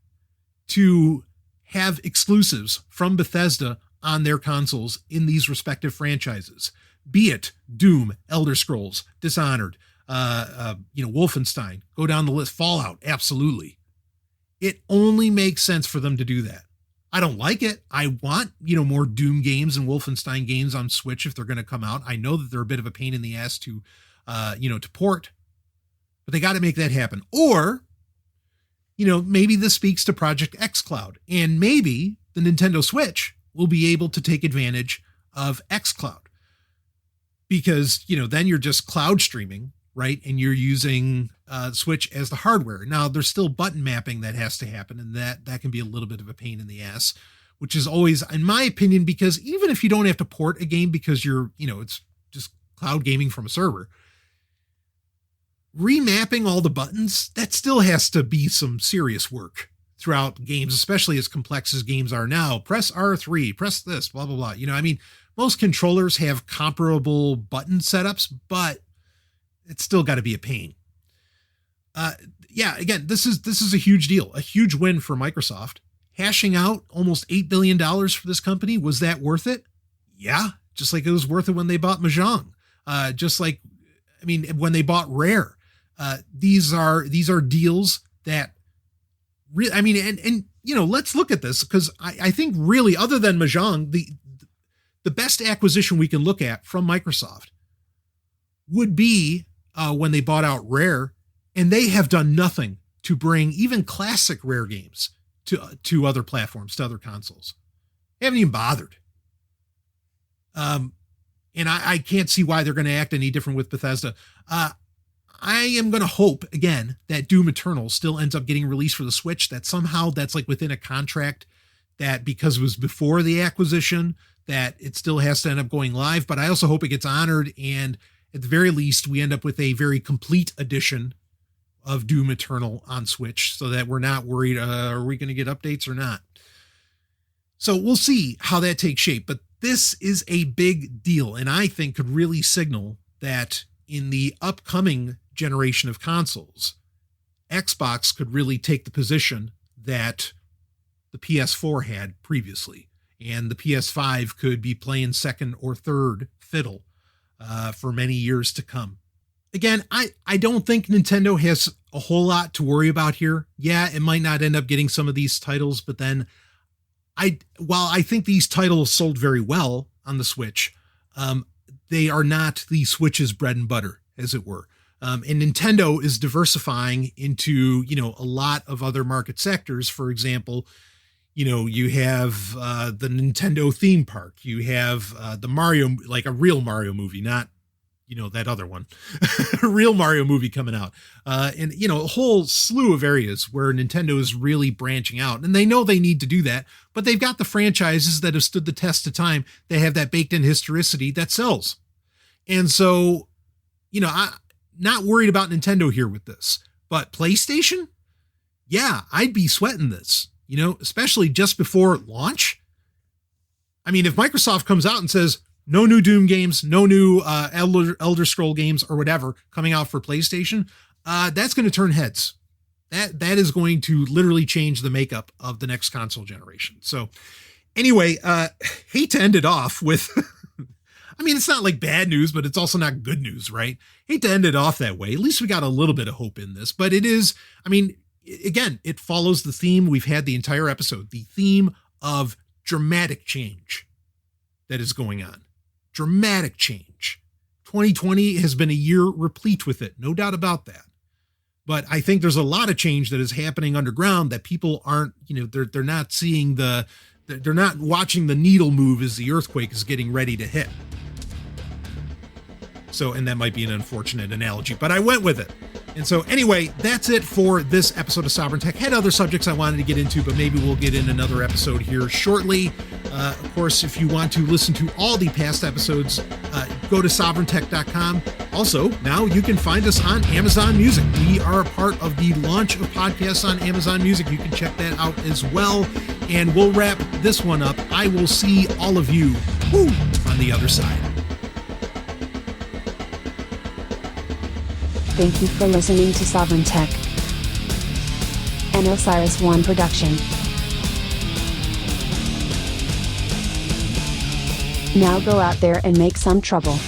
to have exclusives from Bethesda on their consoles in these respective franchises, be it Doom, Elder Scrolls, Dishonored, Wolfenstein, go down the list, Fallout, absolutely. It only makes sense for them to do that. I don't like it. I want, more Doom games and Wolfenstein games on Switch if they're going to come out. I know that they're a bit of a pain in the ass to port, but they got to make that happen. Or, maybe this speaks to Project xCloud, and maybe the Nintendo Switch will be able to take advantage of xCloud, because, then you're just cloud streaming, right? And you're using Switch as the hardware. Now there's still button mapping that has to happen, and that can be a little bit of a pain in the ass, which is always, in my opinion, because even if you don't have to port a game because you're, it's just cloud gaming from a server, remapping all the buttons, that still has to be some serious work throughout games, especially as complex as games are now. Press R3, press this, blah, blah, blah. Most controllers have comparable button setups, but it's still got to be a pain. Again, this is a huge deal, a huge win for Microsoft. Hashing out almost $8 billion for this company, was that worth it? Yeah, just like it was worth it when they bought Mahjong. When they bought Rare. These are deals that really, let's look at this, because I think really, other than Mahjong, the best acquisition we can look at from Microsoft would be when they bought out Rare, and they have done nothing to bring even classic Rare games to other platforms, to other consoles. Haven't even bothered. And I can't see why they're going to act any different with Bethesda. I am going to hope, again, that Doom Eternal still ends up getting released for the Switch, that somehow that's like within a contract, that because it was before the acquisition, that it still has to end up going live. But I also hope it gets honored, and at the very least, we end up with a very complete edition of Doom Eternal on Switch, so that we're not worried, are we going to get updates or not? So we'll see how that takes shape. But this is a big deal, and I think could really signal that in the upcoming generation of consoles, Xbox could really take the position that the PS4 had previously, and the PS5 could be playing second or third fiddle for many years to come. Again, I don't think Nintendo has a whole lot to worry about here. Yeah, it might not end up getting some of these titles, but then while I think these titles sold very well on the Switch, they are not the Switch's bread and butter, as it were. And Nintendo is diversifying into, a lot of other market sectors. For example, you have the Nintendo theme park. You have the Mario, like a real Mario movie, not, that other one, a real Mario movie coming out. And, a whole slew of areas where Nintendo is really branching out. And they know they need to do that, but they've got the franchises that have stood the test of time. They have that baked in historicity that sells. And so, I'm not worried about Nintendo here with this, but PlayStation, yeah, I'd be sweating this, especially just before launch. I mean, if Microsoft comes out and says, no new Doom games, no new Elder Scroll games or whatever coming out for PlayStation, that's going to turn heads. That is going to literally change the makeup of the next console generation. So anyway, hate to end it off with, I mean, it's not like bad news, but it's also not good news, right? Hate to end it off that way. At least we got a little bit of hope in this, but it is, I mean, again, it follows the theme we've had the entire episode, the theme of dramatic change that is going on. Dramatic change. 2020 has been a year replete with it, no doubt about that. But I think there's a lot of change that is happening underground that people aren't, they're not seeing they're not watching the needle move as the earthquake is getting ready to hit. So, and that might be an unfortunate analogy, but I went with it. And so anyway, that's it for this episode of Sovryn Tech. Had other subjects I wanted to get into, but maybe we'll get in another episode here shortly. Of course, if you want to listen to all the past episodes, go to sovryntech.com. Also, now you can find us on Amazon Music. We are a part of the launch of podcasts on Amazon Music. You can check that out as well. And we'll wrap this one up. I will see all of you on the other side. Thank you for listening to Sovryn Tech, an Osiris One production. Now go out there and make some trouble.